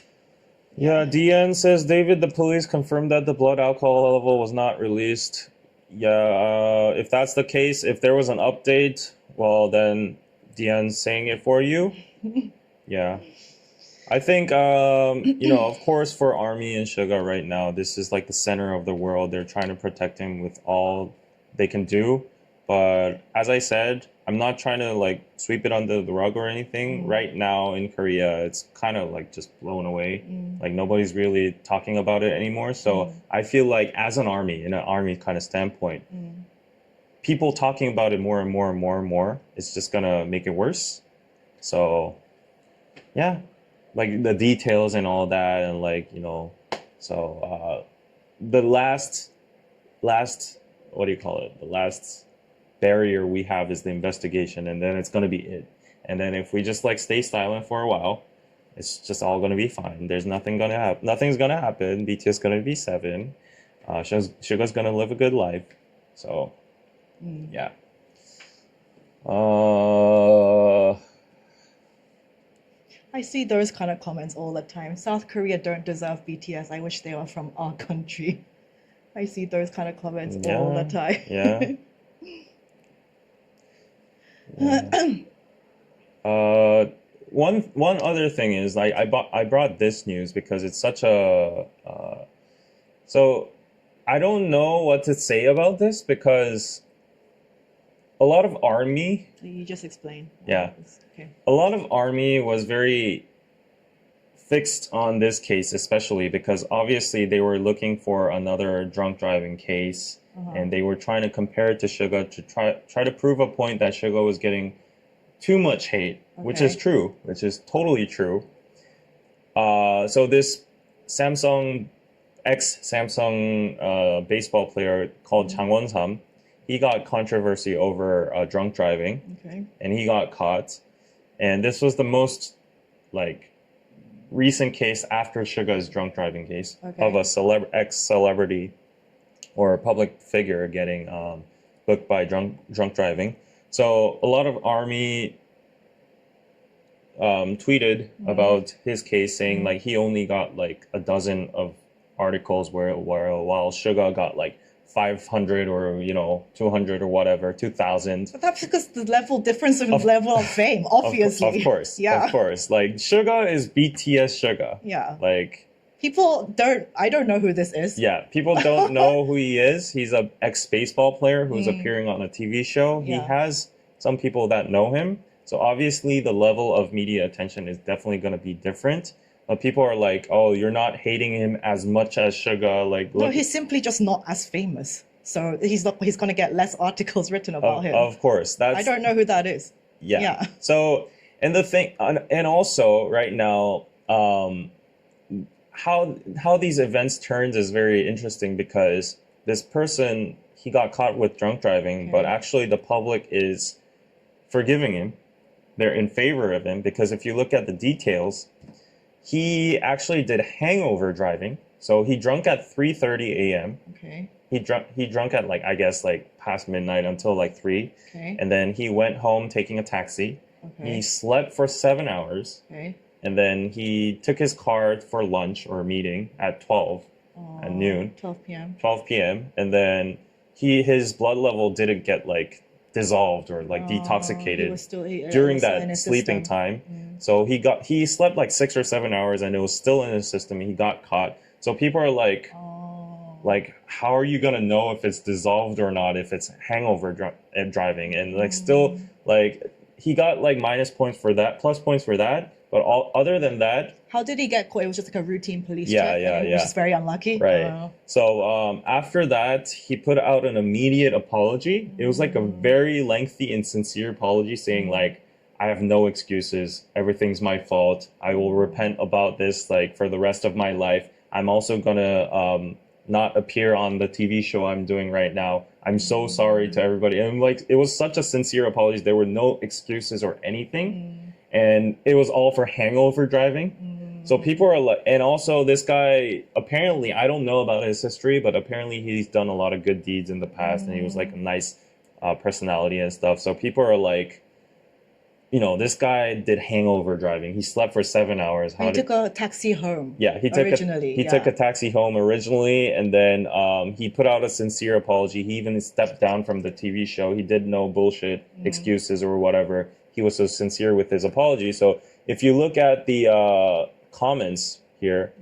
Yeah, DN says, David, the police confirmed that the blood alcohol level was not released. Yeah, if that's the case, if there was an update, well, then DN's saying it for you. Yeah. I think, you know, of course, for Army and SUGA right now, this is like the center of the world. They're trying to protect him with all they can do. But as I said, I'm not trying to like sweep it under the rug or anything. Right now in Korea, it's kind of like just blown away. Like nobody's really talking about it anymore. So I feel like as an army, in an army kind of standpoint, people talking about it more and more and more and more, it's just gonna make it worse. So yeah, like the details and all that, and like, you know, so the last what do you call it? The last barrier we have is the investigation, and then it's going to be it. And then if we just like stay silent for a while, it's just all going to be fine. There's nothing going to happen. Nothing's going to happen. BTS going to be 7. Suga's gonna live a good life. So, yeah. I see those kind of comments all the time. South Korea don't deserve BTS. I wish they were from our country. I see those kind of comments all the time. Yeah. One other thing is like I brought this news because it's such a so I don't know what to say about this because a lot of army You just explain. Yeah. Okay. a lot of army was very fixed on this case, especially because obviously they were looking for another drunk driving case, and they were trying to compare it to SUGA to try to prove a point that SUGA was getting too much hate, which is Okay. true, which is totally true. So this ex-Samsung baseball player called Chang Won-sam, he got controversy over drunk driving, Okay. and he got caught. And this was the most like recent case after SUGA's drunk driving case Okay. of a ex-celebrity or a public figure getting booked by drunk driving. So a lot of army tweeted about his case, saying like he only got like a dozen of articles while SUGA got like 500 or 200 or whatever, 2,000. But that's because the difference in level of fame, obviously. Of course, Yeah. of course. Like SUGA is BTS SUGA. Yeah. Like I don't know who this is. yeah, people don't know who he is. He's a ex-baseball player who's appearing on a TV show. He Yeah. has some people that know him. So obviously the level of media attention is definitely going to be different. But people are like, "Oh, you're not hating him as much as SUGA." Like, No, look, he's simply just not as famous. So he's going to get less articles written about him. of course, that's I don't know who that is. yeah. Yeah. So, and the thing, and also right now, how these events turns is very interesting because this person, he got caught with drunk driving, but actually the public is forgiving him. They're in favor of him because if you look at the details, he actually did hangover driving. So he drunk at 3:30 a.m. Okay. He drunk at like I guess like past midnight until like 3. Okay. And then he went home taking a taxi. Okay. He slept for 7 hours. Okay. And then he took his car for lunch or a meeting at 12 at noon, 12 p.m. 12 p.m. And then his blood level didn't get like dissolved or like He detoxicated was still during was still in that his sleeping system. time. So he slept like 6 or 7 hours and it was still in his system. He got caught. So people are like, how are you gonna know if it's dissolved or not if it's hangover driving? And like still like he got like minus points for that, plus points for that. But other than that, How did he get caught? It was just like a routine police Yeah, check, yeah, which yeah. is very unlucky. right. Oh. So after that, he put out an immediate apology. It was like a very lengthy and sincere apology saying like, I have no excuses. Everything's my fault. I will repent about this like for the rest of my life. I'm also gonna not appear on the TV show I'm doing right now. I'm so sorry to everybody. And like it was such a sincere apology. There were no excuses or anything. And it was all for hangover driving. So people are like, and also this guy, apparently, I don't know about his history, but apparently he's done a lot of good deeds in the past and he was like a nice personality and stuff. So people are like, this guy did hangover driving. He slept for 7 hours. He took a taxi home. Yeah, he took a taxi home originally, and then he put out a sincere apology. He even stepped down from the TV show. He did no bullshit excuses or whatever. He was so sincere with his apology. So if you look at the comments here,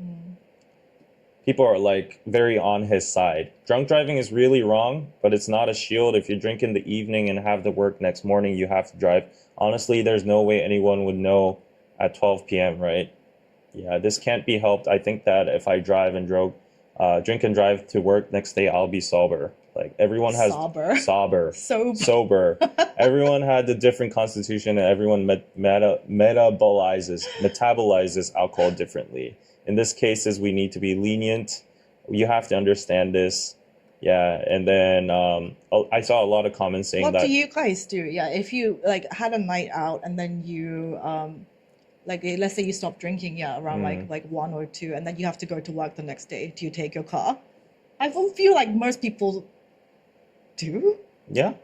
people are like very on his side. Drunk driving is really wrong, but it's not a shield. If you drink in the evening and have to work next morning, you have to drive. Honestly, there's no way anyone would know at 12 p.m., right? Yeah, this can't be helped. I think that if I drink and drive to work next day, I'll be sober. Like everyone has sober. Everyone had a different constitution, and everyone metabolizes alcohol differently. In this cases, we need to be lenient. You have to understand this. Yeah, and then I saw a lot of comments saying What that. do you guys do? Yeah, if you like had a night out and then you like let's say you stop drinking, around like 1 or 2, and then you have to go to work the next day. Do you take your car? I don't feel like most people do. Yeah.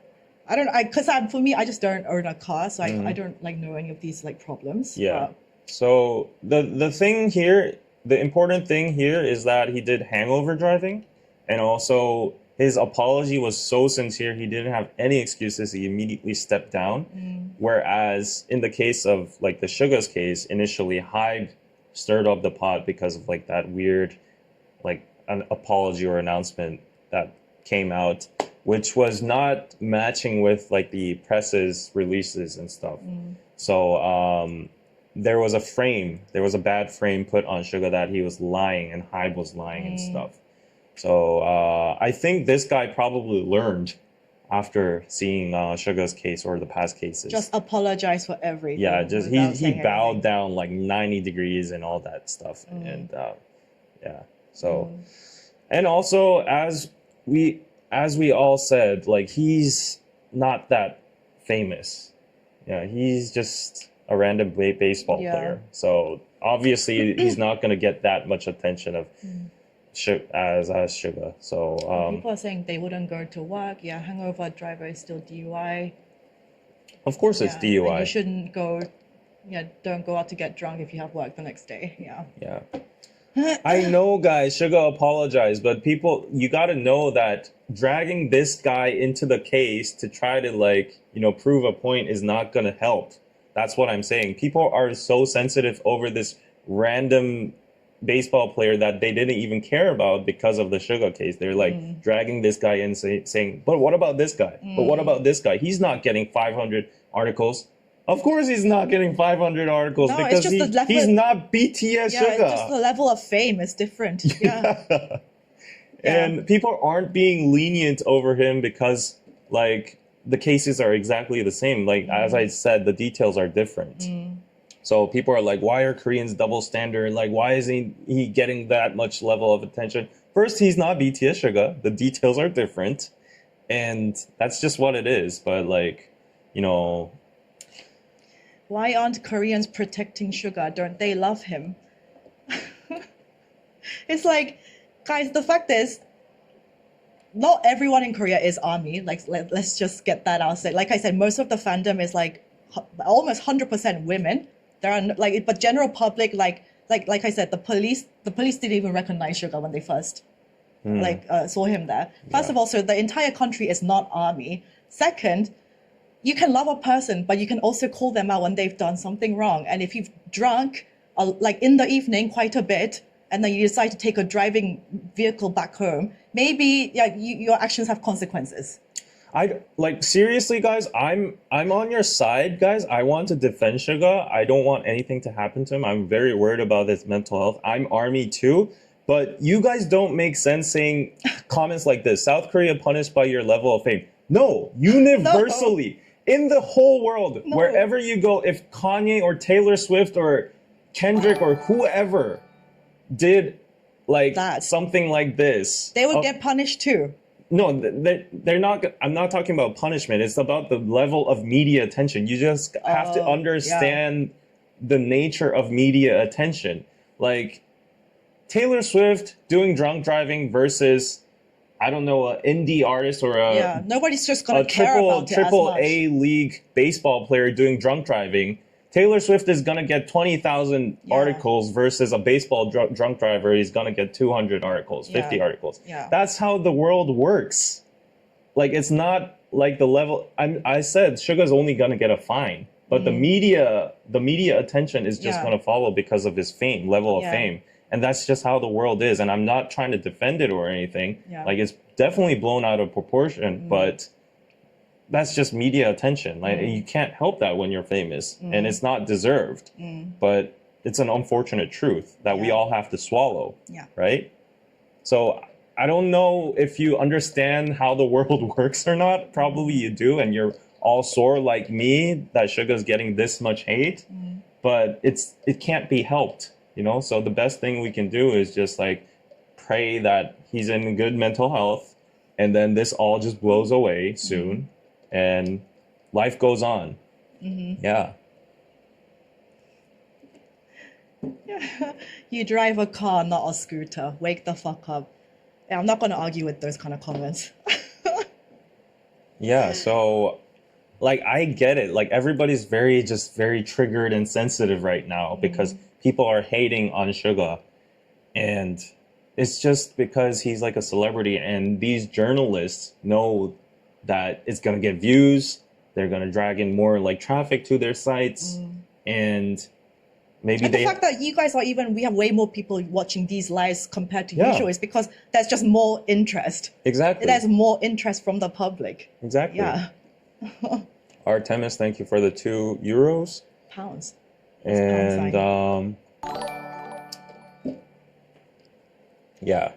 I don't. Because for me, I just don't own a car, so I don't like know any of these like problems. Yeah. But, So the thing here, the important thing here is that he did hangover driving, and also his apology was so sincere. He didn't have any excuses. He immediately stepped down. Whereas in the case of like the SUGA's case, initially Hyde stirred up the pot because of like that weird, like an apology or announcement that came out, which was not matching with like the press's releases and stuff. So there was a bad frame put on SUGA that he was lying and Hyde was lying and stuff. So I think this guy probably learned after seeing SUGA's case or the past cases. just apologize for everything. Yeah, just without he saying bowed anything. down like 90 degrees and all that stuff. And yeah, so and also as we all said, like he's not that famous. Yeah, he's just a random baseball player. So obviously he's not going to get that much attention of as SUGA. So People are saying they wouldn't go to work. Yeah, hangover driver is still DUI. of course it's And DUI. you shouldn't go. Yeah, don't go out to get drunk if you have work the next day. Yeah. Yeah. I know, guys, SUGA apologized, but people, you got to know that dragging this guy into the case to try to, like, prove a point is not going to help. That's what I'm saying. People are so sensitive over this random baseball player that they didn't even care about because of the SUGA case. They're like dragging this guy in, saying, but what about this guy? But what about this guy? He's not getting 500 articles. Of course he's not getting 500 articles No, because it's just the level. he's not BTS Yeah, SUGA. it's just the level of fame is different. Yeah. And people aren't being lenient over him because, like, the cases are exactly the same. Like, as I said, the details are different. So people are like, why are Koreans double standard? Like, why isn't he getting that much level of attention? First, he's not BTS SUGA. The details are different. And that's just what it is. But, like, Why aren't Koreans protecting SUGA? Don't they love him? It's like, guys, the fact is, not everyone in Korea is army. Like, let's just get that out. Like I said, most of the fandom is like almost 100% women. There are like, but general public, like I said, the police didn't even recognize SUGA when they first saw him there. First of all, so the entire country is not army. Second, you can love a person, but you can also call them out when they've done something wrong. And if you've drunk, like in the evening, quite a bit, and then you decide to take a driving vehicle back home, maybe your actions have consequences. Seriously, guys, I'm on your side, guys. I want to defend SUGA. I don't want anything to happen to him. I'm very worried about his mental health. I'm army too. But you guys don't make sense saying comments like this. South Korea punished by your level of fame. No, universally. In the whole world, wherever you go, if Kanye or Taylor Swift or Kendrick or whoever did like something like this, they would get punished too. No, they're not. I'm not talking about punishment. It's about the level of media attention. You just have to understand the nature of media attention. Like Taylor Swift doing drunk driving versus, I don't know, an indie artist or nobody's just gonna care about it as much. A league baseball player doing drunk driving. Taylor Swift is gonna get 20,000 articles versus a baseball drunk driver. He's gonna get 200 articles, 50 articles. Yeah. That's how the world works. Like, it's not like the level. I said SUGA's only gonna get a fine, but the media attention is just gonna follow because of his fame, level of fame. And that's just how the world is. And I'm not trying to defend it or anything. Yeah. Like, it's definitely blown out of proportion, but that's just media attention. Like, you can't help that when you're famous, and it's not deserved. But it's an unfortunate truth that we all have to swallow. Yeah. Right? So I don't know if you understand how the world works or not. Probably you do, and you're all sore like me that SUGA's getting this much hate. But it can't be helped. So the best thing we can do is just like pray that he's in good mental health, and then this all just blows away soon, and life goes on. Yeah. You drive a car, not a scooter. Wake the fuck up. Yeah, I'm not going to argue with those kind of comments. Yeah, so like I get it. Like everybody's very triggered and sensitive right now because people are hating on SUGA. And it's just because he's like a celebrity and these journalists know that it's gonna get views, they're gonna drag in more like traffic to their sites and maybe And the fact that you guys we have way more people watching these lives compared to Yeah. usual is because there's just more interest. Exactly. There's more interest from the public. Exactly. Yeah. Artemis, thank you for the €2. Pounds. And yeah.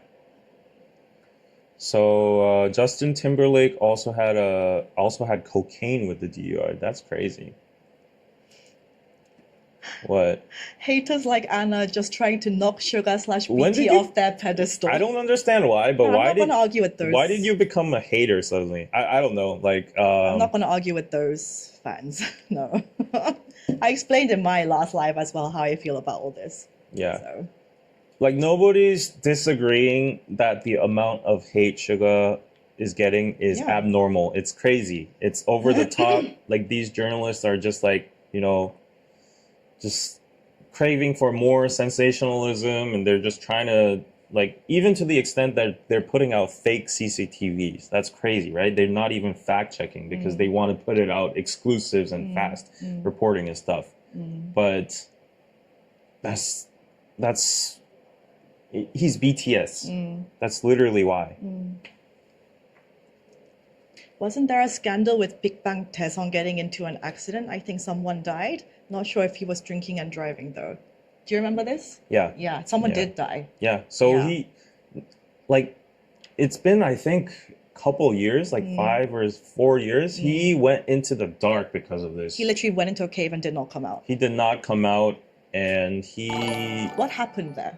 So Justin Timberlake also had cocaine with the DUI. That's crazy. What? Haters like Anna just trying to knock SUGA / When BT did you- off their pedestal. I don't understand why, but I'm not going to argue with those. why did you become a hater suddenly? I don't know. Like I'm not going to argue with those fans. No. I explained in my last live as well how I feel about all this. yeah. So. Like nobody's disagreeing that the amount of hate SUGA is getting is Yeah. abnormal. It's crazy. It's over the top. Like these journalists are just like, just craving for more sensationalism, and they're just trying to like even to the extent that they're putting out fake CCTVs. That's crazy, right? They're not even fact checking because they want to put it out exclusives and fast reporting and stuff. But that's he's BTS. That's literally why. Wasn't there a scandal with Big Bang Taesong getting into an accident? I think someone died. Not sure if he was drinking and driving though. Do you remember this? Yeah. Yeah, someone Yeah. did die. Yeah. So Yeah. it's been, I think, a couple years, like 5 or 4 years. He went into the dark because of this. He literally went into a cave and did not come out. He did not come out, and What happened there?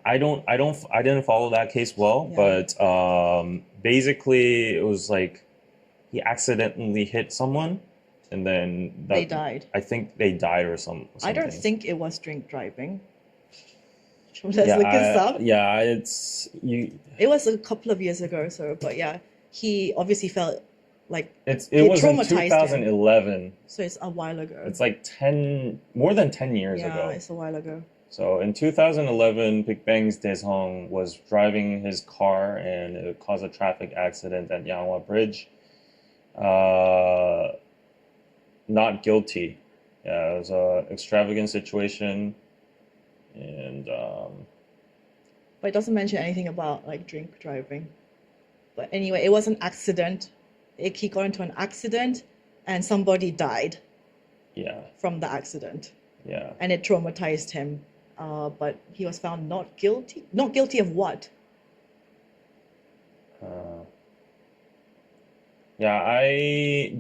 I didn't follow that case well, Yeah. but basically it was like he accidentally hit someone, and then They died. I think they died or something. I don't think it was drink driving. Let's Yeah, look this up. yeah, it's you. It was a couple of years ago, so but yeah, he obviously felt like It It was in traumatized him. 2011. so it's a while ago. It's like more than 10 years yeah, ago. it's a while ago. So in 2011, Big Bang's Daesung was driving his car and it caused a traffic accident at Yanghwa Bridge. Not guilty. Yeah, it was a extravagant situation, and But it doesn't mention anything about like drink driving. But anyway, it was an accident. He got into an accident and somebody died yeah, from the accident. yeah. And it traumatized him. But he was found not guilty. Not guilty of what? Yeah,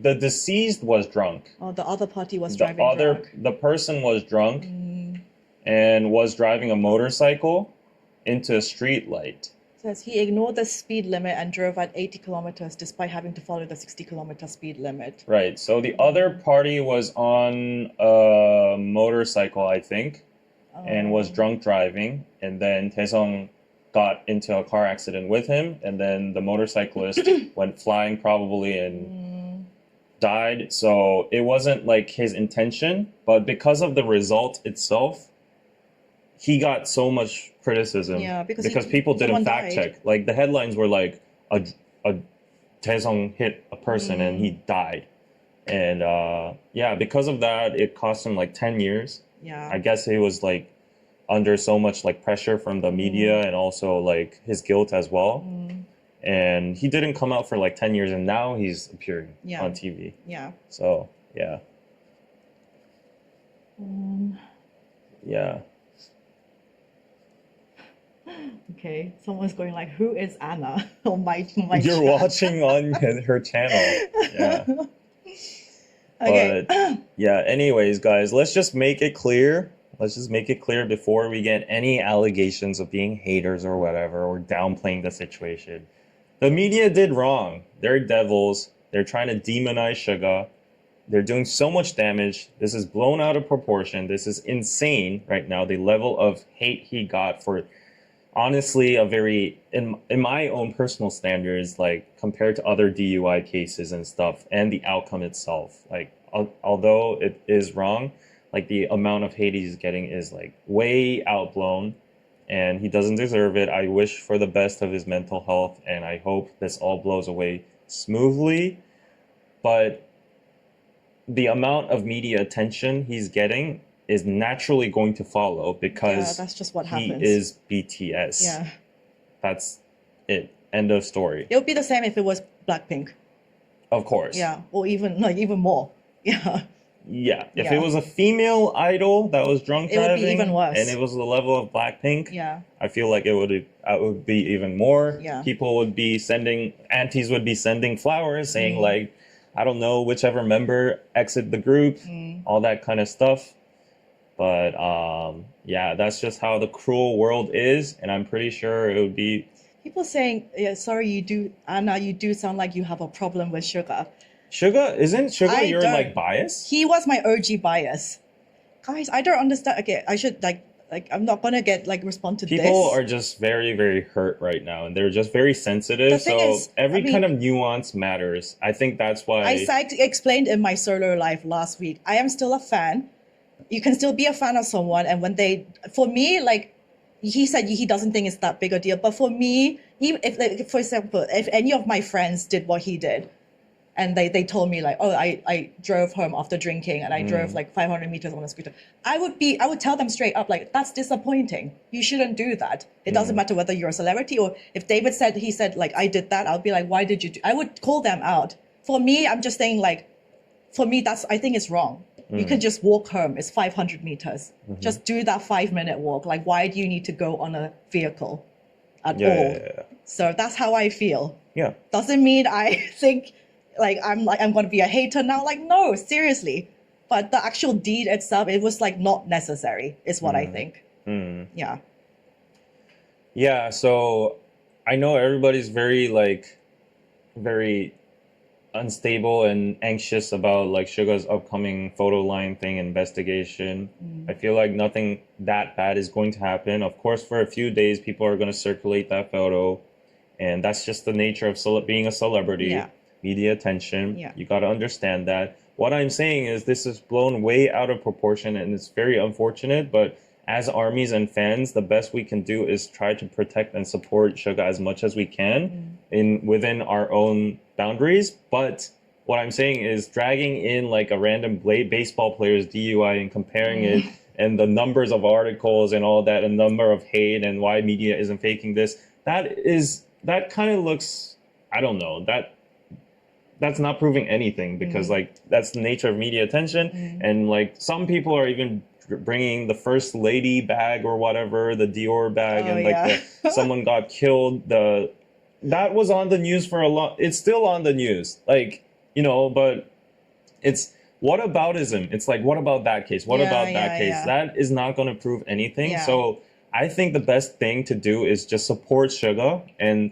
the deceased was drunk. Oh, the other party was driving drunk. The person was drunk and was driving a motorcycle into a street light. Says he ignored the speed limit and drove at 80 kilometers despite having to follow the 60-kilometer speed limit. Right. So the other party was on a motorcycle, I think, and was drunk driving, and then Taesung got into a car accident with him, and then the motorcyclist went flying probably and died. So it wasn't like his intention, but because of the result itself, he got so much criticism. Yeah, because people didn't someone fact died. check. Like the headlines were like a Taesung hit a person and he died, and yeah, because of that, it cost him like 10 years. Yeah. I guess he was like under so much like pressure from the media and also like his guilt as well. And he didn't come out for like 10 years, and now he's appearing Yeah. on TV. Yeah. So yeah. Yeah. Okay. Someone's going like, who is Anna? On my You're chat. watching on her channel. Yeah. Okay. But yeah, anyways, guys, let's just make it clear. Let's just make it clear before we get any allegations of being haters or whatever, or downplaying the situation. The media did wrong. They're devils. They're trying to demonize SUGA. They're doing so much damage. This is blown out of proportion. This is insane right now, the level of hate he got for honestly a very in my own personal standards, like compared to other DUI cases and stuff, and the outcome itself, like although it is wrong, like the amount of hate he's getting is like way outblown, and he doesn't deserve it. I wish for the best of his mental health, and I hope this all blows away smoothly. But the amount of media attention he's getting is naturally going to follow because that's just what he happens. is BTS. Yeah. That's it. End of story. It would be the same if it was Blackpink. Of course. Yeah. Or even more. Yeah. Yeah. If Yeah. it was a female idol that was drunk It would driving, be even worse. and it was the level of Blackpink, Yeah. I feel like it would be even more. Yeah. People would be aunties would be sending flowers saying like, I don't know, whichever member exit the group, all that kind of stuff. But yeah, that's just how the cruel world is, and I'm pretty sure it would be. People saying, yeah, sorry, Anna, you do sound like you have a problem with SUGA. Isn't SUGA your don't. like bias? He was my OG bias. Guys, I don't understand. Okay, I should like I'm not gonna get like respond to People this. are just very, very hurt right now, and they're just very sensitive. The thing So is, every I mean- kind of nuance matters. I think that's why. I explained in my solo live last week. I am still a fan. You can still be a fan of someone, and when for me, like he said, he doesn't think it's that big a deal. But for me, if like, for example, if any of my friends did what he did, and they told me like, oh, I drove home after drinking and I drove like 500 meters on a scooter, I would tell them straight up like, that's disappointing. You shouldn't do that. It doesn't matter whether you're a celebrity or if David said like I did that, I'll be like, why did you do? I would call them out. For me, I'm just saying like, for me I think it's wrong. You can just walk home. It's 500 meters. Just do that 5-minute walk. Like, why do you need to go on a vehicle at all? Yeah. So that's how I feel. Yeah. Doesn't mean I think I'm going to be a hater now. Like, no, seriously. But the actual deed itself, it was like not necessary, is what I think. Yeah. Yeah. So I know everybody's very unstable and anxious about like SUGA's upcoming photo line thing investigation. I feel like nothing that bad is going to happen. Of course, for a few days, people are going to circulate that photo, and that's just the nature of being a celebrity. Yeah. Media attention. Yeah. You got to understand that. What I'm saying is this is blown way out of proportion, and it's very unfortunate, but as armies and fans, the best we can do is try to protect and support SUGA as much as we can within our own boundaries. But what I'm saying is dragging in like a random baseball player's DUI and comparing it and the numbers of articles and all that, and number of hate and why media isn't faking this, that kind of looks, I don't know, that's not proving anything because like that's the nature of media attention. And like some people are even bringing the first lady bag or whatever, the Dior bag, and like someone got killed. That was on the news for a lot. It's still on the news, like, you know, but it's whataboutism. It's like, what about that case? What about that case? Yeah. That is not going to prove anything. Yeah. So I think the best thing to do is just support SUGA. And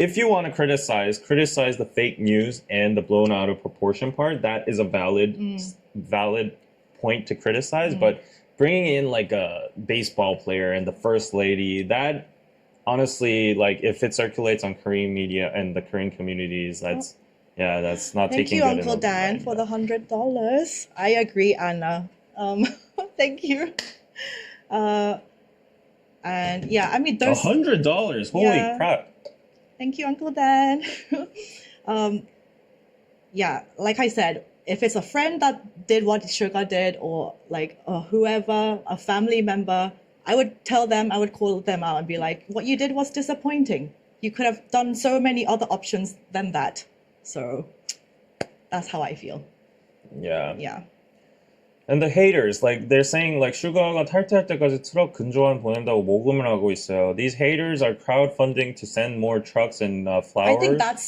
if you want to criticize the fake news and the blown out of proportion part. That is a valid point to criticize. But bringing in like a baseball player and the first lady, that honestly, like if it circulates on Korean media and the Korean communities, that's not Thank taking you, good Uncle in the Dan, mind. for the $100. I agree, Anna. Thank you. And yeah, I mean, those. $100. Holy Yeah. crap. Thank you, Uncle Dan. Yeah, like I said, if it's a friend that did what SUGA did, or like whoever, a family member, I would call them out and be like, what you did was disappointing. You could have done so many other options than that. So that's how I feel. Yeah. Yeah. And the haters, like they're saying like 슈가가 탈퇴할 때까지 트럭 근조안 보낸다고 모금을 하고 있어요. These haters are crowdfunding to send more trucks and flowers. I think that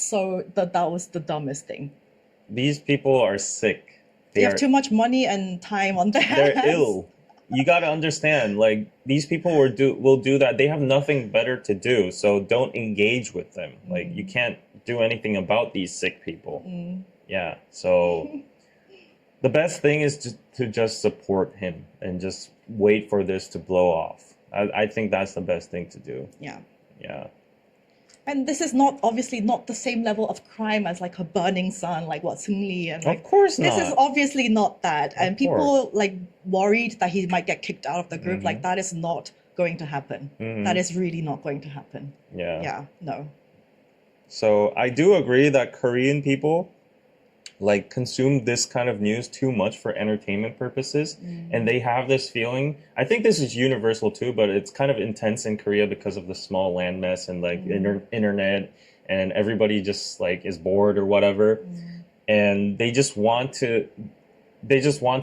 was the dumbest thing. These people are sick. They have too much money and time on their hands. They're ill. You got to understand, like these people will do that. They have nothing better to do, so don't engage with them. Like you can't do anything about these sick people. Yeah, so the best thing is to just support him and just wait for this to blow off. I think that's the best thing to do. Yeah. Yeah. And this is obviously not the same level of crime as like a burning sun, like what Seung Lee and like. Of course This is not. obviously not that, and people course. like worried that he might get kicked out of the group. Mm-hmm. Like that is not going to happen. That is really not going to happen. Yeah. Yeah, no. So I do agree that Korean people like consume this kind of news too much for entertainment purposes, and they have this feeling. I think this is universal too, but it's kind of intense in Korea because of the small landmass and like internet, and everybody just like is bored or whatever, and they just want to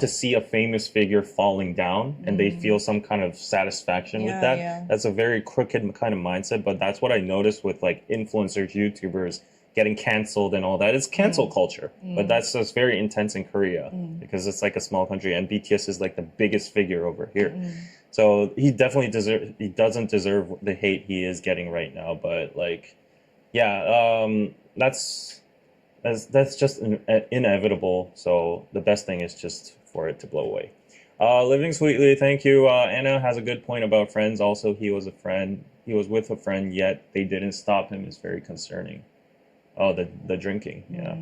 see a famous figure falling down, and they feel some kind of satisfaction with that. Yeah. That's a very crooked kind of mindset, but that's what I noticed with like influencers, YouTubers getting canceled and all that. It's cancel culture, but that's just very intense in Korea because it's like a small country, and BTS is like the biggest figure over here. So he definitely doesn't deserve the hate he is getting right now. But like, yeah, that's just inevitable. So the best thing is just for it to blow away. Living Sweetly, thank you. Anna has a good point about friends. Also, he was with a friend, yet they didn't stop him. Is very concerning. Oh, the drinking, yeah.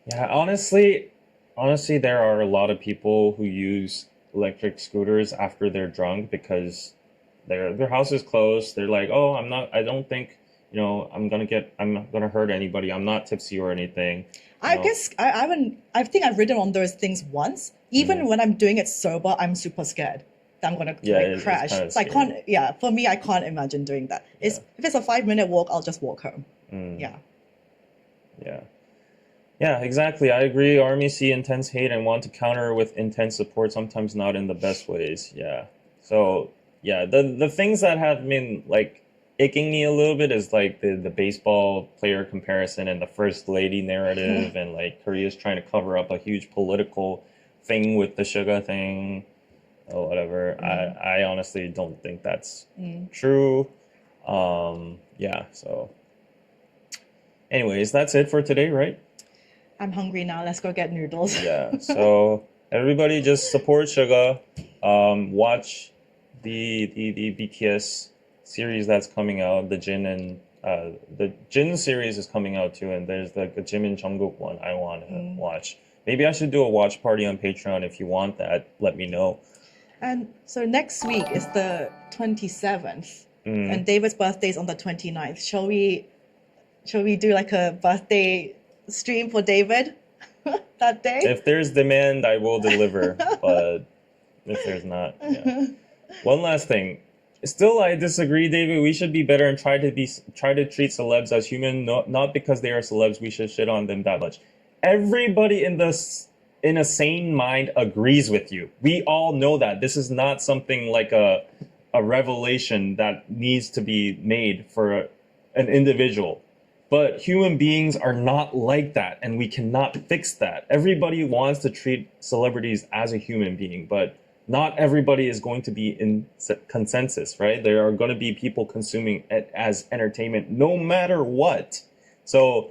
Yeah, honestly, there are a lot of people who use electric scooters after they're drunk because their house is closed. They're like, oh, I don't think, I'm not gonna hurt anybody. I'm not tipsy or anything. I guess I think I've ridden on those things once. Even when I'm doing it sober, I'm super scared that I'm gonna crash. It's So I can't. For me, I can't imagine doing that. If it's a 5-minute walk, I'll just walk home. Yeah. Yeah, exactly. I agree. Army see intense hate and want to counter with intense support, sometimes not in the best ways. Yeah. So, yeah, the things that have been like icking me a little bit is like the baseball player comparison and the first lady narrative and like Korea's trying to cover up a huge political thing with the SUGA thing or whatever. I honestly don't think that's true. Yeah, so anyways, that's it for today, right? I'm hungry now. Let's go get noodles. Yeah. So everybody just support SUGA. Watch the BTS series that's coming out. The Jin series is coming out too, and there's like a Jim and Jungkook one I want to watch. Maybe I should do a watch party on Patreon. If you want that, let me know. And so next week is the 27th, and David's birthday is on the 29th. Shall we do like a birthday stream for David that day? If there's demand, I will deliver. But if there's not, yeah. One last thing. Still, I disagree, David. We should be better and try to treat celebs as human. Not because they are celebs, we should shit on them that much. Everybody in a sane mind agrees with you. We all know that. This is not something like a revelation that needs to be made for an individual. But human beings are not like that, and we cannot fix that. Everybody wants to treat celebrities as a human being, but not everybody is going to be in consensus, right? There are going to be people consuming it as entertainment no matter what. So,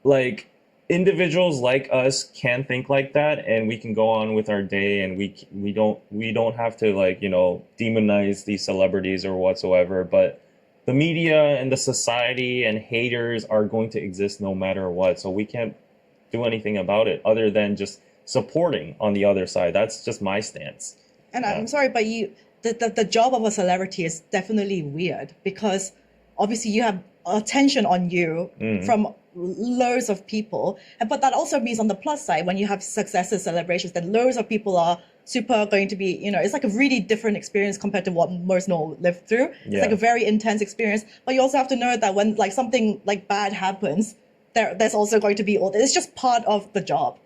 like, individuals like us can think like that, and we can go on with our day, and we don't have to, like, demonize these celebrities or whatsoever. But the media and the society and haters are going to exist no matter what. So we can't do anything about it other than just supporting on the other side. That's just my stance. And I'm sorry, but the job of a celebrity is definitely weird because obviously you have attention on you from loads of people. But that also means on the plus side, when you have successes, celebrations, then loads of people are super going to be, it's like a really different experience compared to what most know live through. It's like a very intense experience. But you also have to know that when like something like bad happens, there's also going to be all this. It's just part of the job.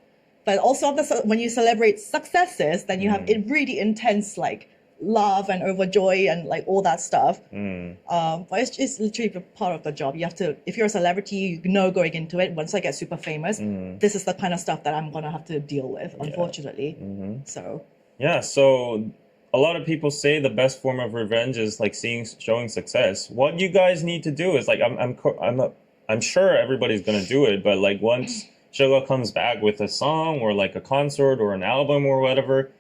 But also when you celebrate successes, then you have really intense like love and overjoy and like all that stuff. But it's literally part of the job. You have to, if you're a celebrity, going into it, once I get super famous, this is the kind of stuff that I'm going to have to deal with, unfortunately. So. Yeah, so a lot of people say the best form of revenge is like showing success. What you guys need to do is like, I'm sure everybody's going to do it, but like once SUGA comes back with a song or like a concert or an album or whatever,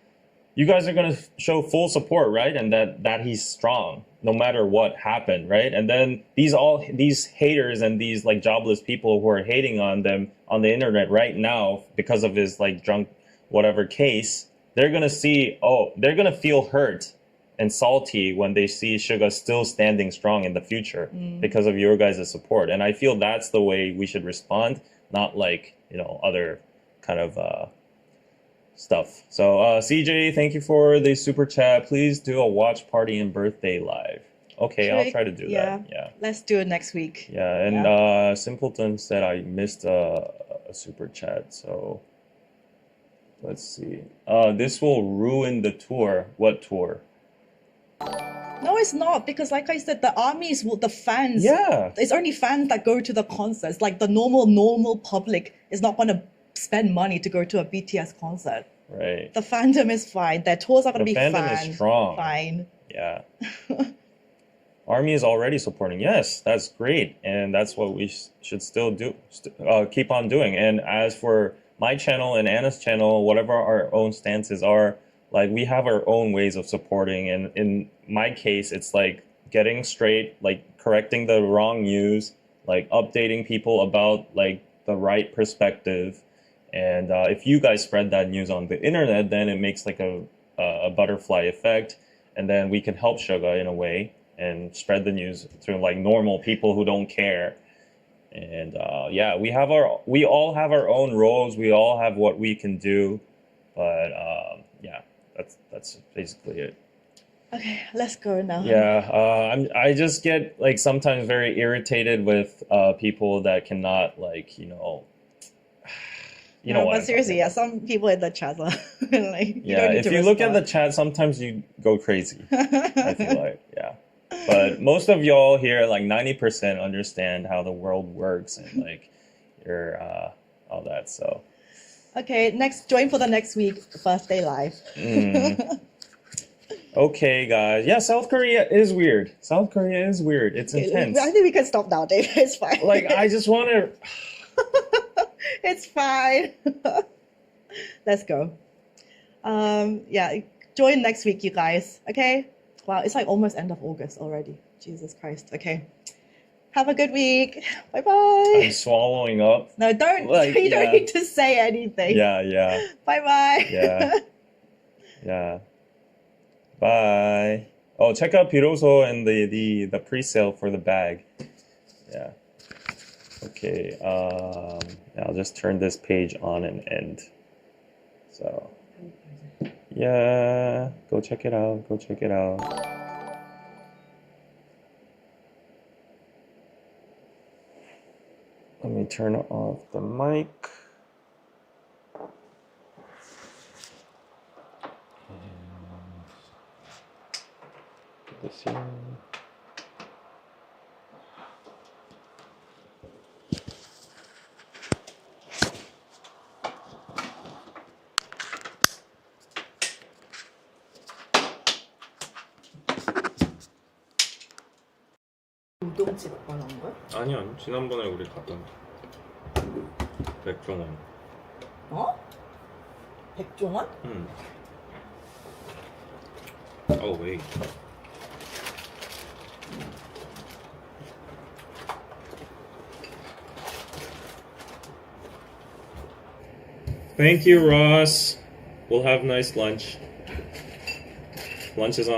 you guys are gonna show full support, right? And that he's strong no matter what happened, right? And then these haters and these like jobless people who are hating on them on the internet right now because of his like drunk whatever case, they're gonna see, oh, they're gonna feel hurt and salty when they see SUGA still standing strong in the future because of your guys' support. And I feel that's the way we should respond, not like, you know, other kind of stuff. So CJ, thank you for the super chat. Please do a watch party and birthday live. Okay, I'll try to do that. Yeah. Let's do it next week. Yeah, and Simpleton said I missed a super chat, so let's see. This will ruin the tour. What tour? No, it's not, because like I said, the armies, the fans. Yeah. It's only fans that go to the concerts. Like the normal public is not going to spend money to go to a BTS concert. Right. The fandom is fine. Their tours are going to be fandom is strong. Fine. Yeah. Army is already supporting. Yes, that's great. And that's what we should still do, keep on doing. And as for my channel and Anna's channel, whatever our own stances are, like we have our own ways of supporting. And in my case, it's like getting straight, like correcting the wrong news, like updating people about like the right perspective. And if you guys spread that news on the internet, then it makes like a butterfly effect. And then we can help SUGA in a way and spread the news to like normal people who don't care. And yeah, we all have our own roles. We all have what we can do. But yeah, that's basically it. Okay, let's go now. Yeah, I just get like sometimes very irritated with people that cannot like, you know no, what but I'm seriously, talking yeah, some people in the chat are like, yeah, if you look at the chat, sometimes you go crazy. I feel like, yeah. But most of y'all here, like 90%, understand how the world works and like your all that. So okay, join for the next week birthday live. Okay, guys. Yeah, South Korea is weird. South Korea is weird. It's intense. I think we can stop now, Dave. It's fine. Like I just want to. It's fine. Let's go. Yeah, join next week, you guys. Okay? Wow, it's like almost end of August already. Jesus Christ. Okay. Have a good week. Bye-bye. I'm swallowing up. No, don't. Like, you don't need to say anything. Yeah. Bye-bye. Yeah. Bye. Oh, check out Piroso and the pre-sale for the bag. Yeah. Okay. I'll just turn this page on and end. So. Yeah. Go check it out. Let me turn off the mic. Put this here. 우동집 말한 거야? 아니요. 지난번에 우리 갔던 백종원. 어? 백종원? 응. Oh wait. Thank you, Ross. We'll have nice lunch. Lunch is on.